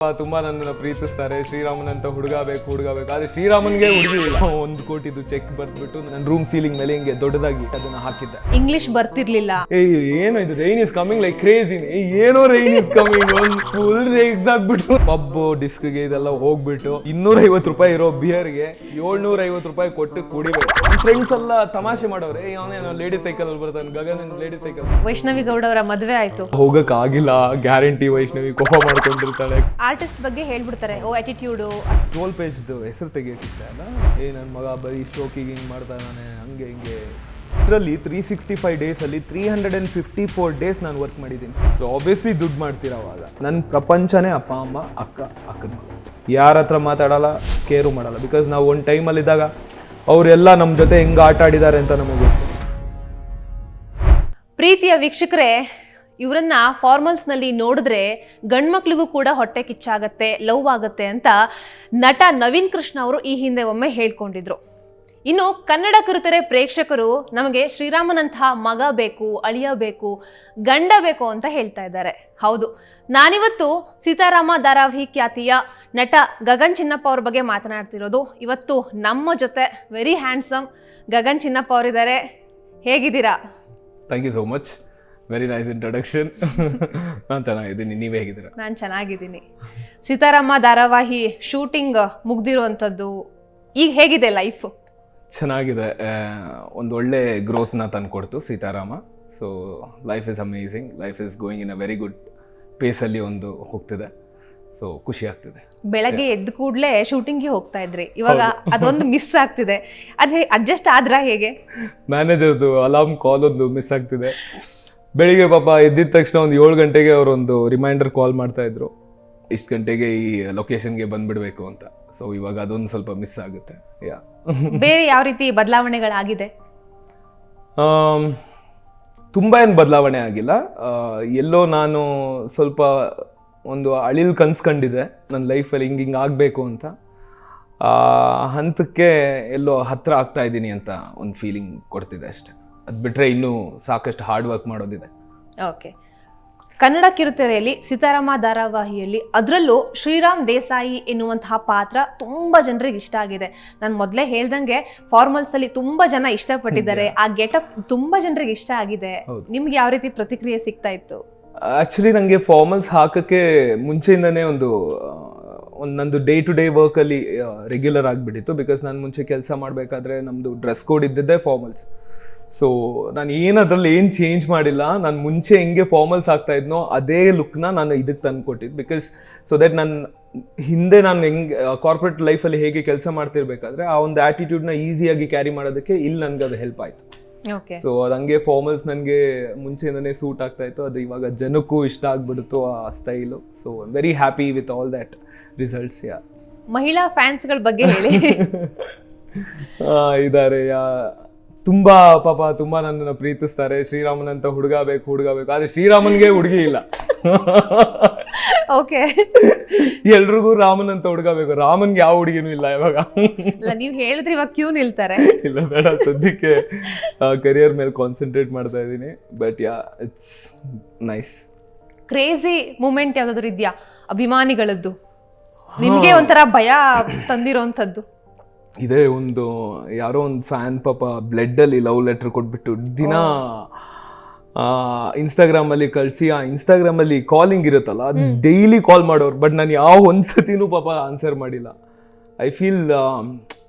ತುಂಬಾ ನನ್ನನ್ನು ಪ್ರೀತಿಸ್ತಾರೆ. ಶ್ರೀರಾಮನಂತ ಹುಡುಗ ಬೇಕು ಆದ್ರೆ ಶ್ರೀರಾಮನ್ಗೆ ಹುಡುಗಿ ಇಲ್ಲ. 1 ಕೋಟಿದು ಚೆಕ್ ಬರ್ದ್ಬಿಟ್ಟು ನನ್ನ ರೂಮ್ ಸೀಲಿಂಗ್ ಮೇಲೆ ಹಿಂಗೆ ದೊಡ್ಡದಾಗಿ ಅದನ್ನ ಹಾಕಿದ್ದೆ. ಇಂಗ್ಲಿಷ್ ಬರ್ತಿರ್ಲಿಲ್ಲ. ಏನೋ ಇದು rain is coming like crazy. ಏನೋ ರೈನ್ ಇಸ್ ಕಮಿಂಗ್ ಒಂದು ಫುಲ್ ರೇಗ್ಸ್ ಆಗ್ಬಿಟ್ಟು ಪಬ್ಬು ಡಿಸ್ಕ್ಗೆ ಇದೆಲ್ಲ ಹೋಗ್ಬಿಟ್ಟು 250 ರೂಪಾಯಿ ಇರೋ ಬಿಯರ್ಗೆ 750 ರೂಪಾಯಿ ಕೊಟ್ಟು ಕುಡಿಬೇಕು. ಫ್ರೆಂಡ್ಸ್ ಎಲ್ಲ ತಮಾಷೆ ಮಾಡೋರೆ, ಅವನೇನೋ ಲೇಡಿ ಸೈಕಲ್ ಅಲ್ಲಿ ಬರ್ತಾನೆ, ಗಗನ್ ಲೇಡಿ ಸೈಕಲ್. ವೈಷ್ಣವಿ ಗೌಡ ಅವರ ಮದುವೆ ಆಯ್ತು, ಹೋಗಕ್ ಆಗಿಲ್ಲ. ಗ್ಯಾರಂಟಿ ವೈಷ್ಣವಿ ಕೋಪ ಮಾಡ್ಕೊಂಡಿರ್ತಾಳೆ. ಆರ್ಟಿಸ್ಟ್ ಬಗ್ಗೆ ಹೇಳ್ಬಿಡ್ತಾರೆ, ಓ ಆಟಿಟ್ಯೂಡು. ಟ್ರೋಲ್ ಪೇಜ್ದು ಹೆಸರು ತೆಗಿಯೋಕೆ ಇಷ್ಟ ಅಲ್ಲ. ನನ್ನ ಮಗ ಬರೀ ಶೋಕಿಗೆ ಹಿಂಗೆ ಮಾಡ್ತಾನೆ ಹಂಗೆ ಹಿಂಗೆ. ಇದರಲ್ಲಿ 365 ಡೇಸಲ್ಲಿ 354 ಡೇಸ್ ನಾನು ವರ್ಕ್ ಮಾಡಿದ್ದೀನಿ. ಸೊ ಆಬ್ವಿಯಸ್ಲಿ ದುಡ್ಡು ಮಾಡ್ತೀರ ಅವಾಗ. ನನ್ನ ಪ್ರಪಂಚನೇ ಅಪ್ಪ ಅಮ್ಮ ಅಕ್ಕನ ಮಗ. ಯಾರ ಹತ್ರ ಮಾತಾಡಲ್ಲ, ಕೇರು ಮಾಡಲ್ಲ. ಬಿಕಾಸ್ ನಾವು ಒಂದು ಟೈಮಲ್ಲಿದ್ದಾಗ ಅವರೆಲ್ಲ ನಮ್ಮ ಜೊತೆ ಹೆಂಗೆ ಆಟ ಆಡಿದ್ದಾರೆ ಅಂತ ನಮಗೆ ಗೊತ್ತು. ಪ್ರೀತಿಯ ವೀಕ್ಷಕರೇ, ಇವರನ್ನ ಫಾರ್ಮಲ್ಸ್ನಲ್ಲಿ ನೋಡಿದ್ರೆ ಗಂಡ್ಮಕ್ಳಿಗೂ ಕೂಡ ಹೊಟ್ಟೆ ಕಿಚ್ಚಾಗತ್ತೆ, ಲವ್ ಆಗತ್ತೆ ಅಂತ ನಟ ನವೀನ್ ಕೃಷ್ಣ ಅವರು ಈ ಹಿಂದೆ ಒಮ್ಮೆ ಹೇಳ್ಕೊಂಡಿದ್ರು. ಇನ್ನು ಕನ್ನಡ ಕಿರುತೆರೆ ಪ್ರೇಕ್ಷಕರು ನಮಗೆ ಶ್ರೀರಾಮನಂತಹ ಮಗ ಬೇಕು, ಅಳಿಯ ಬೇಕು, ಗಂಡ ಬೇಕು ಅಂತ ಹೇಳ್ತಾ ಇದ್ದಾರೆ. ಹೌದು, ನಾನಿವತ್ತು ಸೀತಾರಾಮ ಧಾರಾವಾಹಿ ಖ್ಯಾತಿಯ ನಟ ಗಗನ್ ಚಿನ್ನಪ್ಪ ಅವ್ರ ಬಗ್ಗೆ ಮಾತನಾಡ್ತಿರೋದು. ಇವತ್ತು ನಮ್ಮ ಜೊತೆ ವೆರಿ ಹ್ಯಾಂಡ್ಸಮ್ ಗಗನ್ ಚಿನ್ನಪ್ಪ ಅವರಿದ್ದಾರೆ. ಹೇಗಿದ್ದೀರಾ? Thank you so much, very nice introduction. ನಾನು ಚೆನ್ನಾಗಿದ್ದೀನಿ, ನೀವೇ ಹೇಗಿದ್ದೀರಾ? ನಾನು ಚೆನ್ನಾಗಿದ್ದೀನಿ. ಸೀತಾರಾಮ ಧಾರಾವಾಹಿ ಶೂಟಿಂಗ್ ಮುಗ್ದಿರುವಂಥದ್ದು, ಈಗ ಹೇಗಿದೆ ಲೈಫ್? ಚೆನ್ನಾಗಿದೆ. ಒಂದು ಒಳ್ಳೆ ಗ್ರೋತ್ನ ತಂದುಕೊಡ್ತು Seetharama. So life is amazing, life is going in a very good ಪೇಸಲ್ಲಿ ಒಂದು ಹೋಗ್ತಿದೆ. ಸೊ ಖುಷಿ ಆಗ್ತಿದೆ. ಬೆಳಗ್ಗೆ ಎದ್ದ ಕೂಡಲೇ ಶೂಟಿಂಗ್ಗೆ ಹೋಗ್ತಾ ಇದ್ರಿ, ಇವಾಗ ಅದೊಂದು ಮಿಸ್ ಆಗ್ತಿದೆ. ಅದೇ ಅಡ್ಜಸ್ಟ್ ಆದ್ರಾ ಹೇಗೆ? ಮ್ಯಾನೇಜರ್ದು ಅಲಾರ್ಮ್ ಕಾಲ್ ಒಂದು ಮಿಸ್ ಆಗ್ತಿದೆ. ಬೆಳಿಗ್ಗೆ ಪಾಪ ಎದ್ದಿದ ತಕ್ಷಣ ಒಂದು 7 ಗಂಟೆಗೆ ಅವರೊಂದು ರಿಮೈಂಡರ್ ಕಾಲ್ ಮಾಡ್ತಾ ಇದ್ರು, ಇಷ್ಟು ಗಂಟೆಗೆ ಈ ಲೊಕೇಶನ್ಗೆ ಬಂದ್ಬಿಡ್ಬೇಕು ಅಂತ. ಸೊ ಇವಾಗ ಅದೊಂದು ಸ್ವಲ್ಪ ಮಿಸ್ ಆಗುತ್ತೆ. ಯಾ ಬೇರೆ ಯಾವ ರೀತಿ ಬದಲಾವಣೆಗಳಾಗಿದೆ? ತುಂಬ ಏನು ಬದಲಾವಣೆ ಆಗಿಲ್ಲ. ಎಲ್ಲೋ ನಾನು ಸ್ವಲ್ಪ ಒಂದು ಅಳಿಲ್ ಕನ್ಸ್ಕೊಂಡಿದ್ದೆ ನನ್ನ ಲೈಫಲ್ಲಿ ಹಿಂಗೆ ಆಗಬೇಕು ಅಂತ. ಹಂತಕ್ಕೆ ಎಲ್ಲೋ ಹತ್ತಿರ ಆಗ್ತಾ ಇದ್ದೀನಿ ಅಂತ ಒಂದು ಫೀಲಿಂಗ್ ಕೊಡ್ತಿದೆ ಅಷ್ಟೆ. ಅದು ಬಿಟ್ಟರೆ ಇನ್ನೂ ಸಾಕಷ್ಟು ಹಾರ್ಡ್ ವರ್ಕ್ ಮಾಡೋದಿದೆ. ಓಕೆ, ಕನ್ನಡ ಕಿರುತೆರೆಯಲ್ಲಿ ಸೀತಾರಾಮ ಧಾರಾವಾಹಿಯಲ್ಲಿ ಅದರಲ್ಲೂ ಶ್ರೀರಾಮ್ ದೇಸಾಯಿ ಎನ್ನುವಂತಹ ಪಾತ್ರ ತುಂಬ ಜನರಿಗೆ ಇಷ್ಟ ಆಗಿದೆ. ನಾನು ಮೊದಲೇ ಹೇಳ್ದಂಗೆ ಫಾರ್ಮಲ್ಸಲ್ಲಿ ತುಂಬ ಜನ ಇಷ್ಟಪಟ್ಟಿದ್ದಾರೆ. ಆ ಗೆಟಪ್ ತುಂಬ ಜನರಿಗೆ ಇಷ್ಟ ಆಗಿದೆ. ನಿಮ್ಗೆ ಯಾವ ರೀತಿ ಪ್ರತಿಕ್ರಿಯೆ ಸಿಗ್ತಾ ಇತ್ತು? ಆ್ಯಕ್ಚುಲಿ ನನಗೆ ಫಾರ್ಮಲ್ಸ್ ಹಾಕೋಕ್ಕೆ ಮುಂಚೆಯಿಂದನೇ ಒಂದು ನಂದು ಡೇ ಟು ಡೇ ವರ್ಕಲ್ಲಿ ರೆಗ್ಯುಲರ್ ಆಗಿಬಿಟ್ಟಿತ್ತು. ಬಿಕಾಸ್ ನಾನು ಮುಂಚೆ ಕೆಲಸ ಮಾಡಬೇಕಾದ್ರೆ ನಮ್ಮದು ಡ್ರೆಸ್ ಕೋಡ್ ಇದ್ದಿದ್ದೇ ಫಾರ್ಮಲ್ಸ್. ಸೊ ನಾನು ಅದರಲ್ಲಿ ಏನು ಚೇಂಜ್ ಮಾಡಿಲ್ಲ. ನಾನು ಮುಂಚೆ ಹೆಂಗೆ ಫಾರ್ಮಲ್ಸ್ ಆಗ್ತಾ ಇದ್ನೋ ಅದೇ ಲುಕ್ನ ನಾನು ಇದಕ್ಕೆ ತಂದು ಕೊಟ್ಟಿದ್ದು. ಬಿಕಾಸ್ ಸೊ ದಟ್ ನಾನು ಹಿಂದೆ ನಾನು ಹೆಂಗೆ ಕಾರ್ಪೊರೇಟ್ ಲೈಫಲ್ಲಿ ಹೇಗೆ ಕೆಲಸ ಮಾಡ್ತಿರ್ಬೇಕಾದ್ರೆ ಆ ಒಂದು ಆ್ಯಟಿಟ್ಯೂಡ್ನ ಈಸಿಯಾಗಿ ಕ್ಯಾರಿ ಮಾಡೋದಕ್ಕೆ ಇಲ್ಲಿ ನನಗೆ ಅದು ಹೆಲ್ಪ್ ಆಯಿತು. ಸೊ ಅದು ಹಂಗೆ ಫಾರ್ಮಲ್ಸ್ ನನಗೆ ಮುಂಚೆಯಿಂದನೇ ಸೂಟ್ ಆಗ್ತಾ ಇತ್ತು. ಅದು ಇವಾಗ ಜನಕ್ಕೂ ಇಷ್ಟ ಆಗ್ಬಿಡ್ತು ಆ style. So very happy with all that results. Yeah ಮಹಿಳಾ ಫ್ಯಾನ್ಸ್ಗಳ ಬಗ್ಗೆ ಹೇಳಿ. ಇದ್ದಾರೆ ತುಂಬಾ ಪಾಪ ತುಂಬಾ ನನ್ನನ್ನು ಪ್ರೀತಿಸ್ತಾರೆ. ಶ್ರೀರಾಮನಂತ ಹುಡುಗ ಬೇಕು ಆದ್ರೆ ಶ್ರೀರಾಮನ್ಗೆ ಹುಡುಗಿ ಇಲ್ಲ. ಓಕೆ, ಎಲ್ರಿಗೂ ರಾಮನಂತ ಹುಡುಗ ಬೇಕು, ರಾಮನ್ಗೆ ಯಾವ ಹುಡುಗಿನೂ ಇಲ್ಲ ಇವಾಗ. ನೀವು ಹೇಳಿದ್ರೆ ಇವಾಗ ಕ್ಯೂ ನಿಲ್ತಾರೆ. ಇಲ್ಲ ಬೇಡ, ಸದ್ಯಕ್ಕೆ ಕರಿಯರ್ ಮೇಲೆ ಕಾನ್ಸಂಟ್ರೇಟ್ ಮಾಡ್ತಾ ಇದ್ದೀನಿ. But yeah it's nice. Crazy moment ಯಾವ್ದಾದ್ರು ಇದೆಯಾ ಅಭಿಮಾನಿಗಳದ್ದು, ನಿಮಗೆ ಒಂಥರ ಭಯ ತಂದಿರೋಂಥದ್ದು? ಇದೇ ಒಂದು ಯಾರೋ ಒಂದು ಫ್ಯಾನ್ ಪಾಪ ಬ್ಲಡ್ಡಲ್ಲಿ ಲವ್ ಲೆಟರ್ ಕೊಟ್ಬಿಟ್ಟು ದಿನ ಇನ್ಸ್ಟಾಗ್ರಾಮಲ್ಲಿ ಕಳಿಸಿ, ಆ ಇನ್ಸ್ಟಾಗ್ರಾಮಲ್ಲಿ ಕಾಲಿಂಗ್ ಇರುತ್ತಲ್ಲ ಡೈಲಿ ಕಾಲ್ ಮಾಡೋರು. ಬಟ್ ನಾನು ಯಾವ ಒಂದ್ಸತಿನೂ ಪಾಪ ಆನ್ಸರ್ ಮಾಡಿಲ್ಲ. ಐ ಫೀಲ್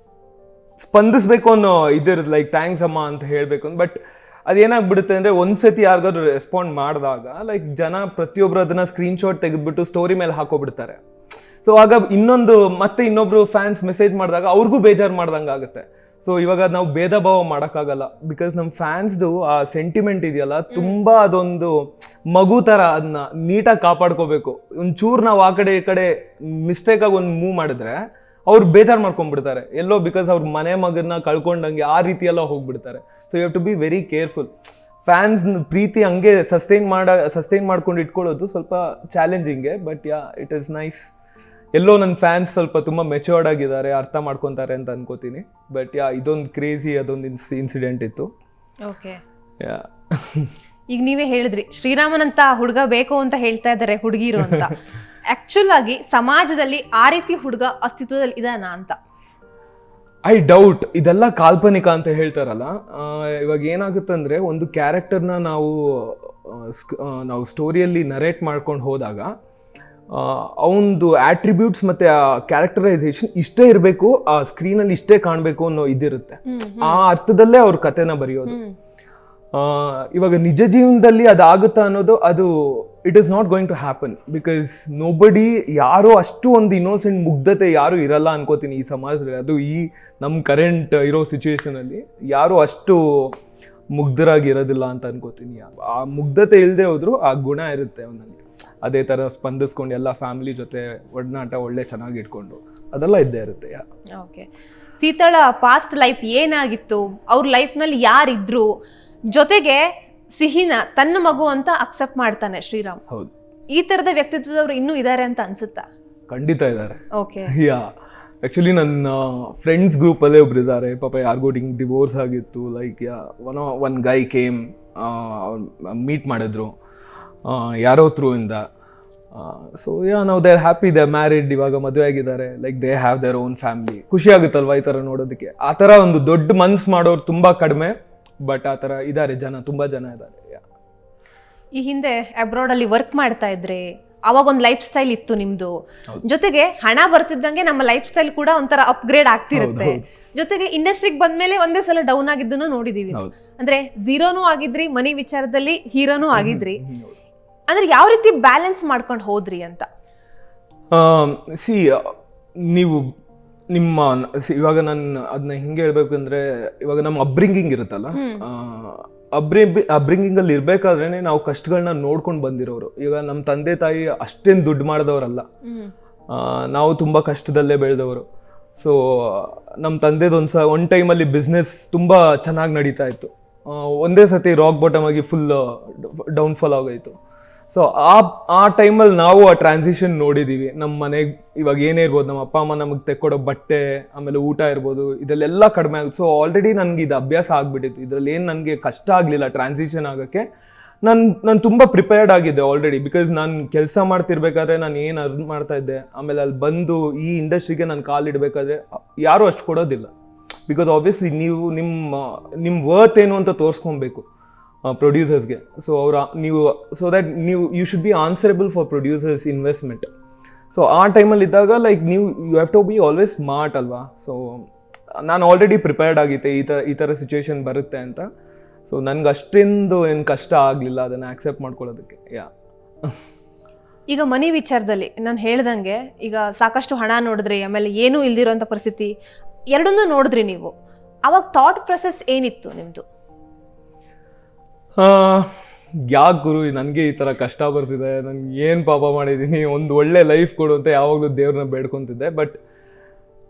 ಸ್ಪಂದಿಸ್ಬೇಕು ಅನ್ನೋ ಇದಿರುತ್ತೆ, ಲೈಕ್ ಥ್ಯಾಂಕ್ಸ್ ಅಮ್ಮ ಅಂತ ಹೇಳಬೇಕು ಅಂತ. ಬಟ್ ಅದೇನಾಗ್ಬಿಡುತ್ತೆ ಅಂದರೆ ಒಂದ್ಸತಿ ಯಾರಿಗಾದ್ರು ರೆಸ್ಪಾಂಡ್ ಮಾಡಿದಾಗ ಲೈಕ್ ಜನ ಪ್ರತಿಯೊಬ್ಬರು ಅದನ್ನು ಸ್ಕ್ರೀನ್ಶಾಟ್ ತೆಗೆದ್ಬಿಟ್ಟು ಸ್ಟೋರಿ ಮೇಲೆ ಹಾಕೋಬಿಡ್ತಾರೆ. ಸೊ ಆಗ ಇನ್ನೊಬ್ರು ಫ್ಯಾನ್ಸ್ ಮೆಸೇಜ್ ಮಾಡಿದಾಗ ಅವ್ರಿಗೂ ಬೇಜಾರು ಮಾಡ್ದಂಗೆ ಆಗುತ್ತೆ. ಸೊ ಇವಾಗ ನಾವು ಭೇದ ಭಾವ ಮಾಡೋಕ್ಕಾಗಲ್ಲ. ಬಿಕಾಸ್ ನಮ್ಮ ಫ್ಯಾನ್ಸ್ದು ಆ ಸೆಂಟಿಮೆಂಟ್ ಇದೆಯಲ್ಲ ತುಂಬ ಅದೊಂದು ಮಗು ಥರ, ಅದನ್ನ ನೀಟಾಗಿ ಕಾಪಾಡ್ಕೋಬೇಕು. ಒಂಚೂರು ನಾವು ಆ ಕಡೆ ಈ ಕಡೆ ಮಿಸ್ಟೇಕಾಗಿ ಒಂದು ಮೂವ್ ಮಾಡಿದ್ರೆ ಅವ್ರು ಬೇಜಾರು ಮಾಡ್ಕೊಂಡ್ಬಿಡ್ತಾರೆ ಎಲ್ಲೋ. ಬಿಕಾಸ್ ಅವ್ರ ಮನೆ ಮಗನ್ನ ಕಳ್ಕೊಂಡಂಗೆ ಆ ರೀತಿ ಎಲ್ಲ ಹೋಗ್ಬಿಡ್ತಾರೆ. So you have to be very careful. Fans ಪ್ರೀತಿ ಹಂಗೆ ಸಸ್ಟೈನ್ ಮಾಡ್ಕೊಂಡು ಇಟ್ಕೊಳ್ಳೋದು ಸ್ವಲ್ಪ ಚಾಲೆಂಜಿಂಗೆ. But yeah it is nice. ಎಲ್ಲೋ ನನ್ನ ಫ್ಯಾನ್ಸ್ ಸ್ವಲ್ಪ ತುಂಬ ಮೆಚೂರ್ಡ್ ಆಗಿದ್ದಾರೆ, ಅರ್ಥ ಮಾಡ್ಕೊತಾರೆ ಅಂತ ಅನ್ಕೋತೀನಿ. ಬಟ್ ಯಾ ಇದೊಂದು ಕ್ರೇಜಿ ಅದೊಂದು ಇನ್ಸಿಡೆಂಟ್ ಇತ್ತು. ಓಕೆ, ಯಾ ಈಗ ನೀವೇ ಹೇಳಿದ್ರಿ ಶ್ರೀರಾಮನಂತ ಹುಡುಗ ಬೇಕು ಅಂತ ಹೇಳ್ತಾ ಇದ್ದಾರೆ ಹುಡುಗಿರು ಅಂತ. ಆಕ್ಚುಲ್ ಆಗಿ ಸಮಾಜದಲ್ಲಿ ಆ ರೀತಿ ಹುಡುಗ ಅಸ್ತಿತ್ವದಲ್ಲಿ ಇದಾನ ಅಂತ? I doubt. ಇದೆಲ್ಲ ಕಾಲ್ಪನಿಕ ಅಂತ ಹೇಳ್ತಾರಲ್ಲ. ಇವಾಗ ಏನಾಗುತ್ತೆ ಅಂದರೆ, ಒಂದು ಕ್ಯಾರೆಕ್ಟರ್ನ ನಾವು ಸ್ಟೋರಿಯಲ್ಲಿ ನರೇಟ್ ಮಾಡ್ಕೊಂಡು ಹೋದಾಗ ಅವನದು ಆಟ್ರಿಬ್ಯೂಟ್ಸ್ ಮತ್ತು ಆ ಕ್ಯಾರೆಕ್ಟರೈಸೇಷನ್ ಇಷ್ಟೇ ಇರಬೇಕು, ಆ ಸ್ಕ್ರೀನಲ್ಲಿ ಇಷ್ಟೇ ಕಾಣಬೇಕು ಅನ್ನೋ ಇದಿರುತ್ತೆ. ಆ ಅರ್ಥದಲ್ಲೇ ಅವ್ರ ಕಥೆನ ಬರೆಯೋದು. ಇವಾಗ ನಿಜ ಜೀವನದಲ್ಲಿ ಅದಾಗುತ್ತಾ ಅನ್ನೋದು, ಅದು it is not going to happen. Because nobody, ಯಾರೋ ಅಷ್ಟು ಒಂದು ಇನ್ನೋಸೆಂಟ್ ಮುಗ್ಧತೆ ಯಾರು ಇರಲ್ಲ ಅನ್ಕೋತೀನಿ ಈ ಸಮಾಜದಲ್ಲಿ. ಅದು ಈ ನಮ್ಮ ಕರೆಂಟ್ ಇರೋ ಸಿಚುವೇಶನಲ್ಲಿ ಯಾರು ಅಷ್ಟು ಮುಗ್ಧರಾಗಿರೋದಿಲ್ಲ ಅಂತ ಅನ್ಕೋತೀನಿ. ಆ ಮುಗ್ಧತೆ ಇಲ್ಲದೆ ಹೋದ್ರು ಆ ಗುಣ ಇರುತ್ತೆ ಅವನಲ್ಲಿ. ಅದೇ ಥರ ಸ್ಪಂದಿಸ್ಕೊಂಡು ಎಲ್ಲ ಫ್ಯಾಮಿಲಿ ಜೊತೆ ಒಡನಾಟ ಒಳ್ಳೆ ಚೆನ್ನಾಗಿ ಇಟ್ಕೊಂಡು ಅದೆಲ್ಲ ಇದ್ದೇ ಇರುತ್ತೆ. ಓಕೆ, ಸೀತಳ ಪಾಸ್ಟ್ ಲೈಫ್ ಏನಾಗಿತ್ತು, ಅವ್ರ ಲೈಫ್ನಲ್ಲಿ ಯಾರಿದ್ರು, ಜೊತೆಗೆ ಸಿಹಿನ ತನ್ನ ಮಗು ಅಂತ ಅಕ್ಸೆಪ್ಟ್ ಮಾಡ್ತಾನೆ ಶ್ರೀರಾಮ್. ಹೌದು, ಈ ತರದ ವ್ಯಕ್ತಿತ್ವದವ್ರು ಇನ್ನೂ ಇದ್ದಾರೆ ಅಂತ ಅನ್ಸುತ್ತಾ? ಖಂಡಿತ ಇದ್ದಾರೆ. ಓಕೆ, ಯಾ, ಆ್ಯಕ್ಚುಲಿ ನನ್ನ ಫ್ರೆಂಡ್ಸ್ ಗ್ರೂಪಲ್ಲೇ ಒಬ್ರು ಇದ್ದಾರೆ. ಪಾಪ ಯಾರಿಗೂ ಡಿವೋರ್ಸ್ ಆಗಿತ್ತು. ಲೈಕ್ ಒನ್ ಗೈ ಕೇಮ್, ಮೀಟ್ ಮಾಡಿದ್ರು ಯಾರೋ ಥ್ರೂ ಇಂದ. ಸೊ ನಾವು they are happy, they are married, ಇವಾಗ ಮದುವೆ ಆಗಿದ್ದಾರೆ. Like they have their own family. ಖುಷಿ ಆಗುತ್ತಲ್ವ ಈ ಥರ ನೋಡೋದಕ್ಕೆ. ಆ ಥರ ಒಂದು ದೊಡ್ಡ ಮನ್ಸು ಮಾಡೋರು ತುಂಬ ಕಡಿಮೆ, ಬಟ್ ಆ ಥರ ಇದ್ದಾರೆ ಜನ, ತುಂಬ ಜನ ಇದ್ದಾರೆ. ಈ ಹಿಂದೆ ಅಬ್ರಾಡ್ ಅಲ್ಲಿ ವರ್ಕ್ ಮಾಡ್ತಾ ಇದ್ರೆ ಅವಾಗ ಒಂದು ಲೈಫ್ ಸ್ಟೈಲ್ ಇತ್ತು ನಿಮ್ದು. ಜೊತೆಗೆ ಹಣ ಬರ್ತಿದ್ದಂಗೆ ನಮ್ಮ ಲೈಫ್ ಸ್ಟೈಲ್ ಕೂಡ ಒಂಥರ ಅಪ್ಗ್ರೇಡ್ ಆಗ್ತಿರುತ್ತೆ. ಜೊತೆಗೆ ಇಂಡಸ್ಟ್ರಿಗೆ ಬಂದ್ಮೇಲೆ ಒಂದೇ ಸಲ ಡೌನ್ ಆಗಿದ್ದನ್ನು ನೋಡಿದೀವಿ. ಅಂದ್ರೆ ಝೀರೋನೂ ಆಗಿದ್ರಿ, ಮನಿ ವಿಚಾರದಲ್ಲಿ ಹೀರೋನೂ ಆಗಿದ್ರಿ. ಅಂದ್ರೆ ಯಾವ ರೀತಿ ಬ್ಯಾಲೆನ್ಸ್ ಮಾಡ್ಕೊಂಡು ಹೋದ್ರಿ ಅಂತ? ನೀವು ನಿಮ್ಮ ಇವಾಗ ನಾನು ಅದನ್ನ ಹಿಂಗೆ ಹೇಳ್ಬೇಕು ಅಂದ್ರೆ, ಇವಾಗ ನಮ್ಮ ಅಬ್ರಿಂಗಿಂಗ್ ಇರುತ್ತಲ್ಲ, ಅಬ್ರಿಂಗಿಂಗ್ ಅಲ್ಲಿ ಇರ್ಬೇಕಾದ್ರೆ ನಾವು ಕಷ್ಟಗಳನ್ನ ನೋಡ್ಕೊಂಡು ಬಂದಿರೋರು. ಈಗ ನಮ್ಮ ತಂದೆ ತಾಯಿ ಅಷ್ಟೇನು ದುಡ್ಡು ಮಾಡಿದವರಲ್ಲ, ನಾವು ತುಂಬ ಕಷ್ಟದಲ್ಲೇ ಬೆಳೆದವರು. ಸೊ ನಮ್ಮ ತಂದೆದು ಒಂದು ಟೈಮಲ್ಲಿ ಬಿಸ್ನೆಸ್ ತುಂಬ ಚೆನ್ನಾಗಿ ನಡೀತಾ ಇತ್ತು. ಒಂದೇ ಸತಿ ರಾಕ್ ಬಾಟಮ್ ಆಗಿ ಫುಲ್ ಡೌನ್ಫಾಲ್ ಆಗೋಯ್ತು. ಸೊ ಆ ಟೈಮಲ್ಲಿ ನಾವು ಆ ಟ್ರಾನ್ಸಿಷನ್ ನೋಡಿದ್ದೀವಿ. ನಮ್ಮ ಮನೆಗೆ ಇವಾಗ ಏನೇ ಇರ್ಬೋದು, ನಮ್ಮ ಅಪ್ಪ ಅಮ್ಮ ನಮಗೆ ತೆಕ್ಕೊಡೋ ಬಟ್ಟೆ, ಆಮೇಲೆ ಊಟ ಇರ್ಬೋದು, ಇದೆಲ್ಲ ಕಡಿಮೆ ಆಗುತ್ತೆ. ಸೊ ಆಲ್ರೆಡಿ ನನಗೆ ಇದು ಅಭ್ಯಾಸ ಆಗಿಬಿಟ್ಟಿತ್ತು. ಇದರಲ್ಲಿ ಏನು ನನಗೆ ಕಷ್ಟ ಆಗಲಿಲ್ಲ ಟ್ರಾನ್ಸಿಷನ್ ಆಗೋಕ್ಕೆ. ನಾನು ತುಂಬ ಪ್ರಿಪೇರ್ಡ್ ಆಗಿದ್ದೆ ಆಲ್ರೆಡಿ. ಬಿಕಾಸ್ ನಾನು ಕೆಲಸ ಮಾಡ್ತಿರ್ಬೇಕಾದ್ರೆ ನಾನು ಏನು ಅರ್ನ್ ಮಾಡ್ತಾ ಇದ್ದೆ, ಆಮೇಲೆ ಅಲ್ಲಿ ಬಂದು ಈ ಇಂಡಸ್ಟ್ರಿಗೆ ನಾನು ಕಾಲಿಡಬೇಕಾದ್ರೆ ಯಾರೂ ಅಷ್ಟು ಕೊಡೋದಿಲ್ಲ. ಬಿಕಾಸ್ ಆಬ್ವಿಯಸ್ಲಿ ನೀವು ನಿಮ್ಮ ವರ್ತ್ ಏನು ಅಂತ ತೋರಿಸ್ಕೊಬೇಕು ಪ್ರೊಡ್ಯೂಸರ್ಸ್ಗೆ. ಸೊ ನೀವು so that you should be answerable for producers investment. So ಆ ಟೈಮಲ್ಲಿ ಇದ್ದಾಗ like you have to be always smart ಅಲ್ವಾ. ಸೊ ನಾನು ಆಲ್ರೆಡಿ ಪ್ರಿಪೇರ್ಡ್ ಆಗಿದ್ದೆ ಈ ಥರ ಸಿಚುವೇಶನ್ ಬರುತ್ತೆ ಅಂತ. ಸೊ ನನಗೆ ಅಷ್ಟೊಂದು ಏನು ಕಷ್ಟ ಆಗಲಿಲ್ಲ ಅದನ್ನು ಆಕ್ಸೆಪ್ಟ್ ಮಾಡ್ಕೊಳ್ಳೋದಕ್ಕೆ. ಈಗ ಮನಿ ವಿಚಾರದಲ್ಲಿ ನಾನು ಹೇಳ್ದಂಗೆ, ಈಗ ಸಾಕಷ್ಟು ಹಣ ನೋಡಿದ್ರಿ, ಆಮೇಲೆ ಏನೂ ಇಲ್ದಿರೋಂಥ ಪರಿಸ್ಥಿತಿ, ಎರಡನ್ನೂ ನೋಡಿದ್ರಿ ನೀವು. ಅವಾಗ ಥಾಟ್ ಪ್ರೊಸೆಸ್ ಏನಿತ್ತು ನಿಮ್ಮದು? ಯಾಕೆ ಗುರು ನನಗೆ ಈ ಥರ ಕಷ್ಟ ಬರ್ತಿದೆ, ನನಗೆ ಏನು ಪಾಪ ಮಾಡಿದ್ದೀನಿ, ಒಂದು ಒಳ್ಳೆ ಲೈಫ್ ಕೊಡು ಅಂತ ಯಾವಾಗಲೂ ದೇವ್ರನ್ನ ಬೇಡ್ಕೊತಿದ್ದೆ. ಬಟ್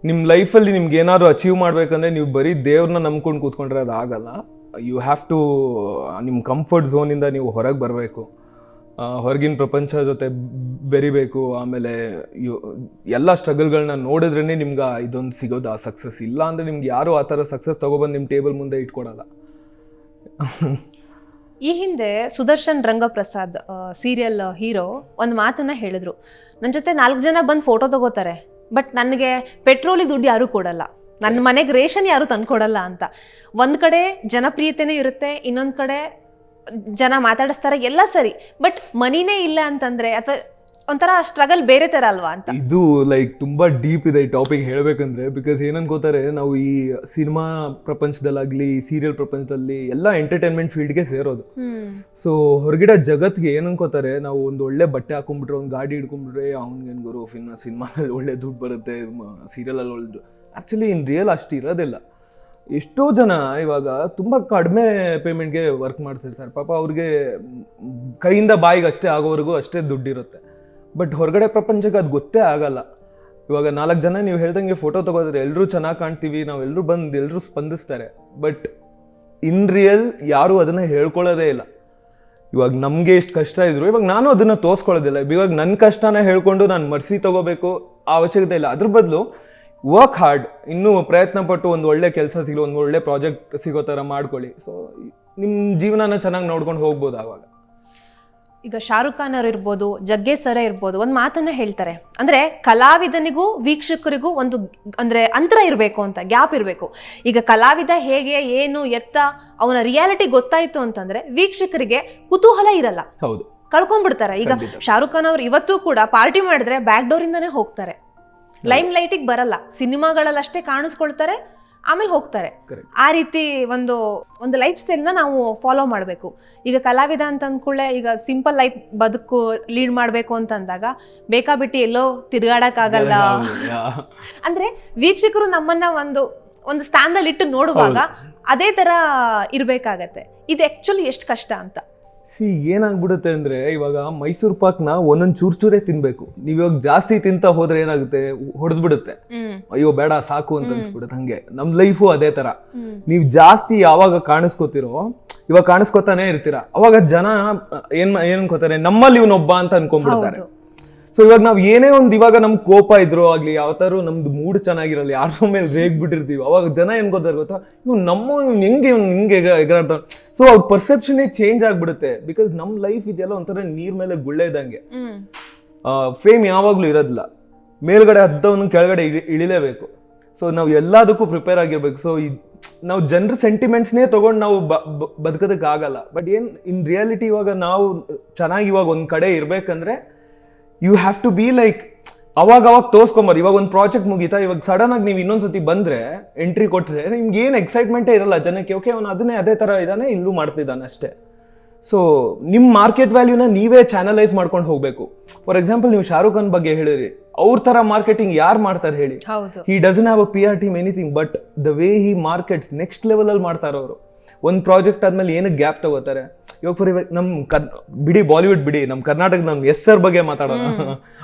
ನಿಮ್ಮ ಲೈಫಲ್ಲಿ ನಿಮ್ಗೆ ಏನಾದ್ರು ಅಚೀವ್ ಮಾಡಬೇಕಂದ್ರೆ ನೀವು ಬರೀ ದೇವ್ರನ್ನ ನಂಬ್ಕೊಂಡು ಕೂತ್ಕೊಂಡ್ರೆ ಅದು ಆಗಲ್ಲ. ಯು ಹ್ಯಾವ್ ಟು ನಿಮ್ಮ ಕಂಫರ್ಟ್ ಝೋನಿಂದ ನೀವು ಹೊರಗೆ ಬರಬೇಕು, ಹೊರಗಿನ ಪ್ರಪಂಚ ಜೊತೆ ಬೆರಿಬೇಕು. ಆಮೇಲೆ ಎಲ್ಲ ಸ್ಟ್ರಗಲ್ಗಳನ್ನ ನೋಡಿದ್ರೇ ನಿಮ್ಗೆ ಇದೊಂದು ಸಿಗೋದು ಆ ಸಕ್ಸಸ್. ಇಲ್ಲ ಅಂದರೆ ನಿಮ್ಗೆ ಯಾರು ಆ ಥರ ಸಕ್ಸಸ್ ತೊಗೊಬಂದು ನಿಮ್ಮ ಟೇಬಲ್ ಮುಂದೆ ಇಟ್ಕೊಡಲ್ಲ. ಈ ಹಿಂದೆ ಸುದರ್ಶನ್ ರಂಗಪ್ರಸಾದ್ ಸೀರಿಯಲ್ ಹೀರೋ ಒಂದು ಮಾತನ್ನ ಹೇಳಿದ್ರು, ನನ್ನ ಜೊತೆ 4 ಜನ ಬಂದು ಫೋಟೋ ತಗೋತಾರೆ, ಬಟ್ ನನಗೆ ಪೆಟ್ರೋಲಿಗೆ ದುಡ್ಡು ಯಾರೂ ಕೊಡಲ್ಲ, ನನ್ನ ಮನೆಗೆ ರೇಷನ್ ಯಾರು ತಂದ್ಕೊಡಲ್ಲ ಅಂತ. ಒಂದು ಕಡೆ ಜನಪ್ರಿಯತೆನೂ ಇರುತ್ತೆ, ಇನ್ನೊಂದು ಕಡೆ ಜನ ಮಾತಾಡಿಸ್ತಾರೆ, ಎಲ್ಲ ಸರಿ, ಬಟ್ ಮನಿನೇ ಇಲ್ಲ ಅಂತಂದ್ರೆ ಅಥವಾ ಒಂಥರ ಸ್ಟ್ರಗಲ್ ಬೇರೆ ಥರ ಅಲ್ವಾ ಅಂತ. ಇದು ಲೈಕ್ ತುಂಬ ಡೀಪ್ ಇದೆ ಈ ಟಾಪಿಕ್ ಹೇಳಬೇಕಂದ್ರೆ. ಬಿಕಾಸ್ ಏನನ್ಕೋತಾರೆ, ನಾವು ಈ ಸಿನಿಮಾ ಪ್ರಪಂಚದಲ್ಲಾಗಲಿ ಸೀರಿಯಲ್ ಪ್ರಪಂಚದಲ್ಲಿ ಎಲ್ಲ ಎಂಟರ್ಟೈನ್ಮೆಂಟ್ ಫೀಲ್ಡ್ಗೆ ಸೇರೋದು. ಹೊರಗಡೆ ಜಗತ್ತಿಗೆ ಏನನ್ಕೋತಾರೆ, ನಾವು ಒಂದು ಒಳ್ಳೆ ಬಟ್ಟೆ ಹಾಕೊಂಡ್ಬಿಟ್ರೆ, ಒಂದು ಗಾಡಿ ಹಿಡ್ಕೊಂಡ್ಬಿಟ್ರೆ ಅವ್ನಿಗೇನು ಗುರು ಸಿನಿಮಾದಲ್ಲಿ ಒಳ್ಳೆ ದುಡ್ಡು ಬರುತ್ತೆ, ಸೀರಿಯಲಲ್ಲಿ ಒಳ್ಳೆ. ಆ್ಯಕ್ಚುಲಿ ಇನ್ ರಿಯಲ್ ಅಷ್ಟು ಇರೋದಿಲ್ಲ. ಎಷ್ಟೋ ಜನ ಇವಾಗ ತುಂಬ ಕಡಿಮೆ ಪೇಮೆಂಟ್ಗೆ ವರ್ಕ್ ಮಾಡ್ತಿರ್ತಾರೆ. ಪಾಪ ಅವ್ರಿಗೆ ಕೈಯಿಂದ ಬಾಯಿಗೆ ಅಷ್ಟೇ ಆಗೋವರೆಗೂ ಅಷ್ಟೇ ದುಡ್ಡಿರುತ್ತೆ. ಬಟ್ ಹೊರಗಡೆ ಪ್ರಪಂಚಕ್ಕೆ ಅದು ಗೊತ್ತೇ ಆಗಲ್ಲ. ಇವಾಗ 4 ಜನ ನೀವು ಹೇಳ್ದಂಗೆ ಫೋಟೋ ತೊಗೋದ್ರೆ ಎಲ್ಲರೂ ಚೆನ್ನಾಗಿ ಕಾಣ್ತೀವಿ, ನಾವು ಎಲ್ಲರೂ ಬಂದು ಎಲ್ಲರೂ ಸ್ಪಂದಿಸ್ತಾರೆ. ಬಟ್ ಇನ್ ರಿಯಲ್ ಯಾರೂ ಅದನ್ನು ಹೇಳ್ಕೊಳ್ಳೋದೇ ಇಲ್ಲ. ಇವಾಗ ನಮಗೆ ಎಷ್ಟು ಕಷ್ಟ ಇದ್ರು, ಇವಾಗ ನಾನು ಅದನ್ನು ತೋರಿಸ್ಕೊಳ್ಳೋದಿಲ್ಲ. ಇವಾಗ ನನ್ನ ಕಷ್ಟನ ಹೇಳ್ಕೊಂಡು ನಾನು ಮರ್ಸಿ ತೊಗೋಬೇಕು ಆ ಅವಶ್ಯಕತೆ ಇಲ್ಲ. ಅದ್ರ ಬದಲು ವರ್ಕ್ ಹಾರ್ಡ್, ಇನ್ನೂ ಪ್ರಯತ್ನ ಪಟ್ಟು ಒಂದು ಒಳ್ಳೆ ಕೆಲಸ ಸಿಗಲಿ, ಒಂದು ಒಳ್ಳೆ ಪ್ರಾಜೆಕ್ಟ್ ಸಿಗೋ ಥರ ಮಾಡ್ಕೊಳ್ಳಿ. ಸೊ ನಿಮ್ಮ ಜೀವನನ ಚೆನ್ನಾಗಿ ನೋಡ್ಕೊಂಡು ಹೋಗ್ಬೋದು ಆವಾಗ. ಈಗ ಶಾರುಖ್ ಖಾನ್ ಅವರು ಇರ್ಬೋದು, ಜಗ್ಗೇ ಸರ ಇರ್ಬೋದು, ಒಂದು ಮಾತನ್ನ ಹೇಳ್ತಾರೆ, ಅಂದ್ರೆ ಕಲಾವಿದನಿಗೂ ವೀಕ್ಷಕರಿಗೂ ಒಂದು ಅಂದ್ರೆ ಅಂತರ ಇರಬೇಕು ಅಂತ, ಗ್ಯಾಪ್ ಇರಬೇಕು. ಈಗ ಕಲಾವಿದ ಹೇಗೆ ಏನು ಎತ್ತ ಅವನ ರಿಯಾಲಿಟಿ ಗೊತ್ತಾಯ್ತು ಅಂತಂದ್ರೆ ವೀಕ್ಷಕರಿಗೆ ಕುತೂಹಲ ಇರಲ್ಲ, ಹೌದು, ಕಳ್ಕೊಂಡ್ಬಿಡ್ತಾರೆ. ಈಗ ಶಾರುಖ್ ಖಾನ್ ಅವ್ರು ಇವತ್ತು ಕೂಡ ಪಾರ್ಟಿ ಮಾಡಿದ್ರೆ ಬ್ಯಾಕ್ ಡೋರ್ ಇಂದಾನೆ ಹೋಗ್ತಾರೆ, ಲೈಮ್ ಲೈಟಿಗೆ ಬರಲ್ಲ, ಸಿನಿಮಾಗಳಲ್ಲಷ್ಟೇ ಕಾಣಿಸ್ಕೊಳ್ತಾರೆ, ಆಮೇಲೆ ಹೋಗ್ತಾರೆ. ಆ ರೀತಿ ಒಂದು ಲೈಫ್ ಸ್ಟೈಲ್ನ ನಾವು ಫಾಲೋ ಮಾಡಬೇಕು. ಈಗ ಕಲಾವಿದ ಅಂತ ಅಂದ್ಕೊಳ್ಳೆ ಈಗ ಸಿಂಪಲ್ ಲೈಫ್ ಬದುಕು ಲೀಡ್ ಮಾಡಬೇಕು ಅಂತ ಅಂದಾಗ ಬೇಕಾಬಿಟ್ಟು ಎಲ್ಲೋ ತಿರುಗಾಡಕ್ಕಾಗಲ್ಲ. ಅಂದ್ರೆ ವೀಕ್ಷಕರು ನಮ್ಮನ್ನ ಒಂದು ಸ್ಥಾನದಲ್ಲಿ ಇಟ್ಟು ನೋಡುವಾಗ ಅದೇ ತರ ಇರ್ಬೇಕಾಗತ್ತೆ. ಇದು ಆಕ್ಚುಲಿ ಎಷ್ಟು ಕಷ್ಟ ಅಂತ. ಏನಾಗ್ಬಿಡುತ್ತೆ ಅಂದ್ರೆ ಇವಾಗ ಮೈಸೂರು ಪಾಕ್ನ ಒಂದೊಂದು ಚೂರೇ ತಿನ್ಬೇಕು. ನೀವ್ ಇವಾಗ ಜಾಸ್ತಿ ತಿಂತ ಹೋದ್ರೆ ಏನಾಗುತ್ತೆ, ಹೊಡೆದ್ಬಿಡುತ್ತೆ, ಅಯ್ಯೋ ಬೇಡ ಸಾಕು ಅಂತ ಅನ್ಸ್ಬಿಡುತ್ತೆ. ಹಂಗೆ ನಮ್ ಲೈಫು ಅದೇ ತರ. ನೀವ್ ಜಾಸ್ತಿ ಯಾವಾಗ ಕಾಣಿಸ್ಕೋತಿರೋ, ಇವಾಗ ಕಾಣಿಸ್ಕೊತಾನೆ ಇರ್ತೀರಾ, ಅವಾಗ ಜನ ಏನ್ ಅನ್ಕೋತಾರೆ, ನಮ್ಮಲ್ಲಿ ಇವನೊಬ್ಬ ಅಂತ ಅನ್ಕೊಂಡ್ಬಿಡ್ತಾರೆ. ಸೊ ಇವಾಗ ನಾವ್ ಏನೇ ಒಂದ್ ಇವಾಗ ನಮ್ ಕೋಪ ಇದ್ರು ಆಗ್ಲಿ, ಯಾವ ತರ ನಮ್ದು ಮೂಡ್ ಚೆನ್ನಾಗಿರಲ್ಲ, ಯಾರ ಮೇಲೆ ರೇಗ್ಬಿಟ್ಟಿರ್ತೀವಿ, ಅವಾಗ ಜನ ಏನ್ ಗೊತ್ತಾ, ಇವ್ನು ಹಿಂಗೆ ಎಗರಾಡ್ತಾವ. ಸೊ ಅವ್ರ ಪರ್ಸೆಪ್ಷನ್ ಚೇಂಜ್ ಆಗ್ಬಿಡುತ್ತೆ. ಬಿಕಾಸ್ ನಮ್ ಲೈಫ್ ಇದೆಲ್ಲ ಒಂಥರ ನೀರ್ ಮೇಲೆ ಗುಳ್ಳೆ ಇದ್ದಂಗೆ. ಫೇಮ್ ಯಾವಾಗ್ಲೂ ಇರೋದಿಲ್ಲ, ಮೇಲ್ಗಡೆ ಹದ್ದವನು ಕೆಳಗಡೆ ಇಳಿಲೇಬೇಕು. ಸೊ ನಾವು ಎಲ್ಲದಕ್ಕೂ ಪ್ರಿಪೇರ್ ಆಗಿರ್ಬೇಕು. ಸೊ ನಾವು ಜನರ ಸೆಂಟಿಮೆಂಟ್ಸ್ನೇ ತಗೊಂಡು ನಾವು ಬದುಕೋದಕ್ಕೆ ಆಗಲ್ಲ. ಬಟ್ ಇನ್ ರಿಯಾಲಿಟಿ ಇವಾಗ ನಾವು ಚೆನ್ನಾಗಿ ಇವಾಗ ಒಂದ್ ಕಡೆ ಇರ್ಬೇಕಂದ್ರೆ you have to be like ಅವಾಗ ತೋರ್ಸ್ಕೊಂಬಾರ. ಇವಾಗ ಒಂದು ಪ್ರಾಜೆಕ್ಟ್ ಮುಗೀತಾ, ಇವಾಗ ಸಡನ್ ಆಗಿ ನೀವು ಇನ್ನೊಂದ್ಸತಿ ಬಂದ್ರೆ, ಎಂಟ್ರಿ ಕೊಟ್ರೆ ನಿಮ್ಗೆ ಏನು ಎಕ್ಸೈಟ್ಮೆಂಟೇ ಇರಲ್ಲ ಜನಕ್ಕೆ. ಓಕೆ ಅವನು ಅದೇ ತರ ಇದ್ದಾನೆ, ಇಲ್ಲೂ ಮಾಡ್ತಿದ್ದಾನೆ ಅಷ್ಟೇ. ಸೊ ನಿಮ್ಮ ಮಾರ್ಕೆಟ್ ವ್ಯಾಲ್ಯೂನ ನೀವೇ ಚಾನಲೈಸ್ ಮಾಡ್ಕೊಂಡು ಹೋಗ್ಬೇಕು. ಫಾರ್ ಎಕ್ಸಾಂಪಲ್ ನೀವು ಶಾರುಖ್ ಖಾನ್ ಬಗ್ಗೆ ಹೇಳಿರಿ, ಅವ್ರ ತರ ಮಾರ್ಕೆಟಿಂಗ್ ಯಾರು ಮಾಡ್ತಾರೆ ಹೇಳಿ? He doesn't have a PR team anything, but the way he markets next level ಅಲ್ಲಿ ಮಾಡ್ತಾರೆ ಅವರು. ಒಂದು ಪ್ರಾಜೆಕ್ಟ್ ಆದ್ಮೇಲೆ ಏನಕ್ಕೆ ಗ್ಯಾಪ್ ತಗೋತಾರೆ. ಇವಾಗ ಬಿಡಿ ಬಾಲಿವುಡ್ ಬಿಡಿ, ನಮ್ಮ ಕರ್ನಾಟಕದ ನಮ್ ಎಸ್ ಸರ್ ಬಗ್ಗೆ ಮಾತಾಡೋಣ.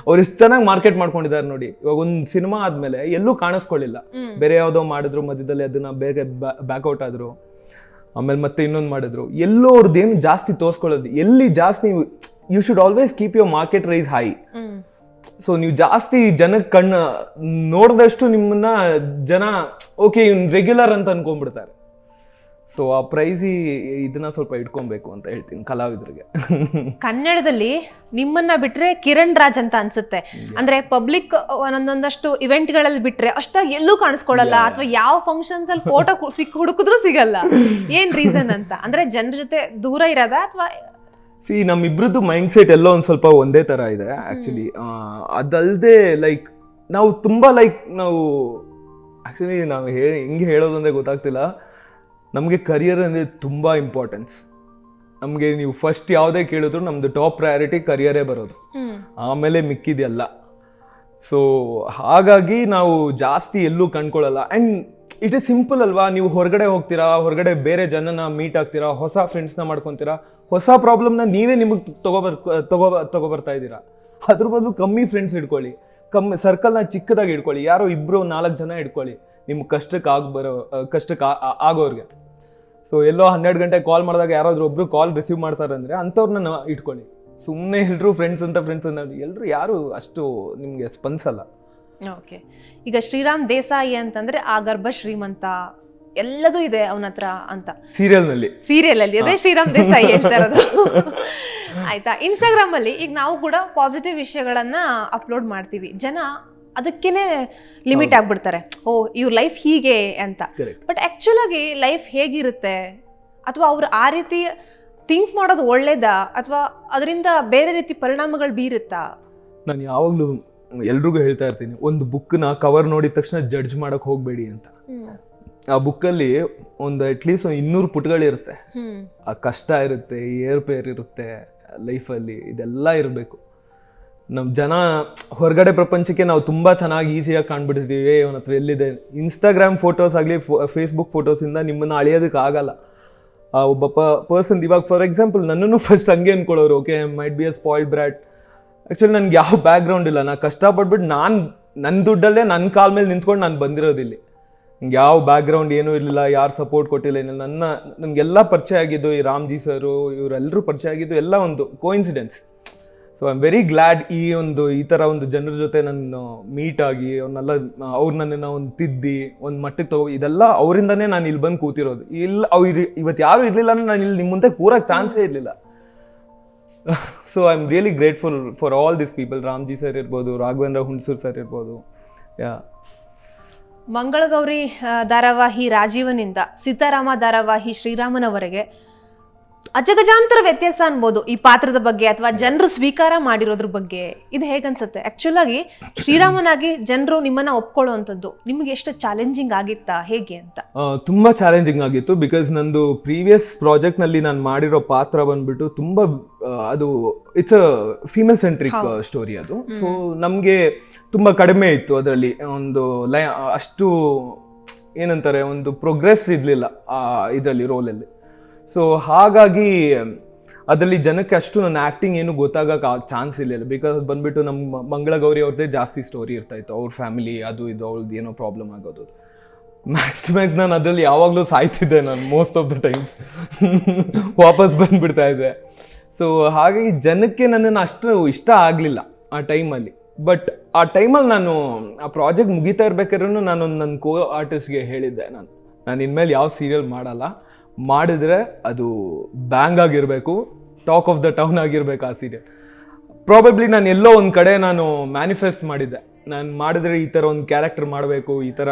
ಅವ್ರು ಎಷ್ಟು ಚೆನ್ನಾಗಿ ಮಾರ್ಕೆಟ್ ಮಾಡ್ಕೊಂಡಿದ್ದಾರೆ ನೋಡಿ. ಇವಾಗ ಒಂದು ಸಿನಿಮಾ ಆದ್ಮೇಲೆ ಎಲ್ಲೂ ಕಾಣಿಸ್ಕೊಳ್ಳಿಲ್ಲ, ಬೇರೆ ಯಾವ್ದೋ ಮಾಡಿದ್ರು, ಮಧ್ಯದಲ್ಲಿ ಅದನ್ನ ಬೇಗ ಬ್ಯಾಕ್ಔಟ್ ಆದ್ರು, ಆಮೇಲೆ ಮತ್ತೆ ಇನ್ನೊಂದು ಮಾಡಿದ್ರು. ಎಲ್ಲೋ ಅವ್ರದ್ದೇನು ಜಾಸ್ತಿ ತೋರಿಸ್ಕೊಳ್ಳೋದು, ಎಲ್ಲಿ ಜಾಸ್ತಿ you should always keep your market rise high. So ನೀವು ಜಾಸ್ತಿ ಜನಕ್ಕೆ ಕಣ್ಣು ನೋಡಿದಷ್ಟು ನಿಮ್ಮನ್ನ ಜನ ಓಕೆ ಇವ್ನು ರೆಗ್ಯುಲರ್ ಅಂತ ಅನ್ಕೊಂಡ್ಬಿಡ್ತಾರೆ. ಸೊ ಆ ಪ್ರೈಸಿ ಇದನ್ನ ಸ್ವಲ್ಪ ಇಟ್ಕೊಬೇಕು ಅಂತ ಹೇಳ್ತೀನಿ ಕಲಾವಿದರಿಗೆ. ಕನ್ನಡದಲ್ಲಿ ನಿಮ್ಮನ್ನ ಬಿಟ್ರೆ ಕಿರಣ್ ರಾಜ್ ಅಂತ ಅನ್ಸುತ್ತೆ. ಅಂದ್ರೆ ಪಬ್ಲಿಕ್ ಒಂದೊಂದಷ್ಟು ಇವೆಂಟ್ಗಳಲ್ಲಿ ಬಿಟ್ರೆ ಅಷ್ಟ ಎಲ್ಲೂ ಕಾಣಿಸ್ಕೊಳ್ಳಲ್ಲ, ಅಥವಾ ಯಾವ ಫಂಕ್ಷನ್ಸ್ ಅಲ್ಲಿ ಫೋಟೋ ಹುಡುಕಿದ್ರು ಸಿಗಲ್ಲ. ಏನ್ ರೀಸನ್ ಅಂತ? ಅಂದ್ರೆ ಜನರ ಜೊತೆ ದೂರ ಇರೋದ ಅಥವಾ? ನಮ್ಮಿಬ್ರದ್ದು ಮೈಂಡ್ ಸೆಟ್ ಎಲ್ಲೋ ಒಂದ್ ಸ್ವಲ್ಪ ಒಂದೇ ತರ ಇದೆ ಆಕ್ಚುಲಿ. ಅದಲ್ದೆ ಲೈಕ್ ನಾವು ತುಂಬಾ ನಾವು ಆಕ್ಚುಲಿ ನಾವು ಹೆಂಗೆ ಹೇಳೋದಂದ್ರೆ ಗೊತ್ತಾಗ್ತಿಲ್ಲ. ನಮಗೆ ಕರಿಯರ್ ಅಂದರೆ ತುಂಬ ಇಂಪಾರ್ಟೆನ್ಸ್. ನಮಗೆ ನೀವು ಫಸ್ಟ್ ಯಾವುದೇ ಕೇಳಿದ್ರು ನಮ್ದು ಟಾಪ್ ಪ್ರಯಾರಿಟಿ ಕರಿಯರೇ ಬರೋದು, ಆಮೇಲೆ ಮಿಕ್ಕಿದೆಲ್ಲ. ಸೊ ಹಾಗಾಗಿ ನಾವು ಜಾಸ್ತಿ ಎಲ್ಲೂ ಕಂಡ್ಕೊಳ್ಳಲ್ಲ. ಆ್ಯಂಡ್ ಇಟ್ ಈಸ್ ಸಿಂಪಲ್ ಅಲ್ವಾ? ನೀವು ಹೊರಗಡೆ ಹೋಗ್ತೀರಾ, ಹೊರಗಡೆ ಬೇರೆ ಜನನ ಮೀಟ್ ಆಗ್ತೀರಾ, ಹೊಸ ಫ್ರೆಂಡ್ಸ್ನ ಮಾಡ್ಕೊತೀರಾ, ಹೊಸ ಪ್ರಾಬ್ಲಮ್ನ ನೀವೇ ನಿಮಗೆ ತಗೊಬರ್ತಾ ಇದ್ದೀರಾ. ಅದ್ರ ಬದಲು ಕಮ್ಮಿ ಫ್ರೆಂಡ್ಸ್ ಇಟ್ಕೊಳ್ಳಿ, ಕಮ್ಮಿ ಸರ್ಕಲ್ನ ಚಿಕ್ಕದಾಗಿ ಇಟ್ಕೊಳ್ಳಿ, ಯಾರೋ 2-4 ಜನ ಇಟ್ಕೊಳ್ಳಿ ನಿಮ್ಮ ಕಷ್ಟಕ್ಕೆ ಆಗೋರಿಗೆ. ಸೊ ಎಲ್ಲೋ 12 ಗಂಟೆ ಕಾಲ್ ಮಾಡಿದಾಗ ಯಾರಾದ್ರೂ ಒಬ್ರು ಕಾಲ್ ರಿಸೀವ್ ಮಾಡ್ತಾರೆ ಅಂದರೆ ಅಂಥವ್ರನ್ನ ಇಟ್ಕೊಳ್ಳಿ. ಸುಮ್ಮನೆ ಎಲ್ಲರೂ ಫ್ರೆಂಡ್ಸ್ ಅಂತ ಎಲ್ಲರೂ ಯಾರು ಅಷ್ಟು ನಿಮಗೆ ಸ್ಪಂದಿಸಲ್ಲ. ಓಕೆ, ಈಗ ಶ್ರೀರಾಮ್ ದೇಸಾಯಿ ಅಂತಂದ್ರೆ ಆ ಗರ್ಭ ಶ್ರೀಮಂತ ಎಲ್ಲದೂ ಇದೆ ಅವನ ಹತ್ರ ಅಂತ ಸೀರಿಯಲ್ ಅಲ್ಲಿ ಅದೇ ಶ್ರೀರಾಮ್ ದೇಸಾಯಿ ಹೇಳ್ತಾ ಇರೋದು. ಆಯ್ತಾ, ಇನ್ಸ್ಟಾಗ್ರಾಮ್ ಅಲ್ಲಿ ಈಗ ನಾವು ಕೂಡ ಪಾಸಿಟಿವ್ ವಿಷಯಗಳನ್ನ ಅಪ್ಲೋಡ್ ಮಾಡ್ತೀವಿ, ಜನ ಅದಕ್ಕೇನೆ ಲಿಮಿಟ್ ಆಗ್ಬಿಡ್ತಾರೆ, ಓ ಇವ್ರ ಲೈಫ್ ಹೀಗೆ ಅಂತ. ಬಟ್ ಆಕ್ಚುಲ್ ಆಗಿ ಲೈಫ್ ಹೇಗಿರುತ್ತೆ, ಅಥವಾ ಅವ್ರು ಆ ರೀತಿ ಥಿಂಕ್ ಮಾಡೋದು ಒಳ್ಳೇದಾ, ಅಥವಾ ಅದರಿಂದ ಬೇರೆ ರೀತಿ ಪರಿಣಾಮಗಳು ಬೀರುತ್ತಾ? ನಾನು ಯಾವಾಗ್ಲೂ ಎಲ್ರಿಗೂ ಹೇಳ್ತಾ ಇರ್ತೀನಿ, ಒಂದು ಬುಕ್ನ ಕವರ್ ನೋಡಿದ ತಕ್ಷಣ ಜಡ್ಜ್ ಮಾಡಕ್ ಹೋಗ್ಬೇಡಿ ಅಂತ. ಆ ಬುಕ್ಕಲ್ಲಿ ಒಂದು ಅಟ್ಲೀಸ್ಟ್ 200 ಪುಟಗಳಿರುತ್ತೆ. ಆ ಕಷ್ಟ ಇರುತ್ತೆ, ಏರ್ಪೇರ್ ಇರುತ್ತೆ ಲೈಫಲ್ಲಿ, ಇದೆಲ್ಲ ಇರಬೇಕು. ನಮ್ಮ ಜನ ಹೊರಗಡೆ ಪ್ರಪಂಚಕ್ಕೆ ನಾವು ತುಂಬ ಚೆನ್ನಾಗಿ ಈಸಿಯಾಗಿ ಕಾಣ್ಬಿಡ್ತೀವಿ, ಅವನ ಹತ್ರ ಎಲ್ಲಿದೆ. ಇನ್ಸ್ಟಾಗ್ರಾಮ್ ಫೋಟೋಸ್ ಆಗಲಿ, ಫೇಸ್ಬುಕ್ ಫೋಟೋಸಿಂದ ನಿಮ್ಮನ್ನು ಅಳಿಯೋದಕ್ಕೆ ಆಗಲ್ಲ. ಒಬ್ಬ ಪರ್ಸನ್ ಇವಾಗ ಫಾರ್ ಎಕ್ಸಾಂಪಲ್ ನನ್ನನ್ನು ಫಸ್ಟ್ ಹಂಗೆ ಅನ್ಕೊಳ್ಳೋರು, okay might be a spoiled brat. Actually ನನಗೆ ಯಾವ ಬ್ಯಾಕ್ಗ್ರೌಂಡ್ ಇಲ್ಲ, ನಾನು ಕಷ್ಟಪಟ್ಬಿಟ್ಟು ನನ್ನ ದುಡ್ಡಲ್ಲೇ ನನ್ನ ಕಾಲ ಮೇಲೆ ನಿಂತ್ಕೊಂಡು ನಾನು ಬಂದಿರೋದಿಲ್ಲಿ. ನಂಗೆ ಯಾವ ಬ್ಯಾಕ್ಗ್ರೌಂಡ್ ಏನೂ ಇರಲಿಲ್ಲ, ಯಾರು ಸಪೋರ್ಟ್ ಕೊಟ್ಟಿಲ್ಲ. ನನಗೆಲ್ಲ ಪರಿಚಯ ಆಗಿದ್ದು ಈ ರಾಮ್ಜಿ ಸರು, ಇವರೆಲ್ಲರೂ ಪರಿಚಯ ಆಗಿದ್ದು ಎಲ್ಲ ಒಂದು coincidence. So I am very glad ಈ ಥರ ಒಂದು ಜನರ ಜೊತೆ ನಾನು ಮೀಟ್ ಆಗಿ ಅವ್ರನ್ನೆಲ್ಲ ನನ್ನನ್ನು ಒಂದು ತಿದ್ದಿ ಒಂದು ಮಟ್ಟಕ್ಕೆ ಇದೆಲ್ಲ ಅವರಿಂದನೇ ನಾನು ಇಲ್ಲಿ ಬಂದು ಕೂತಿರೋದು. ಇಲ್ಲ ಇವತ್ತು ಯಾರು ಇರಲಿಲ್ಲ ಅಂದ್ರೆ ನಾನು ಇಲ್ಲಿ ನಿಮ್ಮ ಮುಂದೆ ಕೂರಕ್ಕೆ ಚಾನ್ಸೇ ಇರಲಿಲ್ಲ. So I am really grateful for all this people. Ramji sir ಇರ್ಬೋದು, ರಾಘವೇಂದ್ರ ಹುಣಸೂರ್ ಸರ್ ಇರ್ಬೋದು. ಯಾ, ಮಂಗಳಗೌರಿ ಧಾರಾವಾಹಿ ರಾಜೀವನಿಂದ ಸೀತಾರಾಮ ಧಾರಾವಾಹಿ ಶ್ರೀರಾಮನವರೆಗೆ ಅಜಗಜಾಂತರ ವ್ಯತ್ಯಾಸ ಅನ್ಬೋದು ಈ ಪಾತ್ರದ ಬಗ್ಗೆ ಅಥವಾ ಜನರು ಸ್ವೀಕಾರ ಮಾಡಿರೋದ್ರ ಬಗ್ಗೆ. ಇದು ಹೇಗನ್ಸುತ್ತೆ ಆಕ್ಚುಲ್ ಆಗಿ ಶ್ರೀರಾಮನಾಗಿ ಜನರು ನಿಮ್ಮನ್ನ ಒಪ್ಕೊಳ್ಳುವಂಥದ್ದು ನಿಮ್ಗೆ ಎಷ್ಟು ಚಾಲೆಂಜಿಂಗ್ ಆಗಿತ್ತಾ ಹೇಗೆ ಅಂತ? ತುಂಬ ಚಾಲೆಂಜಿಂಗ್ ಆಗಿತ್ತು. ಬಿಕಾಸ್ ನಂದು ಪ್ರೀವಿಯಸ್ ಪ್ರಾಜೆಕ್ಟ್ನಲ್ಲಿ ನಾನು ಮಾಡಿರೋ ಪಾತ್ರ ಬಂದ್ಬಿಟ್ಟು ತುಂಬ ಅದು it's a female centric story ಅದು. ಸೊ ನಮಗೆ ತುಂಬ ಕಡಿಮೆ ಇತ್ತು ಅದರಲ್ಲಿ ಒಂದು ಅಷ್ಟು ಏನಂತಾರೆ ಒಂದು ಪ್ರೋಗ್ರೆಸ್ ಇರಲಿಲ್ಲ ಇದರಲ್ಲಿ ರೋಲಲ್ಲಿ. ಸೊ ಹಾಗಾಗಿ ಅದರಲ್ಲಿ ಜನಕ್ಕೆ ಅಷ್ಟು ನನ್ನ ಆ್ಯಕ್ಟಿಂಗ್ ಏನು ಗೊತ್ತಾಗಕ್ಕೆ ಚಾನ್ಸ್ ಇರಲಿಲ್ಲ. ಬಿಕಾಸ್ ಬಂದ್ಬಿಟ್ಟು ನಮ್ಮ ಮಂಗಳಗೌರಿ ಅವ್ರದ್ದೇ ಜಾಸ್ತಿ ಸ್ಟೋರಿ ಇರ್ತಾಯಿತ್ತು, ಅವ್ರ ಫ್ಯಾಮಿಲಿ ಅದು ಇದು ಅವ್ರದ್ದು ಏನೋ ಪ್ರಾಬ್ಲಮ್ ಆಗೋದು. ಮ್ಯಾಕ್ಸ್ ಟು ಮ್ಯಾಕ್ಸ್ ನಾನು ಅದರಲ್ಲಿ ಯಾವಾಗಲೂ ಸಾಯ್ತಿದ್ದೆ ನಾನು ಮೋಸ್ಟ್ ಆಫ್ ದ ಟೈಮ್ಸ್ ವಾಪಸ್ ಬಂದುಬಿಡ್ತಾ ಇದ್ದೆ. ಸೊ ಹಾಗಾಗಿ ಜನಕ್ಕೆ ನನ್ನನ್ನು ಅಷ್ಟು ಇಷ್ಟ ಆಗಲಿಲ್ಲ ಆ ಟೈಮಲ್ಲಿ. ಬಟ್ ಆ ಟೈಮಲ್ಲಿ ನಾನು ಆ ಪ್ರಾಜೆಕ್ಟ್ ಮುಗಿತಾ ಇರ್ಬೇಕಾದ್ರೂ ನಾನು ನನ್ನ ಕೋ ಆರ್ಟಿಸ್ಟ್ಗೆ ಹೇಳಿದ್ದೆ, ನಾನು ಇನ್ಮೇಲೆ ಯಾವ ಸೀರಿಯಲ್ ಮಾಡಲ್ಲ, ಮಾಡಿದ್ರೆ ಅದು ಬ್ಯಾಂಗ್ ಆಗಿರಬೇಕು, ಟಾಕ್ ಆಫ್ ದ ಟೌನ್ ಆಗಿರಬೇಕು ಆ ಸೀರಿಯಲ್. ಪ್ರಾಬಬ್ಲಿ ನಾನು ಎಲ್ಲೋ ಒಂದು ಕಡೆ ನಾನು ಮ್ಯಾನಿಫೆಸ್ಟ್ ಮಾಡಿದ್ದೆ, ನಾನು ಮಾಡಿದ್ರೆ ಈ ಥರ ಒಂದು ಕ್ಯಾರೆಕ್ಟರ್ ಮಾಡಬೇಕು, ಈ ಥರ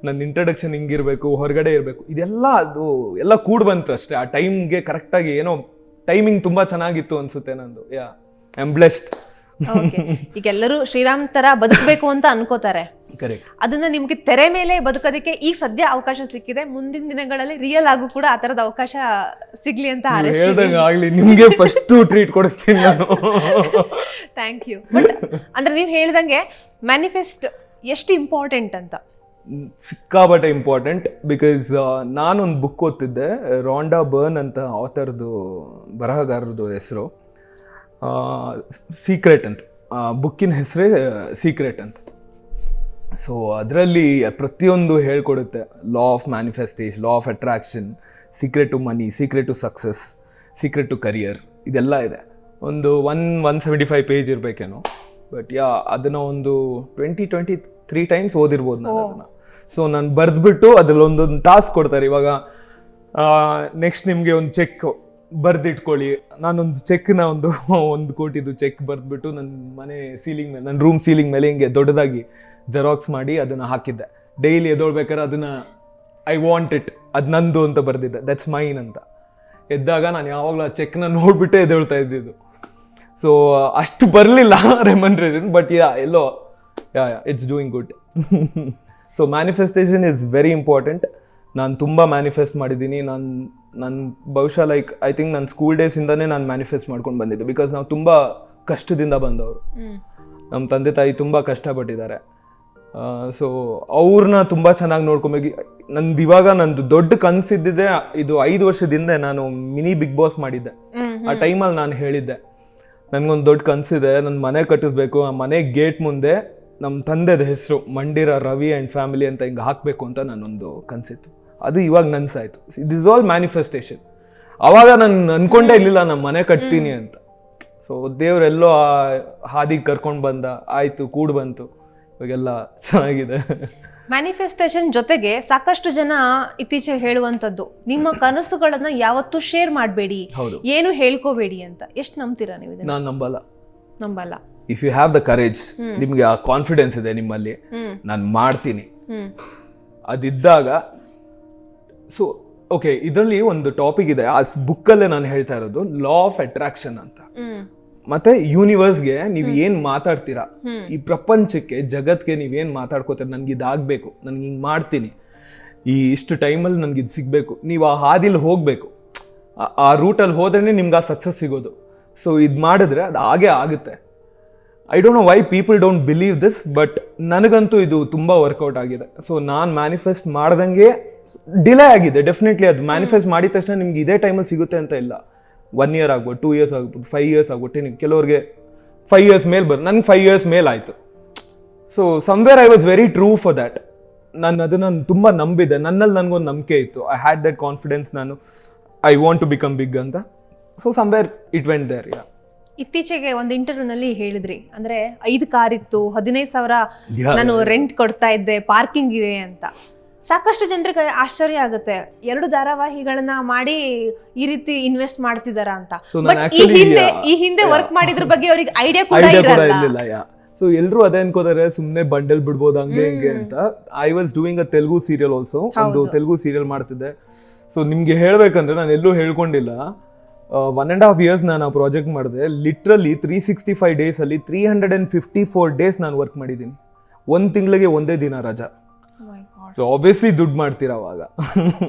ನನ್ನ ಇಂಟ್ರಡಕ್ಷನ್ ಹಿಂಗಿರಬೇಕು, ಹೊರಗಡೆ ಇರಬೇಕು, ಇದೆಲ್ಲ ಅದು ಎಲ್ಲ ಕೂಡ್ ಬಂತು ಅಷ್ಟೇ. ಆ ಟೈಮ್ಗೆ ಕರೆಕ್ಟಾಗಿ ಏನೋ ಟೈಮಿಂಗ್ ತುಂಬ ಚೆನ್ನಾಗಿತ್ತು ಅನಿಸುತ್ತೆ ನಂದು. ಯಾ, ಐ ಆಮ್ ಬ್ಲೆಸ್ಡ್. ಈಗ ಎಲ್ಲರೂ ಶ್ರೀರಾಮ್ ತರ ಬದುಕಬೇಕು ಅಂತ ಅನ್ಕೋತಾರೆ. ಕರೆಕ್ಟ್. ಅದನ್ನ ನಿಮ್ಗೆ ತೆರೆ ಮೇಲೆ ಬದುಕೋದಕ್ಕೆ ಈಗ ಸದ್ಯ ಅವಕಾಶ ಸಿಕ್ಕಿದೆ. ಮುಂದಿನ ದಿನಗಳಲ್ಲಿ ರಿಯಲ್ ಆಗು ಕೂಡ ಆ ತರದ ಅವಕಾಶ ಸಿಗ್ಲಿ ಅಂತ ಹೇಳ್ದಂಗೆ ಆಗ್ಲಿ. ನಿಮ್ಗೆ ಫಸ್ಟ್ ಟ್ರೀಟ್ ಕೊಡಿಸ್ತೀನಿ ನಾನು. Thank you. ಬಟ್ ಅಂದ್ರೆ ನೀವು ಹೇಳ್ದಂಗೆ ಮ್ಯಾನಿಫೆಸ್ಟ್ ಎಷ್ಟು ಇಂಪಾರ್ಟೆಂಟ್ ಅಂತ? ಸಿಕ್ಕಾಬಟ್ಟೆ ಇಂಪಾರ್ಟೆಂಟ್. ಬಿಕಾಸ್ ನಾನೊಂದು ಬುಕ್ ಓದ್ತಿದ್ದೆ, ರಾಂಡಾ ಬರ್ನ್ ಅಂತ ಆಥರ್ದು ಬರಹಗಾರರದು ಹೆಸರು, ಸೀಕ್ರೆಟ್ ಅಂತ. ಬುಕ್ಕಿನ ಹೆಸರೇ ಸೀಕ್ರೆಟ್ ಅಂತ. ಸೊ ಅದರಲ್ಲಿ ಪ್ರತಿಯೊಂದು ಹೇಳ್ಕೊಡುತ್ತೆ, law of manifestation, law of attraction, secret to money, secret to success, secret to career, ಇದೆಲ್ಲ ಇದೆ. ಒಂದು 175 ಪೇಜ್ ಇರಬೇಕೇನೋ. ಬಟ್ ಯಾ, ಅದನ್ನು ಒಂದು 23 ಟೈಮ್ಸ್ ಓದಿರ್ಬೋದು ನಾನು ಅದನ್ನು. ಸೊ ನಾನು ಬರೆದ್ಬಿಟ್ಟು ಅದ್ರಲ್ಲಿ ಒಂದೊಂದು ಟಾಸ್ಕ್ ಕೊಡ್ತಾರೆ. ಇವಾಗ ನೆಕ್ಸ್ಟ್ ನಿಮಗೆ ಒಂದು ಚೆಕ್ ಬರೆದಿಟ್ಕೊಳ್ಳಿ. ನಾನೊಂದು ಚೆಕ್ನ ಒಂದು ಕೋಟಿದು ಚೆಕ್ ಬರೆದ್ಬಿಟ್ಟು ನನ್ನ ಮನೆ ಸೀಲಿಂಗ್ ಮೇಲೆ, ನನ್ನ ರೂಮ್ ಸೀಲಿಂಗ್ ಮೇಲೆ ಹಿಂಗೆ ದೊಡ್ಡದಾಗಿ ಜೆರಾಕ್ಸ್ ಮಾಡಿ ಅದನ್ನು ಹಾಕಿದ್ದೆ. ಡೈಲಿ ಎದ್ದೊಳ್ಬೇಕಾದ್ರೆ ಅದನ್ನು ಐ ವಾಂಟ್ ಇಟ್, ಅದು ನಂದು ಅಂತ ಬರೆದಿದ್ದೆ, ದಟ್ಸ್ ಮೈನ್ ಅಂತ. ಎದ್ದಾಗ ನಾನು ಯಾವಾಗಲೂ ಆ ಚೆಕ್ನ ನೋಡಿಬಿಟ್ಟೆ ಎದ್ದೇಳ್ತಾ ಇದ್ದಿದ್ದು. ಸೊ ಅಷ್ಟು ಬರಲಿಲ್ಲ ರೆಮನ್ರೇಷನ್, ಬಟ್ ಎಲ್ಲೋ it's doing good. So manifestation is very important. ನಾನು ತುಂಬ ಮ್ಯಾನಿಫೆಸ್ಟ್ ಮಾಡಿದ್ದೀನಿ. ನಾನು ಬಹುಶಃ ಐ ಥಿಂಕ್ ನನ್ನ ಸ್ಕೂಲ್ ಡೇಸಿಂದನೇ ನಾನು ಮ್ಯಾನಿಫೆಸ್ಟ್ ಮಾಡ್ಕೊಂಡು ಬಂದಿದ್ದೆ. ಬಿಕಾಸ್ ನಾವು ತುಂಬ ಕಷ್ಟದಿಂದ ಬಂದವರು. ನಮ್ಮ ತಂದೆ ತಾಯಿ ತುಂಬ ಕಷ್ಟಪಟ್ಟಿದ್ದಾರೆ. ಸೊ ಅವ್ರನ್ನ ತುಂಬ ಚೆನ್ನಾಗಿ ನೋಡ್ಕೊಬೇಕು. ನಂದು ದೊಡ್ಡ ಕನಸಿದ್ದಿದೆ ಇದು 5 ವರ್ಷದಿಂದ ನಾನು ಮಿನಿ ಬಿಗ್ ಬಾಸ್ ಮಾಡಿದ್ದೆ. ಆ ಟೈಮಲ್ಲಿ ನಾನು ಹೇಳಿದ್ದೆ, ನನಗೊಂದು ದೊಡ್ಡ ಕನಸಿದೆ, ನನ್ನ ಮನೆ ಕಟ್ಟಿಸ್ಬೇಕು, ಆ ಮನೆ ಗೇಟ್ ಮುಂದೆ ನಮ್ಮ ತಂದೆದ ಹೆಸರು ಮಂಡಿರ ರವಿ ಆ್ಯಂಡ್ ಫ್ಯಾಮಿಲಿ ಅಂತ ಹಿಂಗೆ ಹಾಕಬೇಕು ಅಂತ ನನ್ನೊಂದು ಕನಸಿತ್ತು. ಅದು ಇವಾಗ ನನ್ಸಾಯ್ತು. It is all manifestation. ಆವಾಗ ನಾನು ಅನ್ಕೊಂಡೇ ಇರಲಿಲ್ಲ ನಮ್ಮ ಮನೆ ಕಟ್ತೀನಿ ಅಂತ. ಸೊ ದೇವರೆಲ್ಲೋ ಆ ಹಾದಿಗೆ ಕರ್ಕೊಂಡು ಬಂದ, ಆಯಿತು, ಕೂಡ್ ಬಂತು, ಇವಾಗೆಲ್ಲ ಚೆನ್ನಾಗಿದೆ. ಮ್ಯಾನಿಫೆಸ್ಟೇಷನ್ ಜೊತೆಗೆ ಸಾಕಷ್ಟು ಜನ ಇತ್ತೀಚೆಗೆ ಹೇಳುವಂಥದ್ದು, ನಿಮ್ಮ ಕನಸುಗಳನ್ನ ಯಾವತ್ತೂ ಶೇರ್ ಮಾಡಬೇಡಿ, ಏನು ಹೇಳ್ಕೋಬೇಡಿ ಅಂತ. ಎಷ್ಟು ನಂಬ್ತೀರಾ ನೀವು? ನಾನು ನಂಬಲ್ಲ. If you have the courage, ನಿಮ್ಗೆ ಆ ಕಾನ್ಫಿಡೆನ್ಸ್ ಇದೆ ನಿಮ್ಮಲ್ಲಿ, ನಾನು ಮಾಡ್ತೀನಿ ಅದಿದ್ದಾಗ. ಸೊ ಓಕೆ, ಇದರಲ್ಲಿ ಒಂದು ಟಾಪಿಕ್ ಇದೆ ಆ ಬುಕ್ಕಲ್ಲೇ ನಾನು ಹೇಳ್ತಾ ಇರೋದು, ಲಾ ಆಫ್ ಅಟ್ರಾಕ್ಷನ್ ಅಂತ. ಮತ್ತೆ ಯೂನಿವರ್ಸ್ಗೆ ನೀವು ಏನ್ ಮಾತಾಡ್ತೀರಾ, ಈ ಪ್ರಪಂಚಕ್ಕೆ, ಜಗತ್ಗೆ ನೀವೇನ್ ಮಾತಾಡ್ಕೋತೀರ, ನನ್ಗೆ ಇದಾಗಬೇಕು, ನನ್ಗೆ ಹಿಂಗೆ ಮಾಡ್ತೀನಿ, ಇಷ್ಟು ಟೈಮಲ್ಲಿ ನನ್ಗೆ ಇದು ಸಿಗಬೇಕು, ನೀವು ಆ ಹಾದಿಲಿ ಹೋಗಬೇಕು, ಆ ರೂಟಲ್ಲಿ ಹೋದ್ರೇ ನಿಮ್ಗೆ ಆ ಸಕ್ಸಸ್ ಸಿಗೋದು. ಸೊ ಇದು ಮಾಡಿದ್ರೆ ಅದು ಹಾಗೇ ಆಗುತ್ತೆ. I don't know why people don't believe this, but ನನಗಂತೂ ಇದು ತುಂಬ ವರ್ಕೌಟ್ ಆಗಿದೆ. ಸೊ ನಾನು ಮ್ಯಾನಿಫೆಸ್ಟ್ ಮಾಡ್ದಂಗೆ ಡಿಲೇ ಆಗಿದೆ. ಡೆಫಿನೆಟ್ಲಿ ಅದು ಮ್ಯಾನಿಫೆಸ್ಟ್ ಮಾಡಿದ ತಕ್ಷಣ ನಿಮ್ಗೆ ಇದೇ ಟೈಮಲ್ಲಿ ಸಿಗುತ್ತೆ ಅಂತ ಇಲ್ಲ. 1 year ಆಗ್ಬೋದು, 2 years ಆಗ್ಬೋದು, 5 years ಆಗ್ಬೋದು. ನೀವು ಕೆಲವ್ರಿಗೆ 5 years ಮೇಲೆ ನನಗೆ 5 years ಮೇಲೆ ಆಯಿತು. So somewhere I was very true for that. ನಾನು ಅದನ್ನು ತುಂಬ ನಂಬಿದ್ದೆ. ನನ್ನಲ್ಲಿ ನನಗೊಂದು ನಂಬಿಕೆ ಇತ್ತು. I had that confidence. ನಾನು I want to become big ಅಂತ. So somewhere it went there. Yeah, ಇತ್ತೀಚೆಗೆ ಒಂದು ಇಂಟರ್ವ್ಯೂನಲ್ಲಿ ಹೇಳಿದ್ರಿ, ಅಂದ್ರೆ 5 ಕಾರ್ ಇತ್ತು, 15,000 ನಾನು ರೆಂಟ್ ಕೊಡ್ತಾ ಇದ್ದೆ, ಪಾರ್ಕಿಂಗ್ ಇದೆ ಅಂತ. ಸಾಕಷ್ಟು ಜನರಿಗೆ ಆಶ್ಚರ್ಯ ಆಗುತ್ತೆ 2 ಧಾರಾವಾಹಿಗಳನ್ನ ಮಾಡಿ ಈ ರೀತಿ ಇನ್ವೆಸ್ಟ್ ಮಾಡ್ತಿದಾರ ಅಂತ. So, ಬಟ್ ನಾನು actually, ಈ ಹಿಂದೆ ವರ್ಕ್ ಮಾಡಿದ್ರ ಬಗ್ಗೆ ಅವ್ರಿಗೆ ಐಡಿಯಾ ಕೂಡ ಐಡಿಯಾ ಕೂಡ ಇರಲ್ಲ. ಇರಲಿಲ್ಲ. ಸೊ ಎಲ್ಲರೂ ಅದೇ ಅನ್ಕೋತಾರೆ ಸುಮ್ಮನೆ ಬಂಡಲ್ ಬಿಡ್ಬೋದು ಹಂಗೆ ಹಿಂಗೆ ಅಂತ. I was doing a Telugu serial also, ಒಂದು ತೆಲುಗು ಸೀರಿಯಲ್ ಮಾಡ್ತಿದ್ದೆ. ಸೊ ನಿಮ್ಗೆ ಹೇಳ್ಬೇಕಂದ್ರೆ ನಾನು ಎಲ್ಲೂ ಹೇಳ್ಕೊಂಡಿಲ್ಲ, 1.5 years ನಾನು ಆ ಪ್ರಾಜೆಕ್ಟ್ ಮಾಡಿದೆ. ಲಿಟ್ರಲಿ 365 days ಅಲ್ಲಿ 354 days ನಾನು ವರ್ಕ್ ಮಾಡಿದ್ದೀನಿ. 1 ತಿಂಗಳಿಗೆ 1 ದಿನ ರಜಾ. ಸೊ ಆಬ್ವಿಯಸ್ಲಿ ದುಡ್ಡು ಮಾಡ್ತೀರ ಅವಾಗ.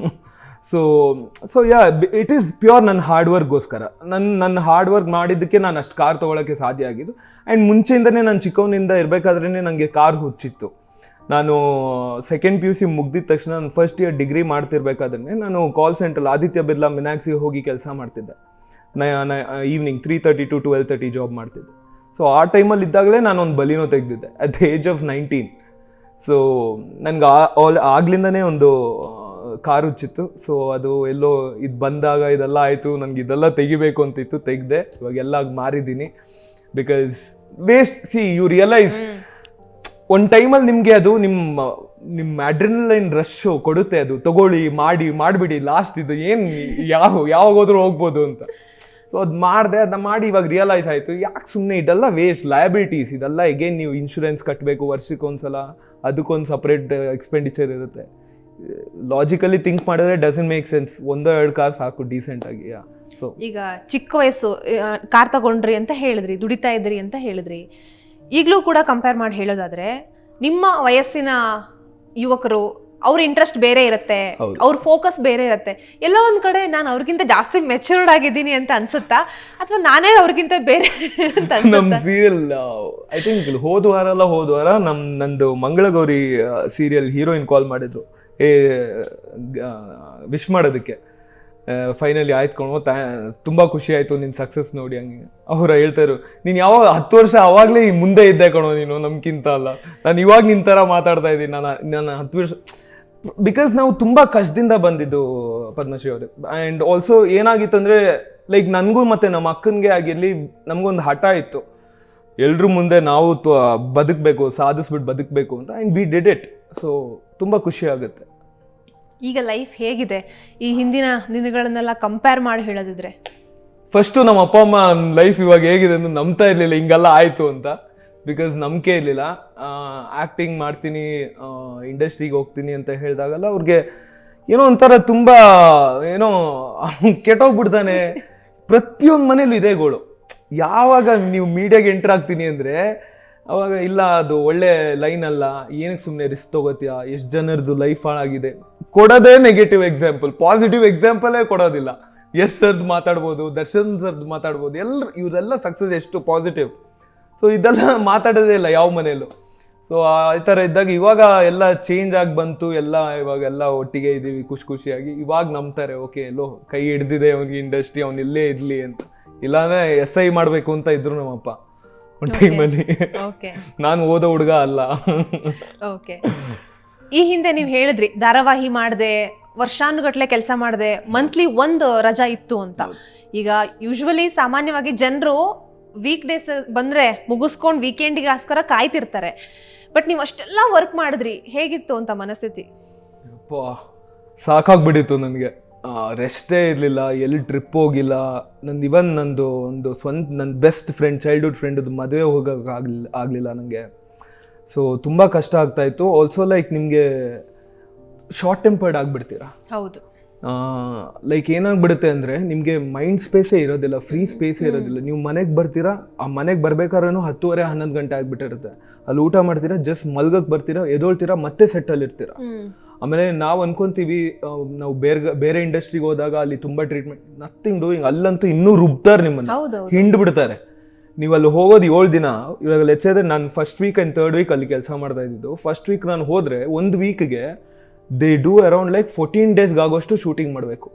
So yeah, it is pure ನನ್ನ ಹಾರ್ಡ್ ವರ್ಕ್ಗೋಸ್ಕರ. ನನ್ನ ಹಾರ್ಡ್ ವರ್ಕ್ ಮಾಡಿದ್ದಕ್ಕೆ ನಾನು ಅಷ್ಟು ಕಾರ್ ತೊಗೊಳಕ್ಕೆ ಸಾಧ್ಯ ಆಗಿದ್ದು. ಆ್ಯಂಡ್ ಮುಂಚೆಯಿಂದನೇ ನಾನು ಚಿಕ್ಕವನಿಂದ ಇರಬೇಕಾದ್ರೇ ನನಗೆ ಕಾರ್ ಹುಚ್ಚಿತ್ತು. ನಾನು 2nd PUC ಮುಗ್ದಿದ ತಕ್ಷಣ ನಾನು ಫಸ್ಟ್ ಇಯರ್ ಡಿಗ್ರಿ ಮಾಡ್ತಿರ್ಬೇಕಾದ್ರೆ ನಾನು ಕಾಲ್ ಸೆಂಟ್ರಲ್ಲಿ ಆದಿತ್ಯ ಬಿರ್ಲಾ ಮಿನಾಕ್ಸಿಗೆ ಹೋಗಿ ಕೆಲಸ ಮಾಡ್ತಿದ್ದೆ. ಈವ್ನಿಂಗ್ 3:30 to 12:30 ಜಾಬ್ ಮಾಡ್ತಿದ್ದೆ. ಸೊ ಆ ಟೈಮಲ್ಲಿ ಇದ್ದಾಗಲೇ ನಾನು ಒಂದು ಬಲಿನೋ ತೆಗೆದಿದ್ದೆ at the age of 19. So ನನಗೆ ಆಗ್ಲಿಂದನೇ ಒಂದು ಕಾರು ಹುಚ್ಚಿತ್ತು. ಸೊ ಅದು ಎಲ್ಲೋ ಇದು ಬಂದಾಗ ಇದೆಲ್ಲ ಆಯಿತು, ನನಗೆ ಇದೆಲ್ಲ ತೆಗಿಬೇಕು ಅಂತಿತ್ತು, ತೆಗೆದೆ. ಇವಾಗೆಲ್ಲ ಮಾರಿದ್ದೀನಿ. Because waste, see you realise ಒಂದು ಟೈಮಲ್ಲಿ ನಿಮಗೆ ಅದು ನಿಮ್ಮ ಅಡ್ರಿನಲೈನ್ ರಶ್ ಕೊಡುತ್ತೆ. ಅದು ತಗೊಳ್ಳಿ, ಮಾಡಿಬಿಡಿ, ಲಾಸ್ಟ್ ಇದು ಏನು ಯಾವಾಗ ಹೋದ್ರೂ ಹೋಗ್ಬೋದು ಅಂತ. ಸೊ ಅದು ಅದನ್ನ ಮಾಡಿ ಇವಾಗ ರಿಯಲೈಸ್ ಆಯಿತು, ಯಾಕೆ ಸುಮ್ಮನೆ ಇದೆಲ್ಲ ವೇಸ್ಟ್, ಲಯಬಿಲಿಟೀಸ್ ಇದೆಲ್ಲ. ಎಗೇನ್ ನೀವು ಇನ್ಶೂರೆನ್ಸ್ ಕಟ್ಟಬೇಕು ವರ್ಷಕ್ಕೊಂದ್ಸಲ, ಅದಕ್ಕೊಂದು ಸಪ್ರೇಟ್ ಎಕ್ಸ್ಪೆಂಡಿಚರ್ ಇರುತ್ತೆ. ಲಾಜಿಕಲಿ ಥಿಂಕ್ ಮಾಡಿದ್ರೆ ಡಸಂಟ್ ಮೇಕ್ ಸೆನ್ಸ್. 1-2 ಕಾರ್ ಸಾಕು ಡೀಸೆಂಟ್ ಆಗಿ. ಸೊ ಈಗ ಚಿಕ್ಕ ವಯಸ್ಸು ಕಾರ್ ತಗೊಂಡ್ರಿ ಅಂತ ಹೇಳಿದ್ರಿ, ದುಡಿತಾ ಇದ್ರಿ ಅಂತ ಹೇಳಿದ್ರಿ. ಈಗಲೂ ಕೂಡ ಕಂಪೇರ್ ಮಾಡಿ ಹೇಳೋದಾದ್ರೆ ನಿಮ್ಮ ವಯಸ್ಸಿನ ಯುವಕರು ಅವ್ರ ಇಂಟ್ರೆಸ್ಟ್ ಬೇರೆ ಇರುತ್ತೆ, ಅವ್ರ ಫೋಕಸ್ ಬೇರೆ ಇರುತ್ತೆ. ಎಲ್ಲ ಒಂದ್ ಕಡೆ ನಾನು ಅವ್ರಿಗಿಂತ ಜಾಸ್ತಿ ಮೆಚೂರ್ಡ್ ಆಗಿದ್ದೀನಿ ಅಂತ ಅನ್ಸುತ್ತಾ, ಅಥವಾ ನಾನೇ ಅವ್ರಿಗಿಂತ ಬೇರೆ ಅಂತ ನಮ್ ಸೀರಿಯಲ್ ಐ ಥಿಂಕ್ ಹೋದ ವಾರ ನಂದು ಮಂಗಳಗೌರಿ ಸೀರಿಯಲ್ ಹೀರೋಯಿನ್ ಕಾಲ್ ಮಾಡಿದ್ರು ವಿಶ್ ಮಾಡೋದಕ್ಕೆ. ಫೈನಲಿ ಆಯ್ತು ಕಣೋ, ತುಂಬ ಖುಷಿ ಆಯಿತು ನಿನ್ನ ಸಕ್ಸಸ್ ನೋಡಿ ಹಂಗೆ. ಅವ್ರು ಹೇಳ್ತಾರು, ನೀನು ಯಾವಾಗ 10 ವರ್ಷ ಅವಾಗಲೇ ಮುಂದೆ ಇದ್ದೆ ಕಣೋ ನೀನು, ನಮ್ಗಿಂತ ಅಲ್ಲ. ನಾನು ಇವಾಗ ನಿನ್ನ ಥರ ಮಾತಾಡ್ತಾ ಇದ್ದೀನಿ. ನಾನು 10 ವರ್ಷ, ಬಿಕಾಸ್ ನಾವು ತುಂಬ ಕಷ್ಟದಿಂದ ಬಂದಿದ್ದು ಪದ್ಮಶ್ರೀ ಅವರೇ. ಆ್ಯಂಡ್ ಆಲ್ಸೋ ಏನಾಗಿತ್ತು ಅಂದರೆ, ಲೈಕ್ ನನಗೂ ಮತ್ತು ನಮ್ಮ ಅಕ್ಕನಿಗೆ ಆಗಿರಲಿ ನಮಗೊಂದು ಹಠ ಇತ್ತು, ಎಲ್ರ ಮುಂದೆ ನಾವು ಬದುಕಬೇಕು, ಸಾಧಿಸ್ಬಿಟ್ಟು ಬದುಕಬೇಕು ಅಂತ. And we did it. So ತುಂಬ ಖುಷಿ ಆಗುತ್ತೆ. ಈಗ ಲೈಫ್ ಹೇಗಿದೆ ಈ ಹಿಂದಿನ ದಿನಗಳನ್ನೆಲ್ಲ ಕಂಪೇರ್ ಮಾಡಿ ಹೇಳೋದಿದ್ರೆ? ಫಸ್ಟು ನಮ್ಮ ಅಪ್ಪ ಅಮ್ಮ ಲೈಫ್ ಇವಾಗ ಹೇಗಿದೆ ಅಂತ ನಂಬ್ತಾ ಇರಲಿಲ್ಲ, ಹಿಂಗೆಲ್ಲ ಆಯಿತು ಅಂತ. ಬಿಕಾಸ್ ನಂಬಿಕೆ ಇರಲಿಲ್ಲ. ಆ್ಯಕ್ಟಿಂಗ್ ಮಾಡ್ತೀನಿ, ಇಂಡಸ್ಟ್ರಿಗೆ ಹೋಗ್ತೀನಿ ಅಂತ ಹೇಳಿದಾಗಲ್ಲ ಅವ್ರಿಗೆ ಏನೋ ಒಂಥರ ತುಂಬ ಏನೋ ಕೆಟ್ಟೋಗ್ಬಿಡ್ತಾನೆ. ಪ್ರತಿಯೊಂದು ಮನೇಲೂ ಇದೇ ಗೋಳು. ಯಾವಾಗ ನೀವು ಮೀಡಿಯಾಗೆ ಎಂಟರ್ ಆಗ್ತೀನಿ ಅಂದರೆ ಅವಾಗ ಇಲ್ಲ, ಅದು ಒಳ್ಳೆ ಲೈನ್ ಅಲ್ಲ, ಏನಕ್ಕೆ ಸುಮ್ಮನೆ ರಿಸ್ಕ್ ತೊಗೋತೀಯಾ, ಎಷ್ಟು ಜನರದ್ದು ಲೈಫ್ ಹಾಳಾಗಿದೆ. ಕೊಡೋದೇ ನೆಗೆಟಿವ್ ಎಕ್ಸಾಂಪಲ್, ಪಾಸಿಟಿವ್ ಎಕ್ಸಾಂಪಲೇ ಕೊಡೋದಿಲ್ಲ. ಯಶ್ ಸರ್ದು ಮಾತಾಡ್ಬೋದು, ದರ್ಶನ್ ಸರ್ದು ಮಾತಾಡ್ಬೋದು, ಇವರೆಲ್ಲ ಸಕ್ಸಸ್ ಎಷ್ಟು ಪಾಸಿಟಿವ್. ಸೊ ಇದೆಲ್ಲ ಮಾತಾಡೋದೇ ಇಲ್ಲ ಯಾವ ಮನೆಯಲ್ಲೂ. ಸೊ ಈ ಥರ ಇದ್ದಾಗ ಇವಾಗ ಎಲ್ಲ ಚೇಂಜ್ ಆಗಿ ಬಂತು, ಇವಾಗೆಲ್ಲ ಒಟ್ಟಿಗೆ ಇದ್ದೀವಿ ಖುಷಿಯಾಗಿ. ಇವಾಗ ನಂಬ್ತಾರೆ, ಓಕೆ ಎಲ್ಲೋ ಕೈ ಹಿಡ್ದಿದೆ ಅವ್ನಿಗೆ ಇಂಡಸ್ಟ್ರಿ, ಅವ್ನು ಇಲ್ಲೇ ಇರಲಿ ಅಂತ. ಇಲ್ಲಾಂದ್ರೆ SI ಮಾಡಬೇಕು ಅಂತ ಇದ್ರು ನಮ್ಮಪ್ಪ ಒಂದು ಟೈಮಲ್ಲಿ. ನಾನು ಓದೋ ಹುಡುಗ ಅಲ್ಲ. ಓಕೆ, ಈ ಹಿಂದೆ ನೀವು ಹೇಳಿದ್ರಿ ಧಾರಾವಾಹಿ ಮಾಡಿದೆ, ವರ್ಷಾನುಗಟ್ಲೆ ಕೆಲಸ ಮಾಡಿದೆ, ಮಂತ್ಲಿ 1 ರಜಾ ಇತ್ತು ಅಂತ. ಈಗ ಯೂಶ್ವಲಿ ಸಾಮಾನ್ಯವಾಗಿ ಜನರು ವೀಕ್ ಡೇಸ್ ಬಂದ್ರೆ ಮುಗಿಸ್ಕೊಂಡು ವೀಕೆಂಡಿಗೋಸ್ಕರ ಕಾಯ್ತಿರ್ತಾರೆ. ಬಟ್ ನೀವು ಅಷ್ಟೆಲ್ಲ ವರ್ಕ್ ಮಾಡಿದ್ರಿ, ಹೇಗಿತ್ತು ಅಂತ ಮನಸ್ಥಿತಿ? ಸಾಕಾಗ್ಬಿಟ್ಟಿತ್ತು ನನಗೆ. ರೆಸ್ಟೇ ಇರಲಿಲ್ಲ, ಎಲ್ಲಿ ಟ್ರಿಪ್ ಹೋಗಿಲ್ಲ. ನಂದು ನನ್ನ ಬೆಸ್ಟ್ ಫ್ರೆಂಡ್, ಚೈಲ್ಡ್ಹುಡ್ ಫ್ರೆಂಡದು ಮದುವೆ ಹೋಗೋಕೆ ಆಗಲಿಲ್ಲ ನನಗೆ. ಸೊ ತುಂಬ ಕಷ್ಟ ಆಗ್ತಾಯಿತ್ತು. ಆಲ್ಸೋ ಲೈಕ್ ನಿಮಗೆ ಶಾರ್ಟ್ ಟೆಂಪರ್ಡ್ ಆಗಿಬಿಡ್ತೀರಾ. ಹೌದು. ಲೈಕ್ ಏನಾಗ್ಬಿಡುತ್ತೆ ಅಂದರೆ ನಿಮಗೆ ಮೈಂಡ್ ಸ್ಪೇಸೇ ಇರೋದಿಲ್ಲ, ಫ್ರೀ ಸ್ಪೇಸೇ ಇರೋದಿಲ್ಲ. ನೀವು ಮನೆಗೆ ಬರ್ತೀರಾ, ಆ ಮನೆಗೆ ಬರ್ಬೇಕಾದ್ರೂ 10:30-11 ಗಂಟೆ ಆಗಿಬಿಟ್ಟಿರುತ್ತೆ. ಅಲ್ಲಿ ಊಟ ಮಾಡ್ತೀರಾ, ಜಸ್ಟ್ ಮಲ್ಗಕ್ಕೆ ಬರ್ತೀರಾ, ಎದೊಳ್ತೀರಾ, ಮತ್ತೆ ಸೆಟ್ಟಲ್ಲಿ ಇರ್ತೀರಾ. ಆಮೇಲೆ ನಾವು ಅನ್ಕೊಂತೀವಿ ನಾವು ಬೇರೆ ಇಂಡಸ್ಟ್ರಿಗೆ ಹೋದಾಗ ಅಲ್ಲಿ ತುಂಬ ಟ್ರೀಟ್ಮೆಂಟ್, ನಥಿಂಗ್ ಡೂಯಿಂಗ್. ಅಲ್ಲಂತೂ ಇನ್ನೂ ರುಬ್ತಾರೆ, ನಿಮ್ಮನ್ನು ಹಿಂಡ್ಬಿಡ್ತಾರೆ. ನೀವು ಅಲ್ಲಿ ಹೋಗೋದು 7 ದಿನ. ಇವಾಗ ಲೆಟ್ಸ್ ಸೇ ನಾನು first week and 3rd weak ಅಲ್ಲಿ ಕೆಲಸ ಮಾಡ್ತಾ ಇದ್ದಿದ್ದು. ಫಸ್ಟ್ ವೀಕ್ ನಾನು ಹೋದರೆ 1 ವೀಕ್ಗೆ ದೇ ಡೂ ಅರೌಂಡ್ ಲೈಕ್ 14 ಡೇಸ್ಗೆ ಆಗೋಷ್ಟು ಶೂಟಿಂಗ್ ಮಾಡಬೇಕು.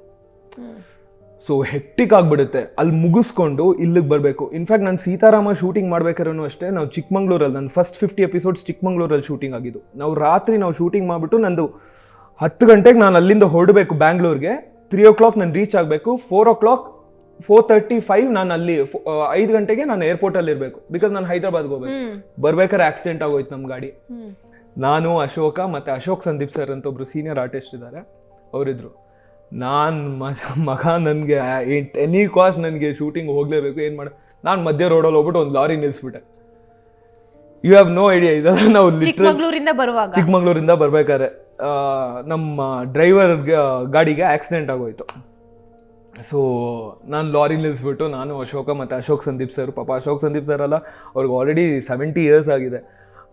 ಸೊ ಹೆಕ್ಟಿಕ್ ಆಗಿಬಿಡುತ್ತೆ. ಅಲ್ಲಿ ಮುಗಿಸ್ಕೊಂಡು ಇಲ್ಲಿಗೆ ಬರಬೇಕು. ಇನ್ಫ್ಯಾಕ್ಟ್ ನಾನು ಸೀತಾರಾಮ ಶೂಟಿಂಗ್ ಮಾಡ್ಬೇಕಾದ್ರೂ ಅಷ್ಟೇ, ನಾವು ಚಿಕ್ಕಮಂಗ್ಳೂರಲ್ಲಿ, ನನ್ನ ಫಸ್ಟ್ 50 ಎಪಿಸೋಡ್ಸ್ ಚಿಕ್ಕಮಂಗ್ಳೂರಲ್ಲಿ ಶೂಟಿಂಗ್ ಆಗಿದ್ದು. ರಾತ್ರಿ ನಾವು ಶೂಟಿಂಗ್ ಮಾಡಿಬಿಟ್ಟು ನಂದು 10 ಗಂಟೆಗೆ ನಾನು ಅಲ್ಲಿಂದ ಹೊರಡಬೇಕು ಬ್ಯಾಂಗ್ಳೂರ್ಗೆ. 3 o'clock ನಾನು ರೀಚ್ ಆಗಬೇಕು. 4 o'clock 4:35 ನಾನು ಅಲ್ಲಿ 5 ಗಂಟೆಗೆ ನಾನು ಏರ್ಪೋರ್ಟಲ್ಲಿ ಇರಬೇಕು. ಬಿಕಾಸ್ ನಾನು ಹೈದರಾಬಾದ್ಗೆ ಹೋಗ್ಬೇಕು. ಬರ್ಬೇಕಾದ್ರೆ ಆಕ್ಸಿಡೆಂಟ್ ಆಗೋಯ್ತು ನಮ್ಮ ಗಾಡಿ. ನಾನು ಅಶೋಕ ಮತ್ತು ಅಶೋಕ್ ಸಂದೀಪ್ ಸರ್ ಅಂತ ಒಬ್ಬರು ಸೀನಿಯರ್ ಆರ್ಟಿಸ್ಟ್ ಇದ್ದಾರೆ, ಅವರಿದ್ದರು. ಮಗ ನನಗೆ ಎನಿ ಕಾಸ್ಟ್ ನನಗೆ ಶೂಟಿಂಗ್ ಹೋಗಲೇಬೇಕು, ಏನು ಮಾಡಿ ನಾನು ಮಧ್ಯ ರೋಡಲ್ಲಿ ಹೋಗ್ಬಿಟ್ಟು ಒಂದು ಲಾರಿ ನಿಲ್ಲಿಸ್ಬಿಟ್ಟೆ. You have no idea. ಇದೆಲ್ಲ ನಾವು ಚಿಕ್ಕಮಗಳೂರಿಂದ ಬರ್ಬೇಕಾದ್ರೆ ನಮ್ಮ ಡ್ರೈವರ್ಗೆ ಗಾಡಿಗೆ ಆಕ್ಸಿಡೆಂಟ್ ಆಗೋಯ್ತು. ಸೊ ನಾನು ಲಾರಿ ನಿಲ್ಲಿಸ್ಬಿಟ್ಟು ನಾನು ಅಶೋಕ ಮತ್ತು ಅಶೋಕ್ ಸಂದೀಪ್ ಸರ್, ಪಾಪ ಅಶೋಕ್ ಸಂದೀಪ್ ಸರ್ ಅಲ್ಲ, ಅವ್ರಿಗೆ ಆಲ್ರೆಡಿ 70 ಇಯರ್ಸ್ ಆಗಿದೆ,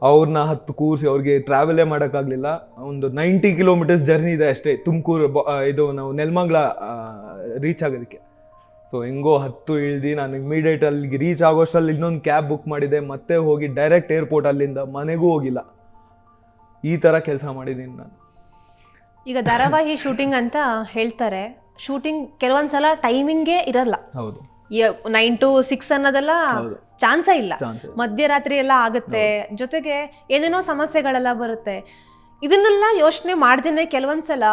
ಅವ್ರನ್ನ ಹತ್ತು ಕೂರಿಸಿ ಅವ್ರಿಗೆ ಟ್ರಾವೆಲೇ ಮಾಡೋಕ್ಕಾಗಲಿಲ್ಲ. ಒಂದು 90 ಕಿಲೋಮೀಟರ್ಸ್ ಜರ್ನಿ ಇದೆ ಅಷ್ಟೇ ತುಮಕೂರು ಇದು ನಾವು ನೆಲಮಂಗಲ ರೀಚ್ ಆಗೋದಕ್ಕೆ. ಸೊ ಹೆಂಗೋ ಹತ್ತು ಇಳ್ದು ನಾನು ಇಮಿಡಿಯೇಟ್ ಅಲ್ಲಿಗೆ ರೀಚ್ ಆಗೋಷ್ಟರಲ್ಲಿ ಇನ್ನೊಂದು ಕ್ಯಾಬ್ ಬುಕ್ ಮಾಡಿದೆ, ಮತ್ತೆ ಹೋಗಿ ಡೈರೆಕ್ಟ್ ಏರ್ಪೋರ್ಟ್, ಅಲ್ಲಿಂದ ಮನೆಗೂ ಹೋಗಿಲ್ಲ. ಈ ಥರ ಕೆಲಸ ಮಾಡಿದ್ದೀನಿ ನಾನು. ಈಗ ಧಾರಾವಾಹಿ ಶೂಟಿಂಗ್ ಅಂತ ಹೇಳ್ತಾರೆ, ಶೂಟಿಂಗ್ ಕೆಲವೊಂದ್ಸಲ ಟೈಮಿಂಗೇ ಇರಲ್ಲ. ಹೌದು, 9 to 6 ಅನ್ನೋದೆಲ್ಲ ಚಾನ್ಸೇ ಇಲ್ಲ. ಮಧ್ಯರಾತ್ರಿ ಎಲ್ಲ ಆಗುತ್ತೆ, ಜೊತೆಗೆ ಏನೇನೋ ಸಮಸ್ಯೆಗಳೆಲ್ಲ ಬರುತ್ತೆ. ಇದನ್ನೆಲ್ಲ ಯೋಚನೆ ಮಾಡ್ದೇನೆ ಕೆಲವೊಂದ್ಸಲ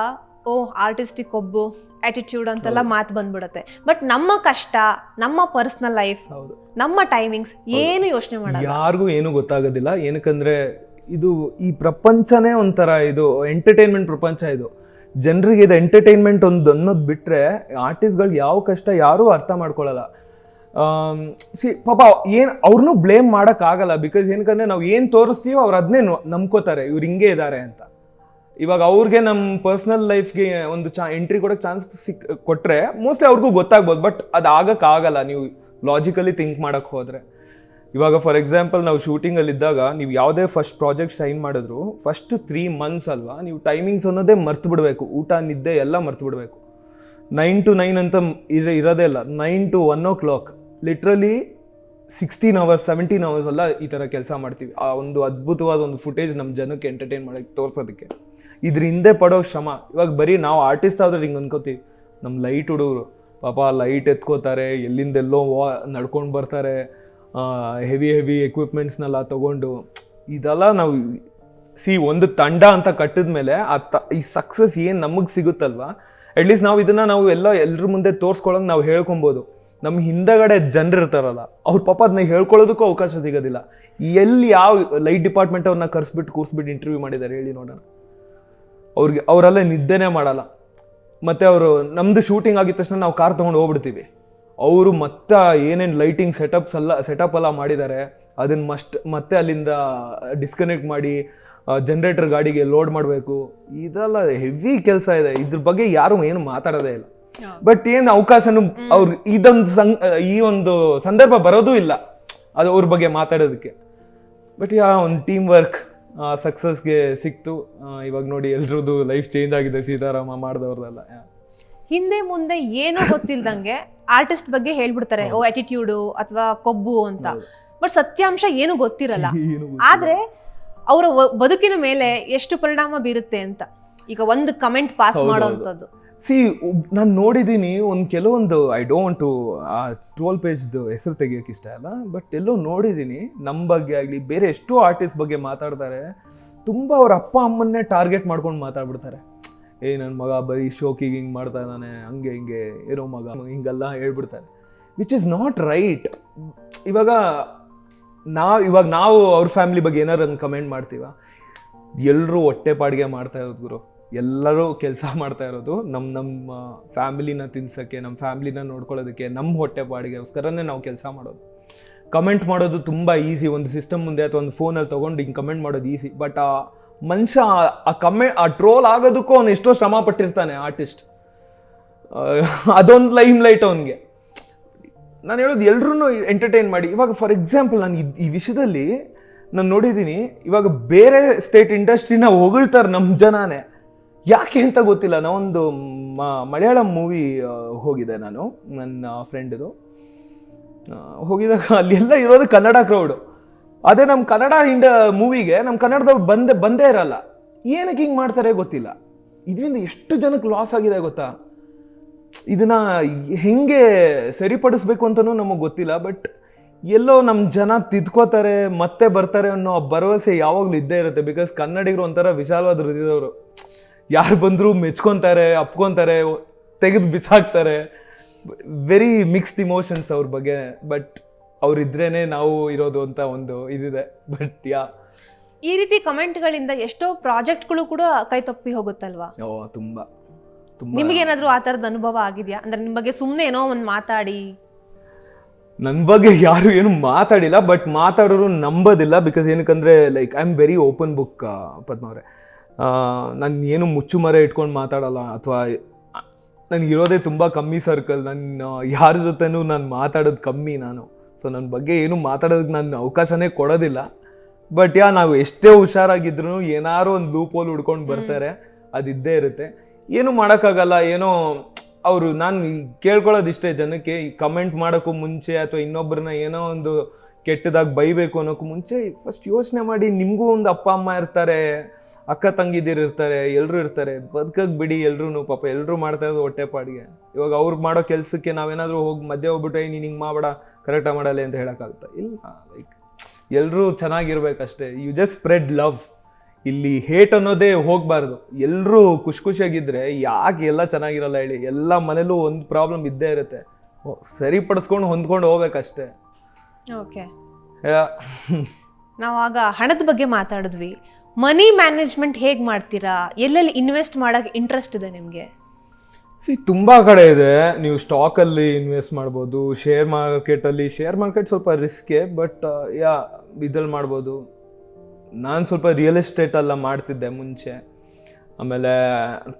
ಆರ್ಟಿಸ್ಟಿಕ್ ಕೊಬ್ಬು, ಆಟಿಟ್ಯೂಡ್ ಅಂತೆಲ್ಲ ಮಾತು ಬಂದ್ಬಿಡುತ್ತೆ. ಬಟ್ ನಮ್ಮ ಕಷ್ಟ, ನಮ್ಮ ಪರ್ಸನಲ್ ಲೈಫ್, ನಮ್ಮ ಟೈಮಿಂಗ್ಸ್ ಏನು ಯೋಚನೆ ಮಾಡಲ್ಲ, ಯಾರಿಗೂ ಏನು ಗೊತ್ತಾಗೋದಿಲ್ಲ. ಏನಕ್ಕಂದ್ರೆ ಇದು ಈ ಪ್ರಪಂಚನೇ ಒಂಥರ ಇದು ಎಂಟರ್ಟೈನ್ಮೆಂಟ್ ಪ್ರಪಂಚ. ಇದು ಜನರಿಗೆ ಇದು ಎಂಟರ್ಟೈನ್ಮೆಂಟ್ ಒಂದು ಅನ್ನೋದು ಬಿಟ್ಟರೆ ಆರ್ಟಿಸ್ಟ್ಗಳಿಗೆ ಯಾವ ಕಷ್ಟ ಯಾರೂ ಅರ್ಥ ಮಾಡ್ಕೊಳ್ಳಲ್ಲ. ಪಾಪ ಅವ್ರನ್ನೂ ಬ್ಲೇಮ್ ಮಾಡೋಕ್ಕಾಗಲ್ಲ. ಬಿಕಾಸ್ ಏನಕ್ಕಂದರೆ ನಾವು ಏನು ತೋರಿಸ್ತೀವೋ ಅವ್ರು ಅದನ್ನೇ ನಂಬ್ಕೋತಾರೆ, ಇವ್ರು ಹಿಂಗೆ ಇದ್ದಾರೆ ಅಂತ. ಇವಾಗ ಅವ್ರಿಗೆ ನಮ್ಮ ಪರ್ಸ್ನಲ್ ಲೈಫ್ಗೆ ಒಂದು ಎಂಟ್ರಿ ಕೊಡೋಕ್ಕೆ ಚಾನ್ಸ್ ಕೊಟ್ಟರೆ ಮೋಸ್ಟ್ಲಿ ಅವ್ರಿಗೂ ಗೊತ್ತಾಗ್ಬೋದು. ಬಟ್ ಅದು ಆಗೋಕ್ಕಾಗಲ್ಲ ನೀವು ಲಾಜಿಕಲಿ ಥಿಂಕ್ ಮಾಡೋಕ್ಕೆ ಹೋದರೆ. ಇವಾಗ ಫಾರ್ ಎಕ್ಸಾಂಪಲ್ ನಾವು ಶೂಟಿಂಗಲ್ಲಿದ್ದಾಗ ನೀವು ಯಾವುದೇ ಫಸ್ಟ್ ಪ್ರಾಜೆಕ್ಟ್ ಸೈನ್ ಮಾಡಿದ್ರು ಫಸ್ಟ್ 3 months ಅಲ್ವಾ, ನೀವು ಟೈಮಿಂಗ್ಸ್ ಅನ್ನೋದೇ ಮರ್ತು ಬಿಡಬೇಕು. ಊಟ ನಿದ್ದೆ ಎಲ್ಲ ಮರ್ತು ಬಿಡಬೇಕು. 9 to 9 ಅಂತ ಇರೋದೇ ಇಲ್ಲ, 9 to 1 o'clock literally 16 hours 17 hours ಎಲ್ಲ ಈ ಥರ ಕೆಲಸ ಮಾಡ್ತೀವಿ. ಆ ಒಂದು ಅದ್ಭುತವಾದ ಒಂದು ಫುಟೇಜ್ ನಮ್ಮ ಜನಕ್ಕೆ ಎಂಟರ್ಟೈನ್ ಮಾಡೋಕ್ಕೆ ತೋರಿಸೋದಕ್ಕೆ. ಇದ್ರ ಹಿಂದೆ ಪಡೋ ಶ್ರಮ. ಇವಾಗ ಬರೀ ನಾವು ಆರ್ಟಿಸ್ಟ್ ಆದ್ರೆ ಹಿಂಗೆ ಅನ್ಕೋತೀವಿ, ನಮ್ಮ ಲೈಟ್ ಹುಡುಗರು ಪಾಪ ಲೈಟ್ ಎತ್ಕೋತಾರೆ, ಎಲ್ಲಿಂದೆಲ್ಲೋ ನಡ್ಕೊಂಡು ಬರ್ತಾರೆ, ಹೆವಿ ಎಕ್ವಿಪ್ಮೆಂಟ್ಸ್ನೆಲ್ಲ ತೊಗೊಂಡು. ಇದೆಲ್ಲ ನಾವು ಒಂದು ತಂಡ ಅಂತ ಕಟ್ಟಿದ ಮೇಲೆ ಈ ಸಕ್ಸಸ್ ಏನು ನಮಗೆ ಸಿಗುತ್ತಲ್ವ, ಅಟ್ಲೀಸ್ಟ್ ನಾವು ಇದನ್ನು ನಾವು ಎಲ್ಲರ ಮುಂದೆ ತೋರಿಸ್ಕೊಳ್ಳೋಂಗೆ ನಾವು ಹೇಳ್ಕೊಬೋದು. ನಮ್ಮ ಹಿಂದಗಡೆ ಜನರು ಇರ್ತಾರಲ್ಲ, ಅವ್ರ ಪಾಪ ಅದನ್ನ ಹೇಳ್ಕೊಳ್ಳೋದಕ್ಕೂ ಅವಕಾಶ ಸಿಗೋದಿಲ್ಲ. ಎಲ್ಲಿ ಯಾವ ಲೈಟ್ ಡಿಪಾರ್ಟ್ಮೆಂಟ್ ಅವ್ರನ್ನ ಕೂರಿಸ್ಬಿಟ್ಟು ಇಂಟರ್ವ್ಯೂ ಮಾಡಿದ್ದಾರೆ ಹೇಳಿ ನೋಡೋಣ. ಅವರೆಲ್ಲ ನಿದ್ದೆನೇ ಮಾಡಲ್ಲ. ಮತ್ತು ಅವರು ನಮ್ಮದು ಶೂಟಿಂಗ್ ಆಗಿದ ತಕ್ಷಣ ನಾವು ಕಾರ್ ತೊಗೊಂಡು ಹೋಗ್ಬಿಡ್ತೀವಿ. ಅವರು ಮತ್ತೆ ಏನೇನು ಲೈಟಿಂಗ್ ಸೆಟಪ್ ಎಲ್ಲ ಮಾಡಿದ್ದಾರೆ ಅದನ್ನು ಮತ್ತೆ ಅಲ್ಲಿಂದ ಡಿಸ್ಕನೆಕ್ಟ್ ಮಾಡಿ ಜನ್ರೇಟರ್ ಗಾಡಿಗೆ ಲೋಡ್ ಮಾಡಬೇಕು. ಇದೆಲ್ಲ ಹೆವಿ ಕೆಲಸ ಇದೆ. ಇದ್ರ ಬಗ್ಗೆ ಯಾರು ಏನು ಮಾತಾಡೋದೇ ಇಲ್ಲ. ಬಟ್ ಏನು ಅವಕಾಶನೂ ಅವ್ರು ಈ ಒಂದು ಸಂದರ್ಭ ಬರೋದೂ ಇಲ್ಲ ಅದು ಅವ್ರ ಬಗ್ಗೆ ಮಾತಾಡೋದಕ್ಕೆ. ಬಟ್ ಒಂದು ಟೀಮ್ ವರ್ಕ್ ಸಕ್ಸಸ್ಗೆ ಸಿಕ್ತು. ಇವಾಗ ನೋಡಿ ಎಲ್ರದ್ದು ಲೈಫ್ ಚೇಂಜ್ ಆಗಿದೆ, ಸೀತಾರಾಮ ಮಾಡಿದವ್ರದೆಲ್ಲ. ಹಿಂದೆ ಮುಂದೆ ಏನೂ ಗೊತ್ತಿಲ್ದಂಗೆ ಆರ್ಟಿಸ್ಟ್ ಬಗ್ಗೆ ಹೇಳ್ಬಿಡ್ತಾರೆ, ಆಟಿಟ್ಯೂಡು ಅಥವಾ ಕೊಬ್ಬು ಅಂತ. ಬಟ್ ಸತ್ಯಾಂಶ ಏನು ಗೊತ್ತಿರಲ್ಲ. ಆದ್ರೆ ಅವರ ಬದುಕಿನ ಮೇಲೆ ಎಷ್ಟು ಪರಿಣಾಮ ಬೀರುತ್ತೆ ಅಂತ ಈಗ ಒಂದು ಕಮೆಂಟ್ ಪಾಸ್ ಮಾಡೋವಂಥದ್ದು. ನಾನು ನೋಡಿದ್ದೀನಿ ಕೆಲವೊಂದು, ಐ ಡೋಂಟ್ ಟು ಆ 12 ಪೇಜ್ದು ಹೆಸರು ತೆಗಿಯೋಕೆ ಇಷ್ಟ ಅಲ್ಲ, ಬಟ್ ಎಲ್ಲೋ ನೋಡಿದ್ದೀನಿ ನಮ್ಮ ಬಗ್ಗೆ ಆಗಲಿ ಬೇರೆ ಎಷ್ಟೋ ಆರ್ಟಿಸ್ಟ್ ಬಗ್ಗೆ ಮಾತಾಡ್ತಾರೆ. ತುಂಬ ಅವ್ರ ಅಪ್ಪ ಅಮ್ಮನ್ನೇ ಟಾರ್ಗೆಟ್ ಮಾಡ್ಕೊಂಡು ಮಾತಾಡ್ಬಿಡ್ತಾರೆ. ನನ್ನ ಮಗ ಬರೀ ಶೋಕಿಗೆ ಹಿಂಗೆ ಮಾಡ್ತಾ ಇದ್ದಾನೆ, ಹಂಗೆ ಹಿಂಗೆ ಏನೋ ಮಗ ಹಿಂಗೆಲ್ಲ ಹೇಳ್ಬಿಡ್ತಾರೆ, ವಿಚ್ ಇಸ್ ನಾಟ್ ರೈಟ್. ಇವಾಗ ನಾವು ಅವ್ರ ಫ್ಯಾಮಿಲಿ ಬಗ್ಗೆ ಏನಾರು ಹಂಗೆ ಕಮೆಂಟ್ ಮಾಡ್ತೀವ? ಎಲ್ಲರೂ ಹೊಟ್ಟೆಪಾಡಿಗೆ ಮಾಡ್ತಾ ಇರೋದು ಗುರು, ಎಲ್ಲರೂ ಕೆಲಸ ಮಾಡ್ತಾ ಇರೋದು ನಮ್ಮ ಫ್ಯಾಮಿಲಿನ ತಿನ್ಸೋಕ್ಕೆ, ನಮ್ಮ ಫ್ಯಾಮಿಲಿನ ನೋಡ್ಕೊಳ್ಳೋದಕ್ಕೆ, ನಮ್ಮ ಹೊಟ್ಟೆಪಾಡಿಗೆಗೋಸ್ಕರನೇ ನಾವು ಕೆಲಸ ಮಾಡೋದು. ಕಮೆಂಟ್ ಮಾಡೋದು ತುಂಬ ಈಸಿ, ಒಂದು ಸಿಸ್ಟಮ್ ಮುಂದೆ ಅಥವಾ ಒಂದು ಫೋನಲ್ಲಿ ತೊಗೊಂಡು ಹಿಂಗೆ ಕಮೆಂಟ್ ಮಾಡೋದು ಈಸಿ. ಬಟ್ ಆ ಮನುಷ್ಯ ಆ ಟ್ರೋಲ್ ಆಗೋದಕ್ಕೂ ಅವ್ನು ಎಷ್ಟೋ ಶ್ರಮ ಪಟ್ಟಿರ್ತಾನೆ ಆರ್ಟಿಸ್ಟ್. ಅದೊಂದು ಲೈಮ್ ಲೈಟ್ ಅವನಿಗೆ. ನಾನು ಹೇಳೋದು ಎಲ್ರೂ ಎಂಟರ್ಟೈನ್ ಮಾಡಿ. ಇವಾಗ ಫಾರ್ ಎಕ್ಸಾಂಪಲ್ ನಾನು ಈ ವಿಷಯದಲ್ಲಿ ನಾನು ನೋಡಿದ್ದೀನಿ, ಇವಾಗ ಬೇರೆ ಸ್ಟೇಟ್ ಇಂಡಸ್ಟ್ರಿನ ಹೊಗಳ್ತಾರೆ ನಮ್ಮ ಜನನೇ, ಯಾಕೆ ಅಂತ ಗೊತ್ತಿಲ್ಲ. ನಾವೊಂದು ಮಲಯಾಳಂ ಮೂವಿ ಹೋಗಿದ್ದೆ ನಾನು, ನನ್ನ ಫ್ರೆಂಡ್ದು ಹೋಗಿದಾಗ ಅಲ್ಲಿ ಎಲ್ಲ ಇರೋದು ಕನ್ನಡ ಕ್ರೌಡು. ಅದೇ ನಮ್ಮ ಕನ್ನಡ ಮೂವಿಗೆ ನಮ್ಮ ಕನ್ನಡದವ್ರು ಬಂದೇ ಇರಲ್ಲ. ಏನಕ್ಕೆ ಹಿಂಗೆ ಮಾಡ್ತಾರೆ ಗೊತ್ತಿಲ್ಲ. ಇದರಿಂದ ಎಷ್ಟು ಜನಕ್ಕೆ ಲಾಸ್ ಆಗಿದೆ ಗೊತ್ತಾ? ಇದನ್ನ ಹೆಂಗೆ ಸರಿಪಡಿಸ್ಬೇಕು ಅಂತಲೂ ನಮಗೆ ಗೊತ್ತಿಲ್ಲ. ಬಟ್ ಎಲ್ಲೋ ನಮ್ಮ ಜನ ತಿದ್ಕೋತಾರೆ, ಮತ್ತೆ ಬರ್ತಾರೆ ಅನ್ನೋ ಭರವಸೆ ಯಾವಾಗಲೂ ಇದ್ದೇ ಇರುತ್ತೆ. ಬಿಕಾಸ್ ಕನ್ನಡಿಗರು ಒಂಥರ ವಿಶಾಲವಾದ ಹೃದಯದವರು. ಯಾರು ಬಂದರೂ ಮೆಚ್ಕೊತಾರೆ, ಅಪ್ಕೊತಾರೆ, ತೆಗೆದು ಬಿಸಾಕ್ತಾರೆ. ವೆರಿ ಮಿಕ್ಸ್ಡ್ ಇಮೋಷನ್ಸ್ ಅವ್ರ ಬಗ್ಗೆ. ಬಟ್ ಅವ್ರಿದ್ರೇ ನಾವು ಇರೋದು ಅಂತ ಒಂದು ಇದಿದೆ. ಬಟ್ ಈ ರೀತಿ ಕಮೆಂಟ್ಗಳಿಂದ ಎಷ್ಟೋ ಪ್ರಾಜೆಕ್ಟ್ಗಳು ಕೂಡ ಕೈ ತಪ್ಪಿ ಹೋಗುತ್ತಲ್ವಾ? ಓ ತುಂಬಾ ತುಂಬಾ. ನಿಮಗೇನಾದ್ರೂ ಆ ಥರದ ಅನುಭವ ಆಗಿದೆಯಾ? ಅಂದ್ರೆ ನಿಮ್ಮ ಬಗ್ಗೆ ಸುಮ್ಮನೆ ಏನೋ ಒಂದು ಮಾತಾಡಿ. ನನ್ನ ಬಗ್ಗೆ ಯಾರು ಏನು ಮಾತಾಡಿಲ್ಲ, ಬಟ್ ಮಾತಾಡೋರು ನಂಬೋದಿಲ್ಲ. ಬಿಕಾಸ್ ಏನಕ್ಕಂದ್ರೆ like I am very open book Padma ಅವರೇ. ನಾನು ಏನು ಮುಚ್ಚುಮರೆ ಇಟ್ಕೊಂಡು ಮಾತಾಡಲ್ಲ, ಅಥವಾ ನನಗಿರೋದೇ ತುಂಬ ಕಮ್ಮಿ ಸರ್ಕಲ್. ನಾನು ಯಾರ ಜೊತೆನೂ ನಾನು ಮಾತಾಡೋದು ಕಮ್ಮಿ ನಾನು. ಸೊ ನನ್ನ ಬಗ್ಗೆ ಏನು ಮಾತಾಡೋದಕ್ಕೆ ನಾನು ಅವಕಾಶನೇ ಕೊಡೋದಿಲ್ಲ. ಬಟ್ ನಾವು ಎಷ್ಟೇ ಹುಷಾರಾಗಿದ್ರು ಏನಾರು ಒಂದು ಲೂಪ್ ಹೋಲ್ ಹುಡ್ಕೊಂಡು ಬರ್ತಾರೆ, ಅದಿದ್ದೇ ಇರುತ್ತೆ. ಏನು ಮಾಡೋಕ್ಕಾಗಲ್ಲ. ಏನೋ ಅವರು, ನಾನು ಕೇಳ್ಕೊಳ್ಳೋದು ಇಷ್ಟೇ ಜನಕ್ಕೆ, ಈ ಕಮೆಂಟ್ ಮಾಡೋಕ್ಕೂ ಮುಂಚೆ ಅಥವಾ ಇನ್ನೊಬ್ಬರನ್ನ ಏನೋ ಒಂದು ಕೆಟ್ಟದಾಗಿ ಬೈಬೇಕು ಅನ್ನೋಕ್ಕೂ ಮುಂಚೆ ಫಸ್ಟ್ ಯೋಚನೆ ಮಾಡಿ. ನಿಮಗೂ ಒಂದು ಅಪ್ಪ ಅಮ್ಮ ಇರ್ತಾರೆ, ಅಕ್ಕ ತಂಗಿದಿರು ಇರ್ತಾರೆ, ಎಲ್ಲರೂ ಇರ್ತಾರೆ. ಬದುಕಕ್ಕೆ ಬಿಡಿ ಎಲ್ರೂ. ಪಾಪ ಎಲ್ಲರೂ ಮಾಡ್ತಾ ಇರೋದು ಹೊಟ್ಟೆಪಾಡಿಗೆ. ಇವಾಗ ಅವ್ರು ಮಾಡೋ ಕೆಲಸಕ್ಕೆ ನಾವೇನಾದರೂ ಹೋಗಿ ಮಧ್ಯೆ ಹೋಗ್ಬಿಟ್ಟು ನೀನು ಹಿಂಗೆ ಮಾಡಬೇಡ, ಕರೆಕ್ಟಾಗಿ ಮಾಡಲ್ಲ ಅಂತ ಹೇಳೋಕ್ಕಾಗುತ್ತಾ? ಇಲ್ಲ. ಲೈಕ್ ಎಲ್ಲರೂ ಚೆನ್ನಾಗಿರ್ಬೇಕಷ್ಟೇ. You just spread love. ಇಲ್ಲಿ ಹೇಟ್ ಅನ್ನೋದೇ ಹೋಗಬಾರ್ದು. ಎಲ್ಲರೂ ಖುಷಿಯಾಗಿದ್ದರೆ ಯಾಕೆ ಎಲ್ಲ ಚೆನ್ನಾಗಿರಲ್ಲ ಹೇಳಿ? ಎಲ್ಲ ಮನೇಲೂ ಒಂದು ಪ್ರಾಬ್ಲಮ್ ಇದ್ದೇ ಇರುತ್ತೆ. ಸರಿಪಡಿಸ್ಕೊಂಡು ಹೊಂದ್ಕೊಂಡು ಹೋಗ್ಬೇಕಷ್ಟೇ. ಓಕೆ, ನಾವಾಗ ಹಣದ ಬಗ್ಗೆ ಮಾತಾಡಿದ್ವಿ. ಮನಿ ಮ್ಯಾನೇಜ್ಮೆಂಟ್ ಹೇಗೆ ಮಾಡ್ತೀರಾ? ಎಲ್ಲೆಲ್ಲಿ ಇನ್ವೆಸ್ಟ್ ಮಾಡೋಕ್ಕೆ ಇಂಟ್ರೆಸ್ಟ್ ಇದೆ ನಿಮಗೆ? ತುಂಬ ಕಡೆ ಇದೆ. ನೀವು ಸ್ಟಾಕಲ್ಲಿ ಇನ್ವೆಸ್ಟ್ ಮಾಡ್ಬೋದು, ಶೇರ್ ಮಾರ್ಕೆಟ್ ಸ್ವಲ್ಪ ರಿಸ್ಕೆ, ಬಟ್ ಇದ್ರಲ್ಲಿ ಮಾಡ್ಬೋದು. ನಾನು ಸ್ವಲ್ಪ ರಿಯಲ್ ಎಸ್ಟೇಟೆಲ್ಲ ಮಾಡ್ತಿದ್ದೆ ಮುಂಚೆ. ಆಮೇಲೆ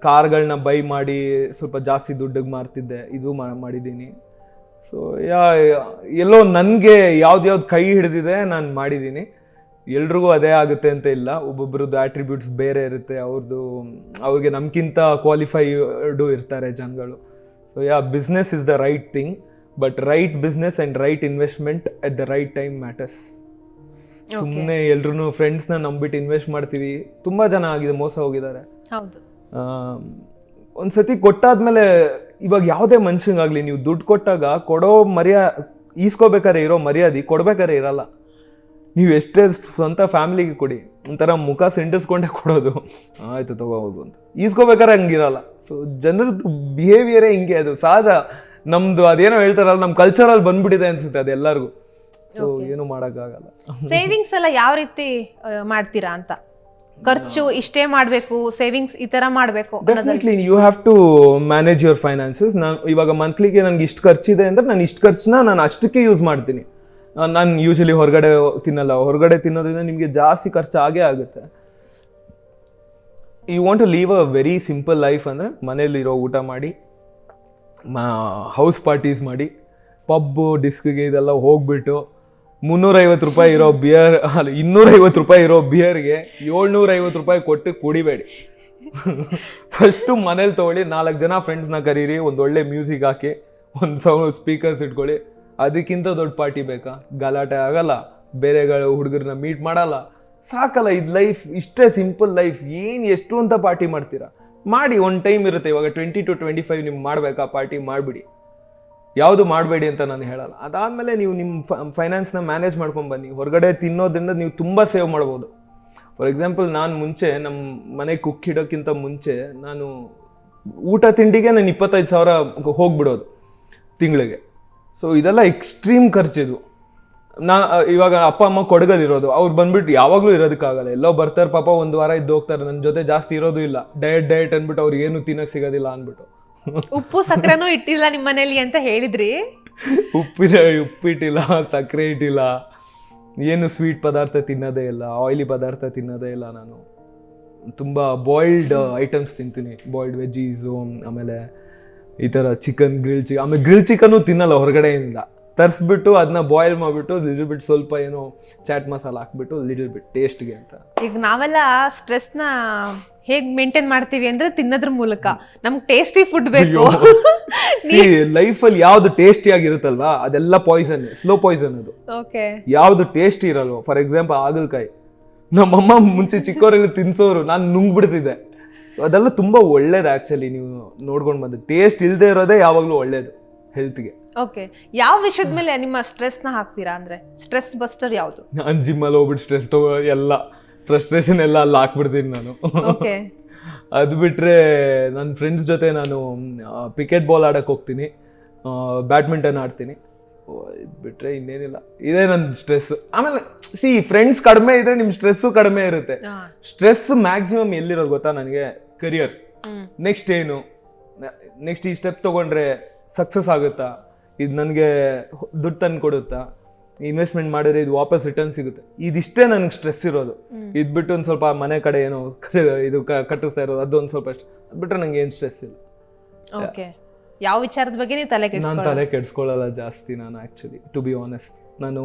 ಕಾರ್ಗಳನ್ನ ಬೈ ಮಾಡಿ ಸ್ವಲ್ಪ ಜಾಸ್ತಿ ದುಡ್ಡಿಗೆ ಮಾರ್ತಿದ್ದೆ, ಇದು ಮಾಡಿದ್ದೀನಿ. ಸೊ ಎಲ್ಲೋ ನನಗೆ ಯಾವ್ದು ಕೈ ಹಿಡಿದಿದೆ ನಾನು ಮಾಡಿದ್ದೀನಿ. ಎಲ್ರಿಗೂ ಅದೇ ಆಗುತ್ತೆ ಅಂತ ಇಲ್ಲ. ಒಬ್ಬೊಬ್ರದ್ದು ಆಟ್ರಿಬ್ಯೂಟ್ಸ್ ಬೇರೆ ಇರುತ್ತೆ. ಅವ್ರಿಗೆ ನಮ್ಗಿಂತ ಕ್ವಾಲಿಫೈಡು ಇರ್ತಾರೆ ಜನಗಳು. So business is the right thing, but right business and right investment at the right time matters. ಸುಮ್ಮನೆ ಎಲ್ರೂ ಫ್ರೆಂಡ್ಸ್ನ ನಂಬಿಟ್ಟು ಇನ್ವೆಸ್ಟ್ ಮಾಡ್ತೀವಿ. ತುಂಬ ಜನ ಆಗಿದೆ, ಮೋಸ ಹೋಗಿದ್ದಾರೆ. ಹೌದು. ಒಂದ್ಸತಿ ಕೊಟ್ಟಾದ್ಮೇಲೆ, ಇವಾಗ ಯಾವುದೇ ಮನುಷ್ಯಂಗಾಗಲಿ ನೀವು ದುಡ್ಡು ಕೊಟ್ಟಾಗ ಕೊಡೋ ಈಸ್ಕೋಬೇಕಾದ್ರೆ ಇರೋ ಮರ್ಯಾದೆ ಕೊಡ್ಬೇಕಾದ್ರೆ ಇರಲ್ಲ. ನೀವು ಎಷ್ಟೇ ಸ್ವಂತ ಫ್ಯಾಮಿಲಿಗೆ ಕೊಡಿ, ಒಂಥರ ಮುಖ ಸಿಂಡಿಸ್ಕೊಂಡೇ ಕೊಡೋದು, ಆಯಿತು ತಗೋಬೋದು ಅಂತ. ಈಸ್ಕೋಬೇಕಾದ್ರೆ ಹಂಗಿರಲ್ಲ. ಸೊ ಜನರದ್ದು ಬಿಹೇವಿಯರೇ ಹಿಂಗೆ, ಅದು ಸಹಜ. ನಮ್ಮದು ಅದೇನೋ ಹೇಳ್ತಾರಲ್ಲ, ನಮ್ಮ ಕಲ್ಚರಲ್ಲಿ ಬಂದ್ಬಿಟ್ಟಿದೆ ಅನ್ಸುತ್ತೆ ಅದೆಲ್ಲರಿಗೂ. ಸೊ ಏನು ಮಾಡೋಕ್ಕಾಗಲ್ಲ. ಸೇವಿಂಗ್ಸ್ ಎಲ್ಲ ಯಾವ ರೀತಿ ಮಾಡ್ತೀರಾ ಅಂತ? ಖರ್ಚು ಇಷ್ಟೇ ಮಾಡಬೇಕು, ಸೇವಿಂಗ್ಸ್ ಈ ಥರ ಮಾಡಬೇಕು? Definitely you have to manage your finances. ನಾನು ಇವಾಗ ಮಂತ್ಲಿಗೆ ನನಗೆ ಇಷ್ಟು ಖರ್ಚಿದೆ ಅಂದರೆ ನಾನು ಇಷ್ಟು ಖರ್ಚನ್ನ ನಾನು ಅಷ್ಟಕ್ಕೆ ಯೂಸ್ ಮಾಡ್ತೀನಿ. ನಾನು ಯೂಶಲಿ ಹೊರಗಡೆ ತಿನ್ನಲ್ಲ. ಹೊರಗಡೆ ತಿನ್ನೋದ್ರಿಂದ ನಿಮಗೆ ಜಾಸ್ತಿ ಖರ್ಚು ಆಗೇ ಆಗುತ್ತೆ. You want to leave a very simple life ಅಂದರೆ ಮನೇಲಿರೋ ಊಟ ಮಾಡಿ, ಹೌಸ್ ಪಾರ್ಟೀಸ್ ಮಾಡಿ, ಪಬ್ಬು ಡಿಸ್ಕ್ಗೆ ಇದೆಲ್ಲ ಹೋಗ್ಬಿಟ್ಟು 350 ರೂಪಾಯಿ ಇರೋ ಬಿಯರ್, ಅಲ್ಲ 250 ರೂಪಾಯಿ ಇರೋ ಬಿಯರ್ಗೆ 750 ರೂಪಾಯಿ ಕೊಟ್ಟು ಕುಡಿಬೇಡಿ. ಫಸ್ಟು ಮನೇಲಿ ತೊಗೊಳ್ಳಿ, 4 ಜನ ಫ್ರೆಂಡ್ಸ್ನ ಕರೀರಿ, ಒಂದೊಳ್ಳೆ ಮ್ಯೂಸಿಕ್ ಹಾಕಿ, ಒಂದು ಸ್ಪೀಕರ್ಸ್ ಇಟ್ಕೊಳ್ಳಿ. ಅದಕ್ಕಿಂತ ದೊಡ್ಡ ಪಾರ್ಟಿ ಬೇಕಾ? ಗಲಾಟೆ ಆಗಲ್ಲ, ಬೇರೆಗಳು ಹುಡುಗರನ್ನ ಮೀಟ್ ಮಾಡಲ್ಲ, ಸಾಕಲ್ಲ. ಇದು ಲೈಫ್, ಇಷ್ಟೇ ಸಿಂಪಲ್ ಲೈಫ್. ಏನು ಎಷ್ಟು ಅಂತ ಪಾರ್ಟಿ ಮಾಡ್ತೀರಾ? ಮಾಡಿ. ಒಂದು ಟೈಮ್ ಇರುತ್ತೆ. ಇವಾಗ 20 to 25 ನಿಮ್ಗೆ ಮಾಡಬೇಕಾ ಪಾರ್ಟಿ, ಮಾಡಿಬಿಡಿ. ಯಾವುದು ಮಾಡಬೇಡಿ ಅಂತ ನಾನು ಹೇಳಲ್ಲ. ಅದಾದಮೇಲೆ ನೀವು ನಿಮ್ಮ ಫೈನಾನ್ಸ್ನ ಮ್ಯಾನೇಜ್ ಮಾಡ್ಕೊಂಡು ಬನ್ನಿ. ಹೊರಗಡೆ ತಿನ್ನೋದ್ರಿಂದ ನೀವು ತುಂಬ ಸೇವ್ ಮಾಡ್ಬೋದು. ಫಾರ್ ಎಕ್ಸಾಂಪಲ್, ನಾನು ಮುಂಚೆ ನಮ್ಮ ಮನೆ ಕುಕ್ ಇಡೋಕ್ಕಿಂತ ಮುಂಚೆ ನಾನು ಊಟ ತಿಂಡಿಗೆ ನಾನು 25,000 ಹೋಗ್ಬಿಡೋದು ತಿಂಗಳಿಗೆ. ಸೊ ಇದೆಲ್ಲ ಎಕ್ಸ್ಟ್ರೀಮ್ ಖರ್ಚಿದು. ಇವಾಗ ಅಪ್ಪ ಅಮ್ಮ ಕೊಡಗಲ್ಲಿರೋದು, ಅವ್ರು ಬಂದ್ಬಿಟ್ಟು ಯಾವಾಗಲೂ ಇರೋದಕ್ಕಾಗಲ್ಲ, ಎಲ್ಲೋ ಬರ್ತಾರೆ ಪಾಪ, ಒಂದು ವಾರ ಇದ್ದು ಹೋಗ್ತಾರೆ. ನನ್ನ ಜೊತೆ ಜಾಸ್ತಿ ಇರೋದು ಇಲ್ಲ. ಡಯಟ್ ಅಂದ್ಬಿಟ್ಟು ಅವ್ರಿಗೆ ಏನು ತಿನ್ನಕ್ಕೆ ಸಿಗೋದಿಲ್ಲ ಅಂದ್ಬಿಟ್ಟು. ಉಪ್ಪು ಸಕ್ಕರೆನೂ ಇಟ್ಟಿಲ್ಲ ನಿಮ್ಮ ಮನೇಲಿ ಅಂತ ಹೇಳಿದ್ರಿ. ಉಪ್ಪಿಟ್ಟಿಲ್ಲ, ಸಕ್ಕರೆ ಇಟ್ಟಿಲ್ಲ, ಏನು ಸ್ವೀಟ್ ಪದಾರ್ಥ ತಿನ್ನೋದೇ ಇಲ್ಲ, ಆಯಿಲಿ ಪದಾರ್ಥ ತಿನ್ನೋದೇ ಇಲ್ಲ. ನಾನು ತುಂಬ ಬಾಯ್ಲ್ಡ್ ಐಟಮ್ಸ್ ತಿಂತೀನಿ, ಬಾಯ್ಲ್ಡ್ ವೆಜ್ಜೀಸು, ಆಮೇಲೆ ಈ ಥರ ಚಿಕನ್, ಆಮೇಲೆ ಗ್ರಿಲ್ ಚಿಕನ್ನು ತಿನ್ನಲ್ಲ. ಹೊರಗಡೆಯಿಂದ ತರಿಸ್ಬಿಟ್ಟು ಅದನ್ನ ಬಾಯ್ಲ್ ಮಾಡಿಬಿಟ್ಟು ಲಿಟಲ್ ಬಿಟ್ ಸ್ವಲ್ಪ ಏನೋ ಚಾಟ್ ಮಸಾಲ ಹಾಕ್ಬಿಟ್ಟು ಲಿಟಲ್ ಬಿಟ್ ಟೇಸ್ಟ್ಗೆ ಅಂತ. ಈಗ ನಾವೆಲ್ಲ ಸ್ಟ್ರೆಸ್ನ ಹೇಗೆ ಮೇಂಟೈನ್ ಮಾಡ್ತೀವಿ ಅಂದ್ರೆ ತಿನ್ನೋದ್ರ ಮೂಲಕ. ನಮ್ಗೆ ಟೇಸ್ಟಿ ಫುಡ್ ಬೇಕು. ಲೈಫಲ್ಲಿ ಯಾವ್ದು ಟೇಸ್ಟಿ ಆಗಿರುತ್ತಲ್ವಾ ಅದೆಲ್ಲ ಪಾಯ್ಸನ್, ಸ್ಲೋ ಪಾಯ್ಸನ್ ಅದು. ಓಕೆ. ಯಾವ್ದು ಟೇಸ್ಟಿ ಇರಲ್ವ, ಫಾರ್ ಎಕ್ಸಾಂಪಲ್ ಹಾಗಲಕಾಯಿ, ನಮ್ಮಮ್ಮ ಮುಂಚೆ ಚಿಕ್ಕವರೆಲ್ಲ ತಿನ್ಸೋರು, ನಾನು ನುಂಗ್ಬಿಡ್ತಿದ್ದೆ. ಸೊ ಅದೆಲ್ಲ ತುಂಬ ಒಳ್ಳೇದು ಆ್ಯಕ್ಚುಲಿ. ನೀವು ನೋಡ್ಕೊಂಡು ಬಂದು ಟೇಸ್ಟ್ ಇಲ್ಲದೆ ಇರೋದೇ ಯಾವಾಗಲೂ ಒಳ್ಳೇದು ಹೆಲ್ತ್ಗೆ. ಓಕೆ. ಯಾವ ವಿಷಯದ ಮೇಲೆ ನಿಮ್ಮ ಸ್ಟ್ರೆಸ್ನ ಹಾಕ್ತೀರಾ? ಅಂದ್ರೆ ಸ್ಟ್ರೆಸ್ ಬಸ್ಟರ್ ಯಾವುದು? ನಾನು ಜಿಮ್ಮಲ್ಲಿ ಹೋಗ್ಬಿಟ್ಟು ಸ್ಟ್ರೆಸ್ ಎಲ್ಲ ಫ್ರಸ್ಟ್ರೇಷನ್ ಎಲ್ಲ ಅಲ್ಲಿ ಹಾಕ್ಬಿಡ್ತೀನಿ ನಾನು. ಓಕೆ. ಅದು ಬಿಟ್ಟರೆ ನನ್ನ ಫ್ರೆಂಡ್ಸ್ ಜೊತೆ ನಾನು ಕ್ರಿಕೆಟ್ ಬಾಲ್ ಆಡೋಕ್ಕೆ ಹೋಗ್ತೀನಿ, ಬ್ಯಾಡ್ಮಿಂಟನ್ ಆಡ್ತೀನಿ. ಇದು ಬಿಟ್ರೆ ಇನ್ನೇನಿಲ್ಲ, ಇದೇ ನನ್ನ ಸ್ಟ್ರೆಸ್. ಆಮೇಲೆ ಫ್ರೆಂಡ್ಸ್ ಕಡಿಮೆ ಇದ್ರೆ ನಿಮ್ ಸ್ಟ್ರೆಸ್ಸು ಕಡಿಮೆ ಇರುತ್ತೆ. ಸ್ಟ್ರೆಸ್ ಮ್ಯಾಕ್ಸಿಮಮ್ ಎಲ್ಲಿರೋದು ಗೊತ್ತಾ ನನಗೆ? ಕರಿಯರ್, ನೆಕ್ಸ್ಟ್ ಏನು, ನೆಕ್ಸ್ಟ್ ಈ ಸ್ಟೆಪ್ ತಗೊಂಡ್ರೆ ಸಕ್ಸಸ್ ಆಗುತ್ತಾ, ಇದು ನನಗೆ ದುಡ್ಡು ತಂದು ಕೊಡುತ್ತಾ, ಇನ್ವೆಸ್ಟ್ಮೆಂಟ್ ಮಾಡಿದ್ರೆ ಇದು ವಾಪಸ್ ರಿಟರ್ನ್ ಸಿಗುತ್ತೆ, ಇದಿಷ್ಟೇ ನನಗೆ ಸ್ಟ್ರೆಸ್ ಇರೋದು. ಇದು ಬಿಟ್ಟು ಒಂದು ಸ್ವಲ್ಪ ಮನೆ ಕಡೆ ಏನೋ ಇದು ಕಟ್ಟಿಸ್ತಾ ಇರೋದು ಅದೊಂದು ಸ್ವಲ್ಪ ಅದು ಬಿಟ್ಟರೆ ನಂಗೆ ಏನು ಸ್ಟ್ರೆಸ್ ಇಲ್ಲ. ಓಕೆ, ಯಾವ ವಿಚಾರದ ಬಗ್ಗೆ ನೀವು ನಾನು ತಲೆ ಕೆಡ್ಸ್ಕೊಳ್ಳಲ್ಲ ಜಾಸ್ತಿ. ನಾನು ಆ್ಯಕ್ಚುಲಿ ಟು ಬಿ ಆನೆಸ್ಟ್ ನಾನು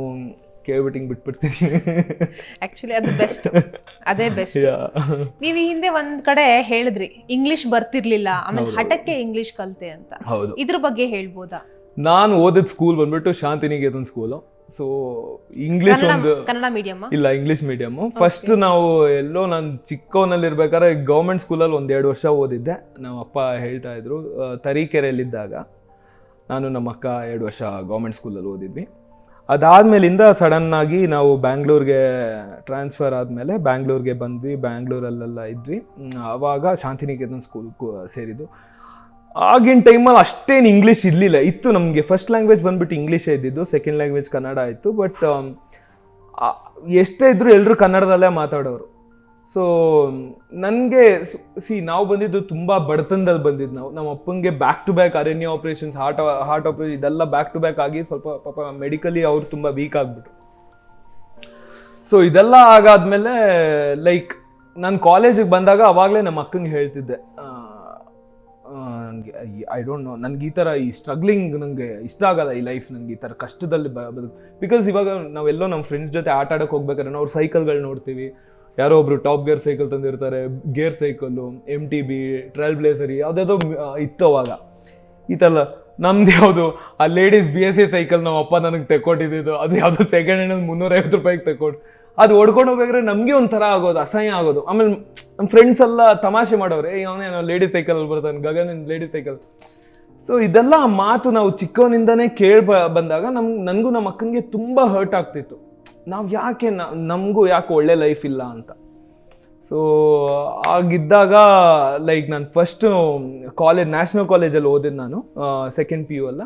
ಕೇಳ್ಬಿಟ್ಟು ಬಿಟ್ಬಿಡ್ತೀನಿ. ಆಕ್ಚುಲಿ ಅದು ಬೆಸ್ಟ್, ಅದೇ ಬೆಸ್ಟ್. ನೀವು ಈ ಹಿಂದೆ ಒಂದ್ ಕಡೆ ಹೇಳಿದ್ರಿ ಇಂಗ್ಲಿಷ್ ಬರ್ತಿರ್ಲಿಲ್ಲ, ಆಮೇಲೆ ಹಠಕ್ಕೆ ಇಂಗ್ಲಿಷ್ ಕಲ್ತೆ ಅಂತ. ಹೌದು, ಇದ್ರ ಬಗ್ಗೆ ಹೇಳ್ಬೋದಾ? ನಾನು ಓದಿದ ಸ್ಕೂಲ್ ಬಂದ್ಬಿಟ್ಟು ಶಾಂತಿನಿಕೇತನ್ ಸ್ಕೂಲು. ಸೊ ಇಂಗ್ಲಿಷ್ ಒಂದು ಕನ್ನಡ ಮೀಡಿಯಂ ಇಲ್ಲ, ಇಂಗ್ಲಿಷ್ ಮೀಡಿಯಮ್ಮು. ಫಸ್ಟ್ ನಾವು ಎಲ್ಲೋ ನಾನು ಚಿಕ್ಕವನಲ್ಲಿರ್ಬೇಕಾದ್ರೆ ಗೌರ್ಮೆಂಟ್ ಸ್ಕೂಲಲ್ಲಿ 1-2 ವರ್ಷ ಓದಿದ್ದೆ. ನಮ್ಮ ಅಪ್ಪ ಹೇಳ್ತಾ ಇದ್ರು, ತರೀಕೆರೆಯಲ್ಲಿದ್ದಾಗ ನಾನು ನಮ್ಮ ಅಕ್ಕ 2 ವರ್ಷ ಗೌರ್ಮೆಂಟ್ ಸ್ಕೂಲಲ್ಲಿ ಓದಿದ್ವಿ. ಅದಾದಮೇಲಿಂದ ಸಡನ್ನಾಗಿ ನಾವು ಬ್ಯಾಂಗ್ಳೂರ್ಗೆ ಟ್ರಾನ್ಸ್ಫರ್ ಆದಮೇಲೆ ಬ್ಯಾಂಗ್ಳೂರ್ಗೆ ಬಂದ್ವಿ. ಬ್ಯಾಂಗ್ಳೂರಲ್ಲೆಲ್ಲ ಇದ್ವಿ. ಆವಾಗ ಶಾಂತಿನಿಕೇತನ್ ಸ್ಕೂಲ್ ಸೇರಿದ್ದು. ಆಗಿನ ಟೈಮಲ್ಲಿ ಅಷ್ಟೇನು ಇಂಗ್ಲೀಷ್ ಇರಲಿಲ್ಲ. ಇತ್ತು ನಮಗೆ ಫಸ್ಟ್ ಲ್ಯಾಂಗ್ವೇಜ್ ಬಂದ್ಬಿಟ್ಟು ಇಂಗ್ಲೀಷೇ ಇದ್ದಿದ್ದು, ಸೆಕೆಂಡ್ ಲ್ಯಾಂಗ್ವೇಜ್ ಕನ್ನಡ ಇತ್ತು. ಬಟ್ ಎಷ್ಟೇ ಇದ್ದರೂ ಎಲ್ಲರೂ ಕನ್ನಡದಲ್ಲೇ ಮಾತಾಡೋರು. ಸೊ ನನಗೆ ನಾವು ಬಂದಿದ್ದು ತುಂಬ ಬಡತನದಲ್ಲಿ ಬಂದಿದ್ದು. ನಮ್ಮ ಅಪ್ಪಂಗೆ ಬ್ಯಾಕ್ ಟು ಬ್ಯಾಕ್ ಅರಣ್ಯ ಆಪ್ರೇಷನ್ಸ್, ಹಾರ್ಟ್ ಆಪ್ರೇಷನ್ ಇದೆಲ್ಲ ಬ್ಯಾಕ್ ಟು ಬ್ಯಾಕ್ ಆಗಿ ಸ್ವಲ್ಪ ಪಾಪ ಮೆಡಿಕಲಿ ಅವ್ರು ತುಂಬ ವೀಕ್ ಆಗಿಬಿಟ್ರು. ಸೊ ಇದೆಲ್ಲ ಆಗಾದ್ಮೇಲೆ ಲೈಕ್ ನಾನು ಕಾಲೇಜಿಗೆ ಬಂದಾಗ ಅವಾಗಲೇ ನಮ್ಮ ಅಕ್ಕಂಗೆ ಹೇಳ್ತಿದ್ದೆ, ನನಗೆ ಐ ಡೋಂಟ್ ನೋ, ನನಗೆ ಈ ಥರ ಈ ಸ್ಟ್ರಗ್ಲಿಂಗ್ ನನಗೆ ಇಷ್ಟ ಆಗಲ್ಲ, ಈ ಲೈಫ್ ನನಗೆ ಈ ಥರ ಕಷ್ಟದಲ್ಲಿ ಬದುಕು. ಬಿಕಾಸ್ ಇವಾಗ ನಾವೆಲ್ಲೋ ನಮ್ಮ ಫ್ರೆಂಡ್ಸ್ ಜೊತೆ ಆಟ ಆಡೋಕೆ ಹೋಗ್ಬೇಕಾದ್ರೆ ನಾವು ಸೈಕಲ್ಗಳು ನೋಡ್ತೀವಿ. ಯಾರೋ ಒಬ್ರು ಟಾಪ್ ಗೇರ್ ಸೈಕಲ್ ತಂದಿರ್ತಾರೆ, gear cycle, MTB, trail blazer ಯಾವುದಾದ್ರು ಇತ್ತು ಅವಾಗ. ಈ ಥರ ನಮ್ದು ಯಾವುದು ಆ ಲೇಡೀಸ್ BSA ಸೈಕಲ್ ನಮ್ಮ ಅಪ್ಪ ನನಗೆ ತೆಕ್ಕೊಟ್ಟಿದ್ದು, ಅದು ಯಾವುದೋ ಸೆಕೆಂಡ್ ಹ್ಯಾಂಡಲ್ಲಿ 350 ರೂಪಾಯಿಗೆ ತೆಕ್ಕೊಟ್ಟು ಅದು ಹೊಡ್ಕೊಂಡು ಹೋಗ್ಬೇಕಾದ್ರೆ ನಮಗೆ ಒಂಥರ ಆಗೋದು, ಅಸಹ್ಯ ಆಗೋದು. ಆಮೇಲೆ ನಮ್ಮ ಫ್ರೆಂಡ್ಸ್ ಎಲ್ಲ ತಮಾಷೆ ಮಾಡೋರೆ, ಅವನೇನೋ ಲೇಡೀಸ್ ಸೈಕಲಲ್ಲಿ ಬರ್ತಾನೆ, ಗಗನ್ ಲೇಡೀಸ್ ಸೈಕಲ್. ಸೊ ಇದೆಲ್ಲ ಮಾತು ನಾವು ಚಿಕ್ಕವನಿಂದನೇ ಬಂದಾಗ ನನಗೂ ನಮ್ಮ ಅಕ್ಕನಿಗೆ ತುಂಬ ಹರ್ಟ್ ಆಗ್ತಿತ್ತು. ನಾವು ಯಾಕೆ ನಮಗೂ ಯಾಕೆ ಒಳ್ಳೆ ಲೈಫ್ ಇಲ್ಲ ಅಂತ. ಸೊ ಆಗಿದ್ದಾಗ ಲೈಕ್ ನಾನು ಫಸ್ಟು ನ್ಯಾಷನಲ್ ಕಾಲೇಜಲ್ಲಿ ಓದಿದ್ದು ನಾನು, ಸೆಕೆಂಡ್ PU ಅಲ್ಲ.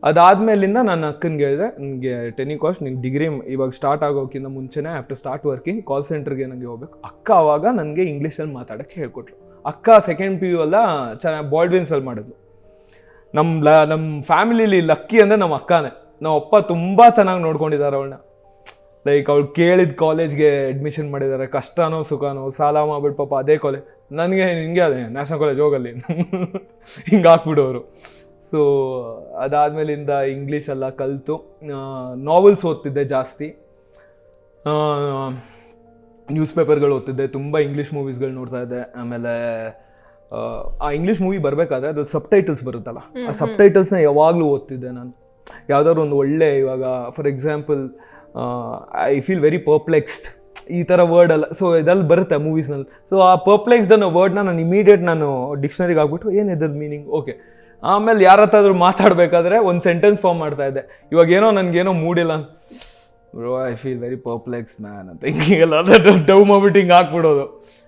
ಅದಾದಮೇಲಿಂದ ನನ್ನ ಅಕ್ಕನಿಗೆ ಹೇಳಿದೆ, ನನಗೆ ಟೆನಿಕಾಸ್ಟ್ ನಿಂಗೆ ಡಿಗ್ರಿ ಇವಾಗ ಸ್ಟಾರ್ಟ್ ಆಗೋಕ್ಕಿಂತ ಮುಂಚೆನೇ I have to start working, call ಸೆಂಟರ್ಗೆ ನನಗೆ ಹೋಗ್ಬೇಕು. ಅಕ್ಕ ಆವಾಗ ನನಗೆ ಇಂಗ್ಲೀಷಲ್ಲಿ ಮಾತಾಡೋಕ್ಕೆ ಹೇಳ್ಕೊಟ್ರು. ಅಕ್ಕ ಸೆಕೆಂಡ್ PU ಎಲ್ಲ ಚೆನ್ನಾಗಿ ಬಾಲ್ಡ್ವಿನ್ಸಲ್ಲಿ ಮಾಡಿದ್ಲು. ನಮ್ಮ ಫ್ಯಾಮಿಲಿಲಿ ಲಕ್ಕಿ ಅಂದರೆ ನಮ್ಮ ಅಕ್ಕನೇ. ನಮ್ಮ ಅಪ್ಪ ತುಂಬ ಚೆನ್ನಾಗಿ ನೋಡ್ಕೊಂಡಿದ್ದಾರೆ ಅವಳನ್ನ. ಲೈಕ್ ಅವಳು ಕೇಳಿದ ಕಾಲೇಜ್ಗೆ ಅಡ್ಮಿಷನ್ ಮಾಡಿದ್ದಾರೆ, ಕಷ್ಟನೋ ಸುಖನೋ ಸಾಲ ಮಾಡ್ಬಿಟ್ಟು ಪಾಪ ಅದೇ ಕಾಲೇಜ್, ನನಗೆ ಹಿಂಗೆ ಅದೇ ನ್ಯಾಷನಲ್ ಕಾಲೇಜ್ ಹೋಗಲ್ಲಿ ಹಿಂಗೆ ಹಾಕ್ಬಿಡೋರು. ಸೊ ಅದಾದಮೇಲಿಂದ ಇಂಗ್ಲೀಷೆಲ್ಲ ಕಲಿತು ನಾವೆಲ್ಸ್ ಓದ್ತಿದ್ದೆ ಜಾಸ್ತಿ, ನ್ಯೂಸ್ ಪೇಪರ್ಗಳು ಓದ್ತಿದ್ದೆ, ತುಂಬ ಇಂಗ್ಲೀಷ್ ಮೂವೀಸ್ಗಳು ನೋಡ್ತಾ ಇದ್ದೆ. ಆಮೇಲೆ ಆ ಇಂಗ್ಲೀಷ್ ಮೂವಿ ಬರಬೇಕಾದ್ರೆ ಅದು ಸಬ್ಟೈಟಲ್ಸ್ ಬರುತ್ತಲ್ಲ, ಆ ಸಬ್ಟೈಟಲ್ಸ್ನ ಯಾವಾಗಲೂ ಓದ್ತಿದ್ದೆ ನಾನು. ಯಾವುದಾದ್ರು ಒಂದು ಒಳ್ಳೆ, ಇವಾಗ for example I feel very perplexed, ಈ ಥರ ವರ್ಡ್ ಅಲ್ಲ. ಸೊ ಇದೆಲ್ಲ ಬರುತ್ತೆ ಮೂವೀಸ್ನಲ್ಲಿ. ಸೊ ಆ ಪರ್ಪ್ಲೆಕ್ಸ್ಡ್ ಅನ್ನೋ ವರ್ಡ್ನ ನಾನು ಇಮಿಡಿಯೇಟ್ ನಾನು ಡಿಕ್ಷನರಿಗೆ ಆಗ್ಬಿಟ್ಟು ಏನು ಇದ್ರದ್ದು ಮೀನಿಂಗ್, ಓಕೆ. ಆಮೇಲೆ ಯಾರ ಹತ್ತಾದ್ರೂ ಮಾತಾಡಬೇಕಾದ್ರೆ ಒಂದು ಸೆಂಟೆನ್ಸ್ ಫಾರ್ಮ್ ಮಾಡ್ತಾ ಇದ್ದೆ. ಇವಾಗ ಏನೋ ನನಗೇನೋ ಮೂಡಿಲ್ಲ, bro I feel very perplex man ಅಂತ ಹಿಂಗೆಲ್ಲ ಡವ್ ಮಾಡ್ಬಿಟ್ಟು ಹಿಂಗೆ ಹಾಕ್ಬಿಡೋದು.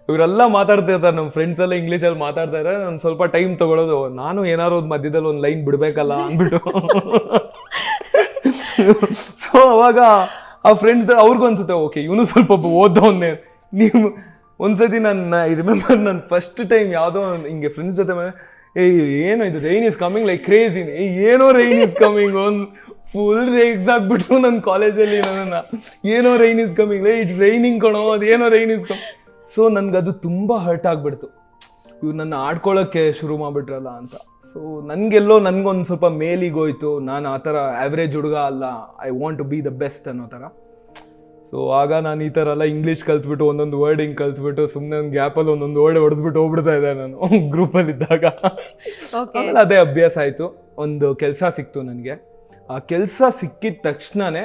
ಇವರೆಲ್ಲ ಮಾತಾಡ್ತಿರ್ತಾರೆ, ನಮ್ಮ ಫ್ರೆಂಡ್ಸ್ ಎಲ್ಲ ಇಂಗ್ಲೀಷಲ್ಲಿ ಮಾತಾಡ್ತಾ ಇದ್ದಾರೆ, ನಾನು ಸ್ವಲ್ಪ ಟೈಮ್ ತೊಗೊಳೋದು, ನಾನು ಏನಾದ್ರು ಒಂದು ಮಧ್ಯದಲ್ಲಿ ಒಂದು ಲೈನ್ ಬಿಡಬೇಕಲ್ಲ ಅಂದ್ಬಿಟ್ಟು. ಸೊ ಅವಾಗ ಆ ಫ್ರೆಂಡ್ಸ್ ಅವ್ರಿಗೂ ಅನ್ಸುತ್ತೆ, ಓಕೆ ಇವನು ಸ್ವಲ್ಪ ಓದೋನ್ನೇ. ನೀವು ಒಂದ್ಸತಿ ಐ ರಿಮೆಂಬರ್ ನನ್ನ ಫಸ್ಟ್ ಟೈಮ್ ಯಾವುದೋ ಹಿಂಗೆ ಫ್ರೆಂಡ್ಸ್ ಜೊತೆ ಏನೋ ಇದು rain is coming like crazy, ಏನೋ ರೈನ್ ಇಸ್ ಕಮಿಂಗ್, ಒಂದು ಫುಲ್ ರೇಗ್ಸ್ ಆಗ್ಬಿಟ್ರು ನನ್ನ ಕಾಲೇಜಲ್ಲಿ ನನ್ನನ್ನು. ಏನೋ rain is coming, it's raining ಕಣೋ, ಅದು ಏನೋ ರೈನ್ ಇಸ್ ಕಮಿಂಗ್. ಸೊ ನನಗದು ತುಂಬ ಹರ್ಟ್ ಆಗಿಬಿಡ್ತು, ಇವ್ರು ನನ್ನ ಆಡ್ಕೊಳ್ಳೋಕ್ಕೆ ಶುರು ಮಾಡಿಬಿಟ್ರಲ್ಲ ಅಂತ. ಸೊ ನನಗೆಲ್ಲೋ ನನಗೊಂದು ಸ್ವಲ್ಪ ಮೇಲಿಗೋಯ್ತು, ನಾನು ಆ ಥರ ಆ್ಯಾವ್ರೇಜ್ ಹುಡುಗ ಅಲ್ಲ, I want to be the best ಅನ್ನೋ ಥರ. ಸೊ ಆಗ ನಾನು ಈ ಥರ ಎಲ್ಲ ಇಂಗ್ಲೀಷ್ ಕಲ್ತ್ಬಿಟ್ಟು ಒಂದೊಂದು ವರ್ಡ್ ಹಿಂಗೆ ಕಲ್ತ್ಬಿಟ್ಟು ಸುಮ್ಮನೆ ಒಂದು ಗ್ಯಾಪಲ್ಲಿ ಒಂದೊಂದು ವರ್ಡ್ ಹೊಡೆದ್ಬಿಟ್ಟು ಹೋಗ್ಬಿಡ್ತಾ ಇದ್ದೆ ನಾನು ಗ್ರೂಪಲ್ಲಿದ್ದಾಗ. ಆಮೇಲೆ ಅದೇ ಅಭ್ಯಾಸ ಆಯಿತು. ಒಂದು ಕೆಲಸ ಸಿಕ್ತು ನನಗೆ. ಆ ಕೆಲಸ ಸಿಕ್ಕಿದ ತಕ್ಷಣವೇ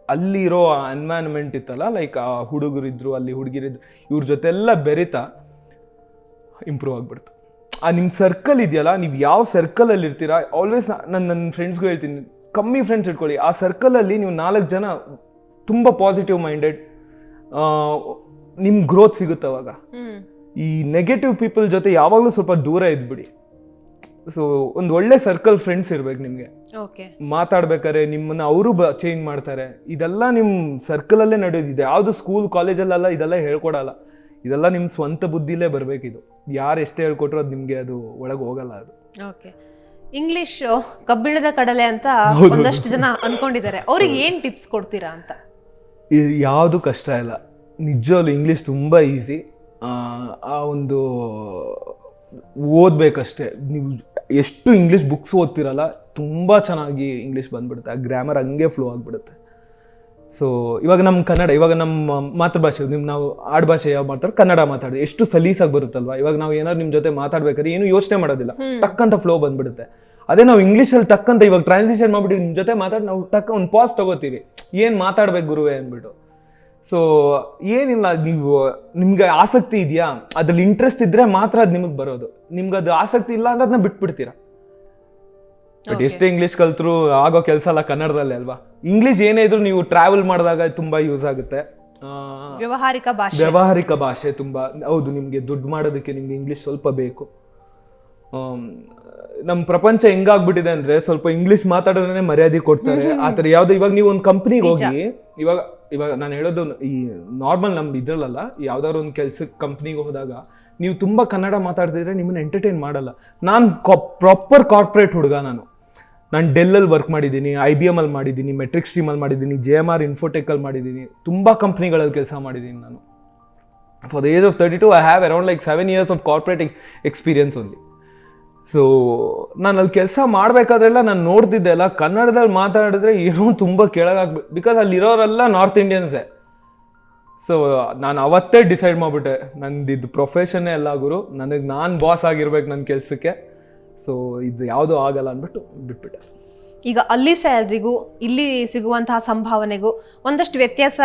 ಅಲ್ಲಿರೋ ಎನ್ವೈರನ್ಮೆಂಟ್ ಇತ್ತಲ್ಲ, ಲೈಕ್ ಆ ಹುಡುಗರಿದ್ರು, ಅಲ್ಲಿ ಹುಡುಗಿರಿದ್ರು, ಇವ್ರ ಜೊತೆಲ್ಲ ಬೆರಿತಾ ಇಂಪ್ರೂವ್ ಆಗಿಬಿಡ್ತು. ಆ ನಿಮ್ಮ ಸರ್ಕಲ್ ಇದೆಯಲ್ಲ, ನೀವು ಯಾವ ಸರ್ಕಲಲ್ಲಿ ಇರ್ತೀರಾ, ಆಲ್ವೇಸ್ ನನ್ನ ಫ್ರೆಂಡ್ಸ್ಗೂ ಹೇಳ್ತೀನಿ, ಕಮ್ಮಿ ಫ್ರೆಂಡ್ಸ್ ಇಟ್ಕೊಳ್ಳಿ. ಆ ಸರ್ಕಲಲ್ಲಿ ನೀವು 4 ಜನ ತುಂಬ ಪಾಸಿಟಿವ್ ಮೈಂಡೆಡ್, ನಿಮ್ಮ ಗ್ರೋತ್ ಸಿಗುತ್ತೆ ಅವಾಗ. ಈ ನೆಗೆಟಿವ್ ಪೀಪಲ್ ಜೊತೆ ಯಾವಾಗಲೂ ಸ್ವಲ್ಪ ದೂರ ಇದ್ಬಿಡಿ. ಸೊ ಒಂದು ಒಳ್ಳೆ ಸರ್ಕಲ್ ಫ್ರೆಂಡ್ಸ್ ಇರ್ಬೇಕು ನಿಮಗೆ. ಓಕೆ. ಮಾತಾಡ್ಬೇಕಾದ್ರೆ ನಿಮ್ಮನ್ನ ಅವರು ಚೇಂಜ್ ಮಾಡ್ತಾರೆ. ಇದೆಲ್ಲ ನಿಮ್ಮ ಸರ್ಕಲಲ್ಲೇ ನಡೆಯೋದಿದೆ. ಯಾವುದು ಸ್ಕೂಲ್ ಕಾಲೇಜಲ್ಲೆಲ್ಲ ಇದೆಲ್ಲ ಹೇಳ್ಕೊಡಲ್ಲ. ಇದೆಲ್ಲ ನಿಮ್ಮ ಸ್ವಂತ ಬುದ್ಧಿಲೇ ಬರಬೇಕಿದು. ಯಾರು ಎಷ್ಟೇ ಹೇಳ್ಕೊಟ್ರು ಅದು ನಿಮಗೆ ಅದು ಒಳಗೆ ಹೋಗಲ್ಲ ಅದು. ಓಕೆ. ಇಂಗ್ಲಿಷ್ ಕಬ್ಬಿಣದ ಕಡಲೆ ಅಂತ ಒಂದಷ್ಟು ಜನ ಅನ್ಕೊಂಡಿದ್ದಾರೆ. ಅವ್ರಿಗೆ ಏನ್ ಟಿಪ್ಸ್ ಕೊಡ್ತೀರಾ ಅಂತ? ಯಾವುದು ಕಷ್ಟ ಇಲ್ಲ, ನಿಜವಲ್ಲೂ ಇಂಗ್ಲೀಷ್ ತುಂಬ ಈಸಿ. ಆ ಒಂದು ಓದಬೇಕಷ್ಟೇ. ನೀವು ಎಷ್ಟು ಇಂಗ್ಲೀಷ್ ಬುಕ್ಸ್ ಓದ್ತಿರಲ್ಲ ತುಂಬ ಚೆನ್ನಾಗಿ ಇಂಗ್ಲೀಷ್ ಬಂದ್ಬಿಡುತ್ತೆ. ಆ ಗ್ರಾಮರ್ ಹಂಗೆ ಫ್ಲೋ ಆಗಿಬಿಡುತ್ತೆ. ಸೊ ಇವಾಗ ನಮ್ಮ ಕನ್ನಡ, ಇವಾಗ ನಮ್ಮ ಮಾತೃಭಾಷೆ, ನಾವು ಆಡ್ಭಾಷೆ ಯಾವ ಮಾತಾಡೋ ಕನ್ನಡ ಮಾತಾಡೋದು ಎಷ್ಟು ಸಲೀಸಾಗಿ ಬರುತ್ತಲ್ವಾ. ಇವಾಗ ನಾವು ಏನಾದ್ರು ನಿಮ್ಮ ಜೊತೆ ಮಾತಾಡ್ಬೇಕಾದ್ರೆ ಏನು ಯೋಚನೆ ಮಾಡೋದಿಲ್ಲ, ಟಕ್ಕಂತ ಫ್ಲೋ ಬಂದ್ಬಿಡುತ್ತೆ. ಅದೇ ನಾವು ಇಂಗ್ಲೀಷಲ್ಲಿ ಟಕ್ಕಂತ ಇವಾಗ ಟ್ರಾನ್ಸ್ಲೇಷನ್ ಮಾಡ್ಬಿಟ್ಟು ನಿಮ್ಮ ಜೊತೆ ಮಾತಾಡಿ ನಾವು ಟಕ್ಕ ಒಂದು ಪಾಸ್ ತಗೋತೀವಿ, ಏನು ಮಾತಾಡ್ಬೇಕು ಗುರುವೇ ಅಂದ್ಬಿಟ್ಟು. ಸೊ ಏನಿಲ್ಲ, ನಿಮ್ಗೆ ಆಸಕ್ತಿ ಇದೆಯಾ, ಅದ್ರಲ್ಲಿ ಇಂಟ್ರೆಸ್ಟ್ ಇದ್ರೆ ಮಾತ್ರ ಅದು ನಿಮಗೆ ಬರೋದು. ನಿಮ್ಗೆ ಅದು ಆಸಕ್ತಿ ಇಲ್ಲ ಅಂದ್ರೆ ಅದನ್ನ ಬಿಟ್ಬಿಡ್ತೀರಾ. ಬಟ್ ಎಷ್ಟೇ ಇಂಗ್ಲೀಷ್ ಕಲ್ತ್ರು ಆಗೋ ಕೆಲಸ ಅಲ್ಲ ಕನ್ನಡದಲ್ಲೇ ಅಲ್ವಾ. ಇಂಗ್ಲೀಷ್ ಏನೇ ಇದ್ರು ನೀವು ಟ್ರಾವೆಲ್ ಮಾಡಿದಾಗ ತುಂಬಾ ಯೂಸ್ ಆಗುತ್ತೆ. ವ್ಯಾವಹಾರಿಕ ಭಾಷೆ ತುಂಬಾ ಹೌದು. ನಿಮ್ಗೆ ದುಡ್ಡು ಮಾಡೋದಕ್ಕೆ ನಿಮ್ಗೆ ಇಂಗ್ಲೀಷ್ ಸ್ವಲ್ಪ ಬೇಕು. ನಮ್ಮ ಪ್ರಪಂಚ ಹೆಂಗಾಗ್ಬಿಟ್ಟಿದೆ ಅಂದ್ರೆ ಸ್ವಲ್ಪ ಇಂಗ್ಲೀಷ್ ಮಾತಾಡೋದೇ ಮರ್ಯಾದೆ ಕೊಡ್ತಾರೆ ಆತರ. ಯಾವ್ದು ಇವಾಗ ನೀವು ಒಂದು ಕಂಪ್ನಿಗೆ ಹೋಗಿ, ಇವಾಗ ನಾನು ಹೇಳೋದು ಈ ನಾರ್ಮಲ್ ನಮ್ದು ಇದ್ರಲ್ಲ, ಯಾವ್ದಾದ್ರು ಒಂದು ಕೆಲ್ಸಕ್ಕೆ ಕಂಪ್ನಿಗೆ ಹೋದಾಗ ನೀವು ತುಂಬಾ ಕನ್ನಡ ಮಾತಾಡ್ತಿದ್ರೆ ನಿಮ್ಮನ್ನ ಎಂಟರ್ಟೈನ್ ಮಾಡಲ್ಲ. ನಾನು ಪ್ರಾಪರ್ ಕಾರ್ಪೊರೇಟ್ ಹುಡುಗ. ನಾನು ಡೆಲ್ಲಲ್ಲಿ ವರ್ಕ್ ಮಾಡಿದ್ದೀನಿ, IBM ಅಲ್ಲಿ ಮಾಡಿದ್ದೀನಿ, ಮೆಟ್ರಿಕ್ ಸ್ಟ್ರೀಮಲ್ಲಿ ಮಾಡಿದ್ದೀನಿ, JMR ಇನ್ಫೋಟೆಕಲ್ಲಿ ಮಾಡಿದ್ದೀನಿ, ತುಂಬ ಕಂಪ್ನಿಗಳಲ್ಲಿ ಕೆಲಸ ಮಾಡಿದ್ದೀನಿ ನಾನು. For the age of 32 I have around like 7 years of corporate experience only. So ನಾನು ಅಲ್ಲಿ ಕೆಲಸ ಮಾಡಬೇಕಾದ್ರೆಲ್ಲ ನಾನು ನೋಡ್ತಿದ್ದೆ ಅಲ್ಲ, ಕನ್ನಡದಲ್ಲಿ ಮಾತಾಡಿದ್ರೆ ಏನೋ ತುಂಬ ಕೆಳಗಾಗ್ಬೇಕು. ಬಿಕಾಸ್ ಅಲ್ಲಿರೋರೆಲ್ಲ ನಾರ್ತ್ ಇಂಡಿಯನ್ಸೇ. ಸೊ ನಾನು ಅವತ್ತೇ ಡಿಸೈಡ್ ಮಾಡಿಬಿಟ್ಟೆ, ನಂದಿದ್ದು ಪ್ರೊಫೆಷನ್ನೇ ಎಲ್ಲ ಗುರು, ನಾನು ಬಾಸ್ ಆಗಿರ್ಬೇಕು ನನ್ನ ಕೆಲಸಕ್ಕೆ. ಸೊ ಇದು ಯಾವುದೂ ಆಗಲ್ಲ ಅಂದ್ಬಿಟ್ಟು ಬಿಟ್ಬಿಟ್ಟೆ. ಈಗ ಅಲ್ಲಿ ಸ್ಯಾಲ್ರಿಗೂ ಇಲ್ಲಿ ಸಿಗುವಂತಹ ಸಂಭಾವನೆಗೂ ಒಂದಷ್ಟು ವ್ಯತ್ಯಾಸ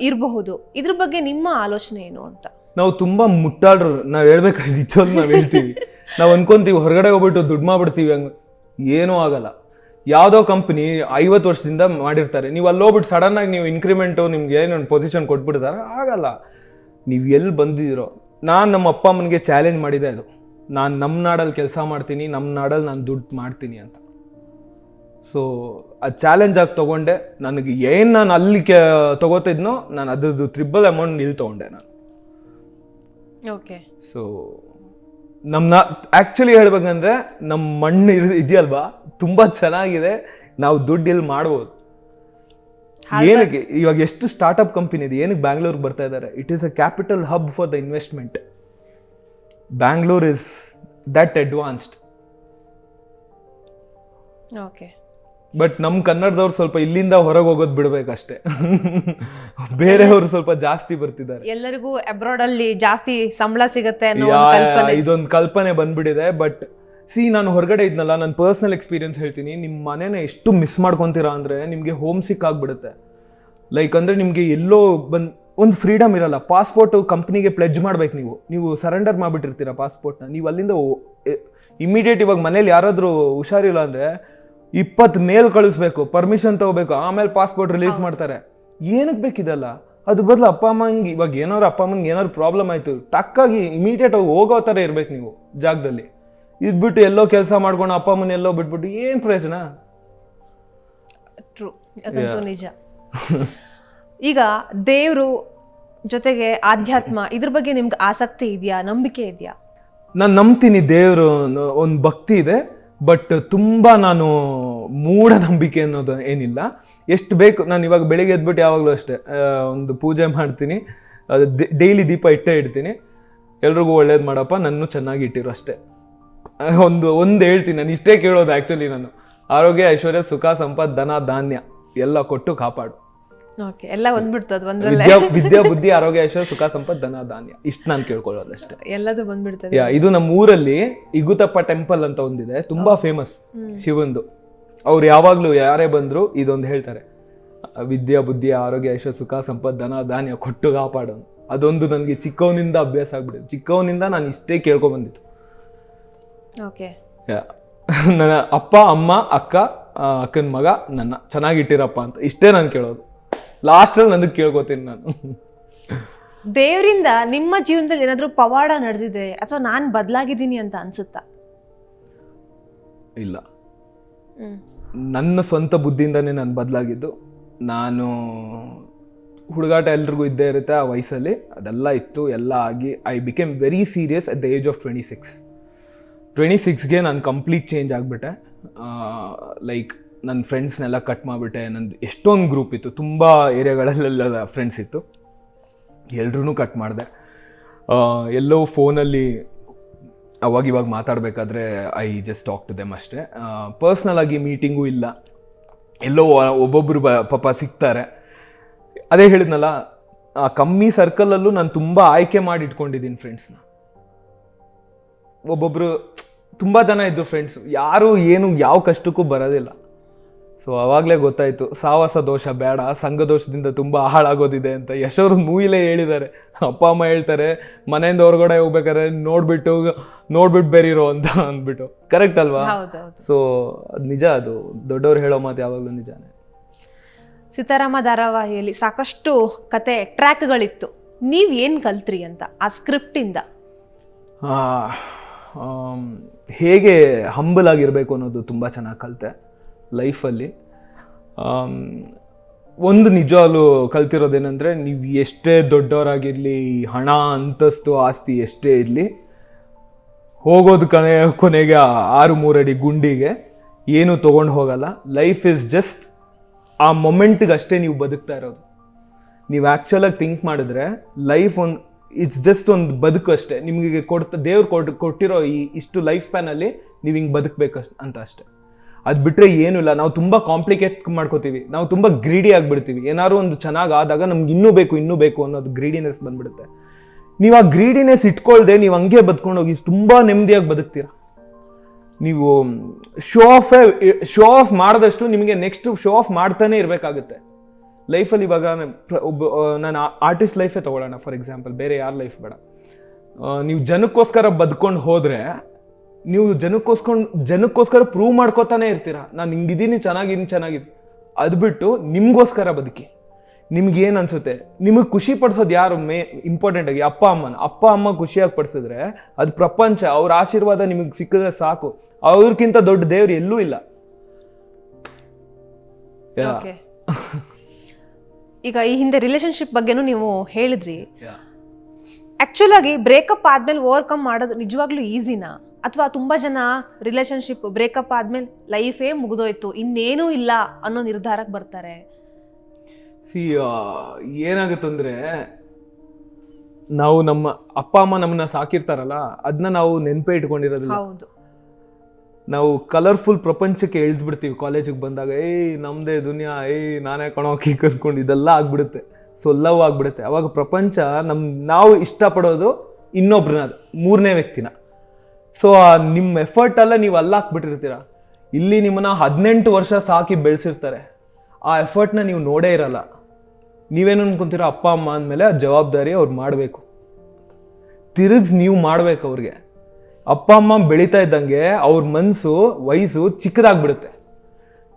ಇರಬಹುದು. ಇದ್ರ ಬಗ್ಗೆ ನಿಮ್ಮ ಆಲೋಚನೆ ಏನು ಅಂತ? ನಾವು ತುಂಬ ಮುಟ್ಟಾಡ್ರು, ನಾವು ಹೇಳ್ಬೇಕಾದ್ರೆ ನಿಜವಾಗ್ಲೂ ನಾವು ಹೇಳ್ತೀವಿ. ನಾವು ಅನ್ಕೊಂತೀವಿ ಹೊರಗಡೆ ಹೋಗ್ಬಿಟ್ಟು ದುಡ್ಡು ಮಾಡ್ಬಿಡ್ತೀವಿ, ಹಂಗೆ ಏನೂ ಆಗಲ್ಲ. ಯಾವುದೋ ಕಂಪ್ನಿ 50 ವರ್ಷದಿಂದ ಮಾಡಿರ್ತಾರೆ, ನೀವು ಅಲ್ಲಿ ಹೋಗ್ಬಿಟ್ಟು ಸಡನ್ನಾಗಿ ನೀವು ಇನ್ಕ್ರಿಮೆಂಟು ನಿಮ್ಗೆ ಏನೊಂದು ಪೊಸಿಷನ್ ಕೊಟ್ಬಿಡ್ತಾರೆ, ಆಗಲ್ಲ. ನೀವು ಎಲ್ಲಿ ಬಂದಿದ್ದೀರೋ, ನಾನು ನಮ್ಮ ಅಪ್ಪ ಅಮ್ಮನಿಗೆ ಚಾಲೆಂಜ್ ಮಾಡಿದೆ ಅದು, ನಾನು ನಮ್ಮ ನಾಡಲ್ಲಿ ಕೆಲಸ ಮಾಡ್ತೀನಿ, ನಮ್ಮ ನಾಡಲ್ಲಿ ನಾನು ದುಡ್ಡು ಮಾಡ್ತೀನಿ ಅಂತ. ಸೊ ಅದು ಚಾಲೆಂಜ್ ಆಗಿ ತೊಗೊಂಡೆ. ನನಗೆ ಏನು ನಾನು ಅಲ್ಲಿ ತೊಗೋತಿದ್ನೋ ನಾನು ಅದ್ರದ್ದು ಟ್ರಿಬಲ್ ಅಮೌಂಟ್ ಇಲ್ಲಿ ತೊಗೊಂಡೆ ನಾನು. ಓಕೆ. ಸೊ ಆ್ಯಕ್ಚುಲಿ ಹೇಳ್ಬೇಕಂದ್ರೆ ನಮ್ಮ ಮಣ್ಣು ಇದೆಯಲ್ವಾ ತುಂಬ ಚೆನ್ನಾಗಿದೆ, ನಾವು ದುಡ್ಡು ಇಲ್ಲಿ ಮಾಡ್ಬೋದು. ಏನಕ್ಕೆ ಇವಾಗ ಎಷ್ಟು ಸ್ಟಾರ್ಟ್ಅಪ್ ಕಂಪನಿ ಇದೆ, ಏನಕ್ಕೆ ಬ್ಯಾಂಗ್ಳೂರ್ಗೆ ಬರ್ತಾ ಇದ್ದಾರೆ? It is a capital hub for the investment. Bangalore is that advanced. Okay. But ನಮ್ಮ ಕನ್ನಡದವ್ರು ಸ್ವಲ್ಪ ಇಲ್ಲಿಂದ ಹೊರಗೆ ಹೋಗೋದು ಬಿಡ್ಬೇಕಷ್ಟೇ. ಬೇರೆಯವರು ಸ್ವಲ್ಪ ಜಾಸ್ತಿ ಬರ್ತಿದ್ದಾರೆ. ಎಲ್ಲರಿಗೂ ಅಬ್ರಾಡ್ ಅಲ್ಲಿ ಜಾಸ್ತಿ ಸಂಬಳ ಸಿಗುತ್ತೆ ಅನ್ನೋ ಇದೊಂದು ಕಲ್ಪನೆ ಬಂದ್ಬಿಟ್ಟಿದೆ. ಬಟ್ ನಾನು ಹೊರಗಡೆ ಇದ್ನಲ್ಲ, ನನ್ನ ಪರ್ಸನಲ್ ಎಕ್ಸ್ಪೀರಿಯನ್ಸ್ ಹೇಳ್ತೀನಿ. ನಿಮ್ಮ ಮನೇನ ಎಷ್ಟು ಮಿಸ್ ಮಾಡ್ಕೊತೀರಾ ಅಂದರೆ ನಿಮಗೆ ಹೋಮ್ ಸಿಕ್ ಆಗಿಬಿಡುತ್ತೆ. ಲೈಕ್ ಅಂದರೆ ನಿಮಗೆ ಎಲ್ಲೋ ಒಂದು ಫ್ರೀಡಮ್ ಇರಲ್ಲ. ಪಾಸ್ಪೋರ್ಟು ಕಂಪ್ನಿಗೆ ಪ್ಲೆಜ್ ಮಾಡ್ಬೇಕು, ನೀವು ಸರೆಂಡರ್ ಮಾಡಿಬಿಟ್ಟಿರ್ತೀರ ಪಾಸ್ಪೋರ್ಟ್ನ. ನೀವು ಅಲ್ಲಿಂದ ಇಮಿಡಿಯೇಟ್ ಇವಾಗ ಮನೇಲಿ ಯಾರಾದರೂ ಹುಷಾರಿಲ್ಲ ಅಂದರೆ 20 ಮೇಲ್ ಕಳಿಸ್ಬೇಕು, ಪರ್ಮಿಷನ್ ತಗೋಬೇಕು, ಆಮೇಲೆ ಪಾಸ್ಪೋರ್ಟ್ ರಿಲೀಸ್ ಮಾಡ್ತಾರೆ. ಏನಕ್ಕೆ ಬೇಕಿದಲ್ಲ? ಅದು ಬದಲು ಅಪ್ಪ ಅಮ್ಮಂಗೆ ಇವಾಗ ಅಪ್ಪ ಅಮ್ಮಂಗೆ ಏನಾದ್ರು ಪ್ರಾಬ್ಲಮ್ ಆಯಿತು, ಟಕ್ಕಾಗಿ ಇಮಿಡಿಯೇಟ್ ಆಗಿ ಹೋಗೋ ಥರ ಇರ್ಬೇಕು ನೀವು ಜಾಗದಲ್ಲಿ. ಇದ್ಬಿಟ್ಟು ಎಲ್ಲೋ ಕೆಲಸ ಮಾಡ್ಕೊಂಡು ಅಪ್ಪ ಅಮ್ಮನ ಎಲ್ಲೋ ಬಿಟ್ಬಿಟ್ಟು ಏನು ಪ್ರಯೋಜನ? ಟ್ರೂ, ಅದಂತೂ ನಿಜ. ಈಗ ದೇವರು ಜೊತೆಗೆ ಆಧ್ಯಾತ್ಮ, ಇದ್ರ ಬಗ್ಗೆ ನಿಮ್ಗೆ ಆಸಕ್ತಿ ಇದೆಯಾ, ನಂಬಿಕೆ ಇದೆಯಾ? ನಾನು ನಂಬ್ತೀನಿ, ದೇವರು ಒಂದು ಭಕ್ತಿ ಇದೆ. ಬಟ್ ತುಂಬ ನಾನು ಮೂಢನಂಬಿಕೆ ಅನ್ನೋದು ಏನಿಲ್ಲ. ಎಷ್ಟು ಬೇಕು, ನಾನು ಇವಾಗ ಬೆಳಿಗ್ಗೆ ಎದ್ಬಿಟ್ಟು ಯಾವಾಗಲೂ ಅಷ್ಟೇ ಒಂದು ಪೂಜೆ ಮಾಡ್ತೀನಿ, ಡೈಲಿ ದೀಪ ಇಟ್ಟೇ ಇಡ್ತೀನಿ. ಎಲ್ರಿಗೂ ಒಳ್ಳೇದು ಮಾಡಪ್ಪ, ನನ್ನೂ ಚೆನ್ನಾಗಿ ಇಟ್ಟಿರು ಅಷ್ಟೇ. ಒಂದು ಹೇಳ್ತೀನಿ, ನಾನು ಇಷ್ಟೇ ಕೇಳೋದು ಆ್ಯಕ್ಚುಲಿ. ನಾನು ಆರೋಗ್ಯ, ಐಶ್ವರ್ಯ, ಸುಖ, ಸಂಪತ್ತು, ಧನ, ಧಾನ್ಯ ಎಲ್ಲ ಕೊಟ್ಟು ಕಾಪಾಡು. ಎಲ್ಲ ಬಂದ್ಬಿಡ್ತದೆ, ವಿದ್ಯಾ, ಬುದ್ಧಿ, ಆರೋಗ್ಯ, ಐಶ್ವರ್ಯ, ಸುಖ, ಸಂಪತ್ತು, ಧನ, ಧಾನ್ಯ, ಇಷ್ಟು ನಾನು ಕೇಳ್ಕೊಳ್ಳೋದು ಅಷ್ಟೇ. ಎಲ್ಲದೂ ಬಂದ್ಬಿಡ್ತದೆ. ಇದು ನಮ್ಮ ಊರಲ್ಲಿ ಇಗುತಪ್ಪ ಟೆಂಪಲ್ ಅಂತ ಒಂದಿದೆ, ತುಂಬಾ ಫೇಮಸ್ ಶಿವಂದು. ಅವ್ರು ಯಾವಾಗ್ಲೂ ಯಾರೇ ಬಂದ್ರು ಇದೊಂದು ಹೇಳ್ತಾರೆ, ವಿದ್ಯಾ, ಬುದ್ಧಿ, ಆರೋಗ್ಯ, ಐಶ್ವರ್ಯ, ಸುಖ, ಸಂಪತ್ತು, ಧನ, ಧಾನ್ಯ ಕೊಟ್ಟು ಕಾಪಾಡು. ಅದೊಂದು ನನಗೆ ಚಿಕ್ಕವನಿಂದ ಅಭ್ಯಾಸ ಆಗ್ಬಿಟ್ಟಿದೆ. ಚಿಕ್ಕವನಿಂದ ನಾನು ಇಷ್ಟೇ ಕೇಳ್ಕೊ ಬಂದಿತ್ತು. ನನ್ನ ಅಪ್ಪ, ಅಮ್ಮ, ಅಕ್ಕನ ಮಗ ನನ್ನ ಚೆನ್ನಾಗಿಟ್ಟಿರಪ್ಪ ಅಂತ ಇಷ್ಟೇ ನಾನು ಕೇಳೋದು. ಲಾಸ್ಟಲ್ಲಿ ನನಗೆ ಕೇಳ್ಕೊತೀನಿ ನಾನು. ದೇವರಿಂದ ನಿಮ್ಮ ಜೀವನದಲ್ಲಿ ಏನಾದರೂ ಪವಾಡ ನಡೆದಿದೆ ಅಥವಾ ನಾನು ಬದಲಾಗಿದ್ದೀನಿ ಅಂತ ಅನ್ಸುತ್ತಾ? ಇಲ್ಲ. ನನ್ನ ಸ್ವಂತ ಬುದ್ಧಿಯಿಂದನೇ ನಾನು ಬದಲಾಗಿದ್ದು. ನಾನು ಹುಡುಗಾಟ ಎಲ್ರಿಗೂ ಇದ್ದೇ ಇರುತ್ತೆ ಆ ವಯಸ್ಸಲ್ಲಿ, ಅದೆಲ್ಲ ಇತ್ತು, ಎಲ್ಲ ಆಗಿ I became very serious at the age of 26ಗೆ ನಾನು ಕಂಪ್ಲೀಟ್ ಚೇಂಜ್ ಆಗಿಬಿಟ್ಟೆ. ಲೈಕ್ ನನ್ನ ಫ್ರೆಂಡ್ಸ್ನೆಲ್ಲ ಕಟ್ ಮಾಡಿಬಿಟ್ಟೆ. ನಂದು ಎಷ್ಟೊಂದು ಗ್ರೂಪ್ ಇತ್ತು, ತುಂಬ ಏರಿಯಾಗಳಲ್ಲೆಲ್ಲ ಫ್ರೆಂಡ್ಸ್ ಇತ್ತು, ಎಲ್ರೂ ಕಟ್ ಮಾಡಿದೆ. ಎಲ್ಲೋ ಫೋನಲ್ಲಿ ಅವಾಗಿವಾಗ ಮಾತಾಡಬೇಕಾದ್ರೆ I just talk to them ಅಷ್ಟೇ. ಪರ್ಸ್ನಲ್ ಆಗಿ ಮೀಟಿಂಗೂ ಇಲ್ಲ, ಎಲ್ಲೋ ಒಬ್ಬೊಬ್ಬರು ಪಾಪ ಸಿಗ್ತಾರೆ. ಅದೇ ಹೇಳಿದ್ನಲ್ಲ, ಕಮ್ಮಿ ಸರ್ಕಲಲ್ಲೂ ನಾನು ತುಂಬ ಆಯ್ಕೆ ಮಾಡಿ ಇಟ್ಕೊಂಡಿದ್ದೀನಿ ಫ್ರೆಂಡ್ಸ್ನ. ಒಬ್ಬೊಬ್ಬರು ತುಂಬ ಜನ ಇದ್ದು ಫ್ರೆಂಡ್ಸು, ಯಾರು ಏನು ಯಾವ ಕಷ್ಟಕ್ಕೂ ಬರೋದಿಲ್ಲ. ಸೊ ಆವಾಗಲೇ ಗೊತ್ತಾಯಿತು ಸಾವಾಸ ದೋಷ ಬೇಡ, ಸಂಘ ದೋಷದಿಂದ ತುಂಬ ಹಾಳಾಗೋದಿದೆ ಅಂತ. ಯಶೋರು ಮೂವಿಲೇ ಹೇಳಿದ್ದಾರೆ. ಅಪ್ಪ ಅಮ್ಮ ಹೇಳ್ತಾರೆ ಮನೆಯಿಂದ ಹೊರಗಡೆ ಹೋಗ್ಬೇಕಾದ್ರೆ ನೋಡ್ಬಿಟ್ಟು ಬೆರೀರೋ ಅಂತ ಅಂದ್ಬಿಟ್ಟು. ಕರೆಕ್ಟ್ ಅಲ್ವಾ? ಸೊ ಅದು ನಿಜ, ಅದು ದೊಡ್ಡವ್ರು ಹೇಳೋ ಮಾತು ಯಾವಾಗಲೂ ನಿಜಾನೇ. ಸೀತಾರಾಮ ಧಾರಾವಾಹಿಯಲ್ಲಿ ಸಾಕಷ್ಟು ಕತೆ ಟ್ರ್ಯಾಕ್ಗಳಿತ್ತು. ನೀವು ಏನು ಕಲ್ತ್ರಿ ಅಂತ ಆ ಸ್ಕ್ರಿಪ್ಟಿಂದ? ಹೇಗೆ ಹಂಬಲ್ ಆಗಿರಬೇಕು ಅನ್ನೋದು ತುಂಬ ಚೆನ್ನಾಗಿ ಕಲಿತೆ ಲೈಫಲ್ಲಿ. ಒಂದು ನಿಜವಾಗ್ಲೂ ಕಲ್ತಿರೋದೇನೆಂದರೆ, ನೀವು ಎಷ್ಟೇ ದೊಡ್ಡವರಾಗಿರಲಿ, ಹಣ ಅಂತಸ್ತು ಆಸ್ತಿ ಎಷ್ಟೇ ಇರಲಿ, ಹೋಗೋದು ಕೊನೆಗೆ 6 ಅಡಿ ಗುಂಡಿಗೆ ಏನೂ ತೊಗೊಂಡು ಹೋಗಲ್ಲ. ಲೈಫ್ ಇಸ್ ಜಸ್ಟ್ ಆ ಮೊಮೆಂಟ್ಗೆ ಅಷ್ಟೇ ನೀವು ಬದುಕ್ತಾ ಇರೋದು. ನೀವು ಆ್ಯಕ್ಚುಲಾಗಿ ಥಿಂಕ್ ಮಾಡಿದ್ರೆ ಲೈಫ್ ಇಟ್ಸ್ ಜಸ್ಟ್ ಒಂದು ಬದುಕು ಅಷ್ಟೇ. ನಿಮಗೆ ದೇವ್ರು ಕೊಟ್ಟಿರೋ ಇಷ್ಟು ಲೈಫ್ ಸ್ಪ್ಯಾನಲ್ಲಿ ನೀವು ಹಿಂಗೆ ಬದುಕಬೇಕು ಅಂತ ಅಷ್ಟೇ. ಅದು ಬಿಟ್ಟರೆ ಏನೂ ಇಲ್ಲ. ನಾವು ತುಂಬ ಕಾಂಪ್ಲಿಕೇಟ್ ಮಾಡ್ಕೋತೀವಿ, ನಾವು ತುಂಬ ಗ್ರೀಡಿ ಆಗಿಬಿಡ್ತೀವಿ. ಏನಾದ್ರು ಒಂದು ಚೆನ್ನಾಗಿ ಆದಾಗ ನಮ್ಗೆ ಇನ್ನೂ ಬೇಕು ಅನ್ನೋದು ಗ್ರೀಡಿನೆಸ್ ಬಂದ್ಬಿಡುತ್ತೆ. ನೀವು ಆ ಗ್ರೀಡಿನೆಸ್ ಇಟ್ಕೊಳ್ದೆ ನೀವು ಹಂಗೆ ಬದುಕೊಂಡು ಹೋಗಿ ತುಂಬ ನೆಮ್ಮದಿಯಾಗಿ ಬದುಕ್ತೀರ. ನೀವು ಶೋ ಆಫ್ ಮಾಡಿದಷ್ಟು ನಿಮಗೆ ನೆಕ್ಸ್ಟ್ ಶೋ ಆಫ್ ಮಾಡ್ತಾನೆ ಇರಬೇಕಾಗುತ್ತೆ ಲೈಫಲ್ಲಿ. ಇವಾಗ ನಾನು ಆರ್ಟಿಸ್ಟ್ ಲೈಫೇ ತೊಗೊಳ್ಳೋಣ ಫಾರ್ ಎಕ್ಸಾಂಪಲ್, ಬೇರೆ ಯಾರ ಲೈಫ್ ಬೇಡ. ನೀವು ಜನಕ್ಕೋಸ್ಕರ ಬದುಕೊಂಡು ಹೋದರೆ ನೀವು ಜನಕ್ಕೋಸ್ಕರ ಪ್ರೂವ್ ಮಾಡ್ಕೋತಾನೆ ಇರ್ತೀರ. ನಾನು ಹಿಂಗಿದ್ದೀನಿ, ಚೆನ್ನಾಗಿದೆ. ಅದು ಬಿಟ್ಟು ನಿಮಗೋಸ್ಕರ ಬದುಕಿ. ನಿಮ್ಗೇನು ಅನ್ಸುತ್ತೆ, ನಿಮಗೆ ಖುಷಿ ಪಡಿಸೋದು ಯಾರು ಇಂಪಾರ್ಟೆಂಟ್ ಆಗಿ? ಅಪ್ಪ ಅಮ್ಮ ಖುಷಿಯಾಗಿ ಪಡಿಸಿದ್ರೆ ಅದು ಪ್ರಪಂಚ. ಅವ್ರ ಆಶೀರ್ವಾದ ನಿಮಗೆ ಸಿಕ್ಕಿದ್ರೆ ಸಾಕು. ಅವ್ರಿಗಿಂತ ದೊಡ್ಡ ದೇವ್ರು ಎಲ್ಲೂ ಇಲ್ಲ. ಈಗ ಈ ಹಿಂದೆ ರಿಲೇಶನ್ಶಿಪ್ ಬಗ್ಗೆನೂ ನೀವು ಹೇಳಿದ್ರಿ. ಆಕ್ಚುಲ್ ಆಗಿ ಬ್ರೇಕಪ್ ಆದ್ಮೇಲೆ ಓವರ್ಕಮ್ ಮಾಡೋದು ನಿಜವಾಗ್ಲೂ ಈಸಿನಾ? ಅಥವಾ ತುಂಬಾ ಜನ ರಿಲೇಶನ್ಶಿಪ್ ಬ್ರೇಕಪ್ ಆದ್ಮೇಲೆ ಲೈಫೇ ಮುಗಿದೋಯ್ತು, ಇನ್ನೇನೂ ಇಲ್ಲ ಅನ್ನೋ ನಿರ್ಧಾರಕ್ಕೆ ಬರ್ತಾರೆ? ಏನಾಗುತ್ತಂದ್ರೆ, ನಾವು ನಮ್ಮ ಅಪ್ಪ ಅಮ್ಮ ನಮ್ಮನ್ನ ಸಾಕಿರ್ತಾರಲ್ಲ, ಅದನ್ನ ನಾವು ನೆನಪೇ ಇಟ್ಕೊಂಡಿರೋದಿಲ್ಲ. ನಾವು ಕಲರ್ಫುಲ್ ಪ್ರಪಂಚಕ್ಕೆ ಇಳಿದ್ಬಿಡ್ತೀವಿ ಕಾಲೇಜಿಗೆ ಬಂದಾಗ. ನಮ್ಮದೇ ದುನಿಯಾ, ನಾನೇ ಕಣೋಕಿ ಕಲ್ತ್ಕೊಂಡು ಇದೆಲ್ಲ ಆಗ್ಬಿಡುತ್ತೆ. ಸೊ ಲವ್ ಆಗ್ಬಿಡುತ್ತೆ. ಅವಾಗ ಪ್ರಪಂಚ ನಾವು ಇಷ್ಟಪಡೋದು ಇನ್ನೊಬ್ರನ್ನ, 3ನೇ ವ್ಯಕ್ತಿನ. ಸೊ ನಿಮ್ಮ ಎಫರ್ಟ್ ಎಲ್ಲ ನೀವು ಹಾಕ್ಬಿಟ್ಟಿರ್ತೀರ. ಇಲ್ಲಿ ನಿಮ್ಮನ್ನ 18 ವರ್ಷ ಸಾಕಿ ಬೆಳೆಸಿರ್ತಾರೆ. ಆ ಎಫರ್ಟ್ನ ನೀವು ನೋಡೇ ಇರಲ್ಲ. ನೀವೇನು ಅನ್ಕೊಂತೀರ, ಅಪ್ಪ ಅಮ್ಮ ಅಂದಮೇಲೆ ಆ ಜವಾಬ್ದಾರಿ ಅವ್ರು ಮಾಡಬೇಕು, ತಿರುಗಿಸಿ ನೀವು ಮಾಡ್ಬೇಕು ಅವ್ರಿಗೆ. ಅಪ್ಪ ಅಮ್ಮ ಬೆಳೀತಾ ಇದ್ದಂಗೆ ಅವ್ರ ವಯಸ್ಸು ಚಿಕ್ಕದಾಗ್ಬಿಡುತ್ತೆ.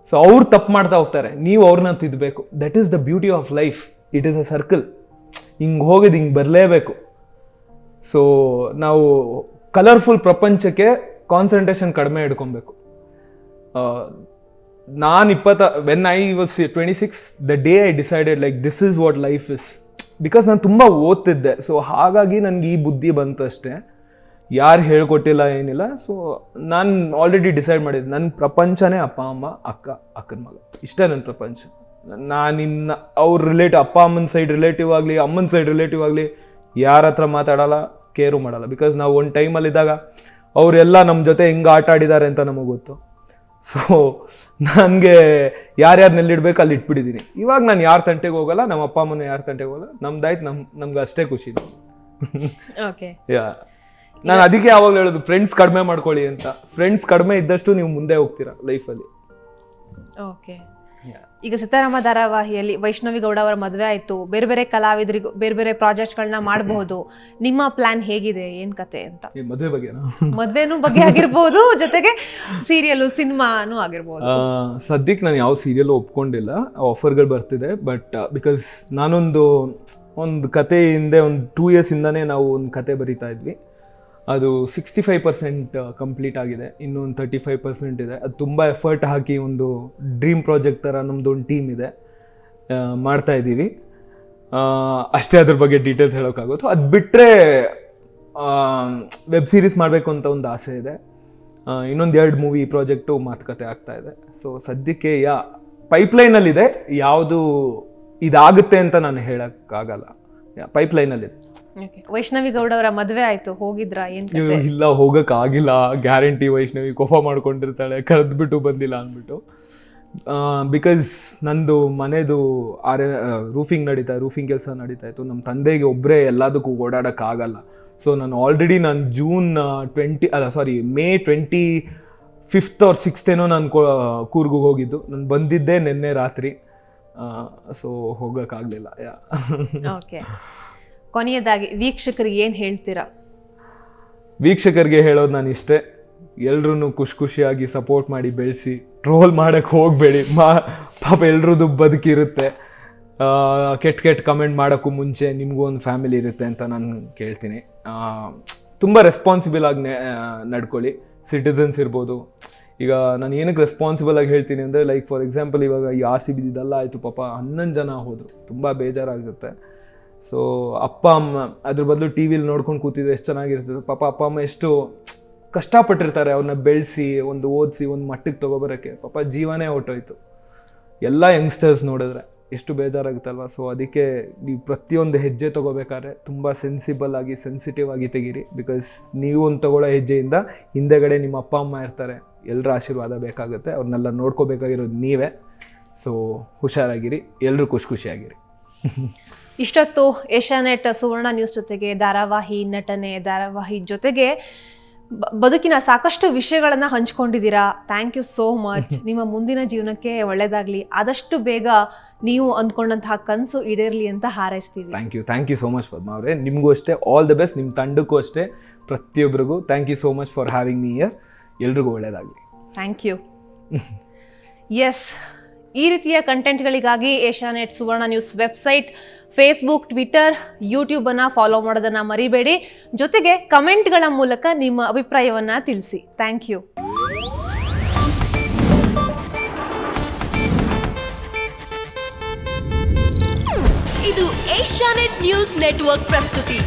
ಸೊ ಅವ್ರು ತಪ್ಪು ಮಾಡ್ತಾ ಹೋಗ್ತಾರೆ, ನೀವು ಅವ್ರನ್ನ ತಿದ್ದಬೇಕು. That is the beauty of life. It is a circle. ಹಿಂಗೆ ಹೋಗೋದು ಹಿಂಗೆ ಬರಲೇಬೇಕು. ಸೊ ನಾವು ಕಲರ್ಫುಲ್ ಪ್ರಪಂಚಕ್ಕೆ ಕಾನ್ಸಂಟ್ರೇಷನ್ ಕಡಿಮೆ ಇಟ್ಕೊಬೇಕು. ನಾನು when I was 26, the day I decided like this is what life is. Because ನಾನು ತುಂಬ ಓದ್ತಿದ್ದೆ. ಸೊ ಹಾಗಾಗಿ ನನಗೆ ಈ ಬುದ್ಧಿ ಬಂತು ಅಷ್ಟೇ, ಯಾರು ಹೇಳ್ಕೊಟ್ಟಿಲ್ಲ, ಏನಿಲ್ಲ. ಸೊ ನಾನು ಆಲ್ರೆಡಿ ಡಿಸೈಡ್ ಮಾಡಿದ್ದೆ, ನನ್ನ ಪ್ರಪಂಚನೇ ಅಪ್ಪ ಅಮ್ಮ, ಅಕ್ಕನ ಮಗ, ಇಷ್ಟೇ ನನ್ನ ಪ್ರಪಂಚ. ನಾನಿನ್ನ ಅವ್ರ ಅಪ್ಪ ಅಮ್ಮನ ಸೈಡ್ ರಿಲೇಟಿವ್ ಆಗಲಿ, ಅಮ್ಮನ ಸೈಡ್ ರಿಲೇಟಿವ್ ಆಗಲಿ, ಯಾರ ಹತ್ರ ಮಾತಾಡಲ್ಲ, ಕೇರು ಮಾಡಲ್ಲ. ಬಿಕಾಸ್ ನಾವು ಒಂದು ಟೈಮಲ್ಲಿದ್ದಾಗ ಅವರೆಲ್ಲ ನಮ್ಮ ಜೊತೆ ಹೆಂಗೆ ಆಟ ಆಡಿದ್ದಾರೆ ಅಂತ ನಮಗೆ ಗೊತ್ತು. ಸೊ ನನಗೆ ಯಾರ್ಯಾರನ್ನೆಲ್ಲಿಡ್ಬೇಕು ಅಲ್ಲಿ ಇಟ್ಬಿಟ್ಟಿದ್ದೀನಿ. ಇವಾಗ ನಾನು ಯಾರ ತಂಟೆಗೆ ಹೋಗಲ್ಲ, ನಮ್ಮ ಅಪ್ಪ ಅಮ್ಮನ ಯಾರ ತಂಟೆಗೆ ಹೋಗಲ್ಲ. ನಮ್ದಾಯ್ತು, ನಮ್ಗೆ ಅಷ್ಟೇ ಖುಷಿ. ನಾನು ಅದಕ್ಕೆ ಯಾವಾಗಲೂ ಹೇಳೋದು, ಫ್ರೆಂಡ್ಸ್ ಕಡಿಮೆ ಮಾಡ್ಕೊಳ್ಳಿ ಅಂತ. ಫ್ರೆಂಡ್ಸ್ ಕಡಿಮೆ ಇದ್ದಷ್ಟು ನೀವು ಮುಂದೆ ಹೋಗ್ತೀರಾ ಲೈಫಲ್ಲಿ. ಓಕೆ. ಈಗ ಸೀತಾರಾಮ ಧಾರಾವಾಹಿಯಲ್ಲಿ ವೈಷ್ಣವಿ ಗೌಡ ಅವರ ಮದುವೆ ಆಯಿತು, ಬೇರೆ ಬೇರೆ ಕಲಾವಿದರಿಗೂ ಬೇರೆ ಬೇರೆ ಪ್ರಾಜೆಕ್ಟ್ಗಳನ್ನ ಮಾಡಬಹುದು. ನಿಮ್ಮ ಪ್ಲಾನ್ ಹೇಗಿದೆ, ಏನು ಕತೆ ಅಂತ? ಮದುವೆನೂ ಬಗ್ಗೆ ಆಗಿರ್ಬೋದು, ಜೊತೆಗೆ ಸೀರಿಯಲ್ ಸಿನಿಮಾನೂ ಆಗಿರ್ಬೋದು. ಸದ್ಯಕ್ಕೆ ನಾನು ಯಾವ ಸೀರಿಯಲ್ ಒಪ್ಕೊಂಡಿಲ್ಲ, ಆಫರ್ಗಳು ಬರ್ತಿದೆ. ಬಟ್ ಬಿಕಾಸ್ ನಾನೊಂದು ಕತೆ ಹಿಂದೆ ಒಂದು 2 years ಇಂದಾನೇ ನಾವು ಒಂದು ಕತೆ ಬರಿತಾ ಇದ್ವಿ. ಅದು 65% ಕಂಪ್ಲೀಟ್ ಆಗಿದೆ, ಇನ್ನೂ ಒಂದು 35% ಇದೆ. ಅದು ತುಂಬ ಎಫರ್ಟ್ ಹಾಕಿ ಒಂದು ಡ್ರೀಮ್ ಪ್ರಾಜೆಕ್ಟ್ ಥರ ನಮ್ಮದು ಒಂದು ಟೀಮ್ ಇದೆ, ಮಾಡ್ತಾ ಇದ್ದೀವಿ. ಅಷ್ಟೇ ಅದ್ರ ಬಗ್ಗೆ ಡೀಟೇಲ್ಸ್ ಹೇಳೋಕ್ಕಾಗೋದು. ಅದು ಬಿಟ್ಟರೆ ವೆಬ್ ಸೀರೀಸ್ ಮಾಡಬೇಕು ಅಂತ ಒಂದು ಆಸೆ ಇದೆ. ಇನ್ನೊಂದು 2 ಮೂವಿ ಪ್ರಾಜೆಕ್ಟು ಮಾತುಕತೆ ಆಗ್ತಾ ಇದೆ. ಸೊ ಸದ್ಯಕ್ಕೆ ಪೈಪ್ಲೈನಲ್ಲಿದೆ, ಯಾವುದು ಇದಾಗುತ್ತೆ ಅಂತ ನಾನು ಹೇಳೋಕ್ಕಾಗಲ್ಲ. ಪೈಪ್ಲೈನಲ್ಲಿದೆ. ವೈಷ್ಣವಿ ಗೌಡ ಅವರ ಮದುವೆ ಆಯ್ತು, ಹೋಗಿದ್ರಾ? ಇಲ್ಲ, ಹೋಗೋಕ್ಕಾಗಿಲ್ಲ. ಗ್ಯಾರಂಟಿ ವೈಷ್ಣವಿ ಕೋಪ ಮಾಡ್ಕೊಂಡಿರ್ತಾಳೆ, ಕರೆದ್ಬಿಟ್ಟು ಬಂದಿಲ್ಲ ಅಂದ್ಬಿಟ್ಟು. ಬಿಕಾಸ್ ನಂದು ಮನೆದು ರೂಫಿಂಗ್ ಕೆಲಸ ನಡೀತಾ ಇತ್ತು. ನಮ್ಮ ತಂದೆಗೆ ಒಬ್ಬರೇ ಎಲ್ಲದಕ್ಕೂ ಓಡಾಡೋಕ್ಕಾಗಲ್ಲ. ಸೊ ನಾನು already May 25th or 6th ನಾನು ಕೂರ್ಗಿಗೆ ಹೋಗಿದ್ದು. ನಾನು ಬಂದಿದ್ದೆ ನಿನ್ನೆ ರಾತ್ರಿ. ಸೊ ಹೋಗೋಕ್ಕಾಗಲಿಲ್ಲ. ಓಕೆ, ಕೊನೆಯದಾಗಿ ವೀಕ್ಷಕರಿಗೆ ಏನು ಹೇಳ್ತೀರಾ? ವೀಕ್ಷಕರಿಗೆ ಹೇಳೋದು ನಾನು ಇಷ್ಟೇ, ಎಲ್ರೂ ಖುಷಿಯಾಗಿ ಸಪೋರ್ಟ್ ಮಾಡಿ ಬೆಳೆಸಿ, ಟ್ರೋಲ್ ಮಾಡೋಕ್ಕೆ ಹೋಗಬೇಡಿ. ಪಾಪ ಎಲ್ರದ್ದು ಬದುಕಿರುತ್ತೆ. ಕೆಟ್ಟ ಕಮೆಂಟ್ ಮಾಡೋಕ್ಕೂ ಮುಂಚೆ ನಿಮಗೂ ಒಂದು ಫ್ಯಾಮಿಲಿ ಇರುತ್ತೆ ಅಂತ ನಾನು ಕೇಳ್ತೀನಿ. ತುಂಬ ರೆಸ್ಪಾನ್ಸಿಬಲ್ ಆಗಿ ನಡ್ಕೊಳ್ಳಿ. ಸಿಟಿಸನ್ಸ್ ಇರ್ಬೋದು. ಈಗ ನಾನು ಏನಕ್ಕೆ ರೆಸ್ಪಾನ್ಸಿಬಲ್ ಆಗಿ ಹೇಳ್ತೀನಿ ಅಂದರೆ, ಲೈಕ್ ಫಾರ್ ಎಕ್ಸಾಂಪಲ್ ಇವಾಗ ಈ RCB ಇದೆಲ್ಲ ಆಯಿತು, ಪಾಪ 11 ಜನ ಹೋದರು, ತುಂಬ ಬೇಜಾರಾಗುತ್ತೆ. ಸೊ ಅಪ್ಪ ಅಮ್ಮ ಅದ್ರ ಬದಲು ಟಿ ವಿಲಿ ನೋಡ್ಕೊಂಡು ಕೂತಿದ್ರೆ ಎಷ್ಟು ಚೆನ್ನಾಗಿರ್ತದೆ. ಪಾಪ ಅಪ್ಪ ಅಮ್ಮ ಎಷ್ಟು ಕಷ್ಟಪಟ್ಟಿರ್ತಾರೆ, ಅವ್ರನ್ನ ಬೆಳೆಸಿ, ಒಂದು ಓದಿಸಿ, ಒಂದು ಮಟ್ಟಿಗೆ ತೊಗೊಬರೋಕ್ಕೆ. ಪಾಪ ಜೀವನೇ ಹೊಟ್ಟೋಯ್ತು. ಎಲ್ಲ ಯಂಗ್ಸ್ಟರ್ಸ್ ನೋಡಿದ್ರೆ ಎಷ್ಟು ಬೇಜಾರಾಗುತ್ತಲ್ವ. ಸೊ ಅದಕ್ಕೆ ನೀವು ಪ್ರತಿಯೊಂದು ಹೆಜ್ಜೆ ತೊಗೋಬೇಕಾದ್ರೆ ತುಂಬ ಸೆನ್ಸಿಟಿವ್ ಆಗಿ ತೆಗೀರಿ. ಬಿಕಾಸ್ ನೀವು ಒಂದು ತೊಗೊಳ್ಳೋ ಹೆಜ್ಜೆಯಿಂದ ಹಿಂದೆಗಡೆ ನಿಮ್ಮ ಅಪ್ಪ ಅಮ್ಮ ಇರ್ತಾರೆ, ಎಲ್ಲರ ಆಶೀರ್ವಾದ ಬೇಕಾಗುತ್ತೆ. ಅವ್ರನ್ನೆಲ್ಲ ನೋಡ್ಕೋಬೇಕಾಗಿರೋದು ನೀವೇ. ಸೊ ಹುಷಾರಾಗಿರಿ, ಎಲ್ಲರೂ ಖುಷಿಯಾಗಿರಿ. ಇಷ್ಟೊತ್ತು ಏಷ್ಯಾನೆಟ್ ಸುವರ್ಣ ನ್ಯೂಸ್ ಜೊತೆಗೆ ಧಾರಾವಾಹಿ ನಟನೆ, ಧಾರಾವಾಹಿ ಜೊತೆಗೆ ಬದುಕಿನ ಸಾಕಷ್ಟು ವಿಷಯಗಳನ್ನು ಹಂಚ್ಕೊಂಡಿದ್ದೀರಾ. Thank you so much. ನಿಮ್ಮ ಮುಂದಿನ ಜೀವನಕ್ಕೆ ಒಳ್ಳೆಯದಾಗಲಿ. ಆದಷ್ಟು ಬೇಗ ನೀವು ಅಂದ್ಕೊಂಡಂತಹ ಕನಸು ಈಡೇರಲಿ ಅಂತ ಹಾರೈಸ್ತೀವಿ. Thank you so much Padma ಅವರೇ. ನಿಮಗೂ ಅಷ್ಟೇ ಆಲ್ ದ ಬೆಸ್ಟ್. ನಿಮ್ಮ ತಂಡಕ್ಕೂ ಅಷ್ಟೇ, ಪ್ರತಿಯೊಬ್ಬರಿಗೂ thank you so much for having me here. ಎಲ್ರಿಗೂ ಒಳ್ಳೆಯದಾಗಲಿ. Thank you. ಎಸ್, ಈ ರೀತಿಯ ಕಂಟೆಂಟ್ಗಳಿಗಾಗಿ Asianet Suvarna news website, Facebook, Twitter, ಯೂಟ್ಯೂಬನ್ನು ಫಾಲೋ ಮಾಡೋದನ್ನು ಮರಿಬೇಡಿ. ಜೊತೆಗೆ ಕಮೆಂಟ್ಗಳ ಮೂಲಕ ನಿಮ್ಮ ಅಭಿಪ್ರಾಯವನ್ನು ತಿಳಿಸಿ. Thank you. ಇದು ಏಷ್ಯಾನೆಟ್ ನ್ಯೂಸ್ ನೆಟ್ವರ್ಕ್ ಪ್ರಸ್ತುತಿ.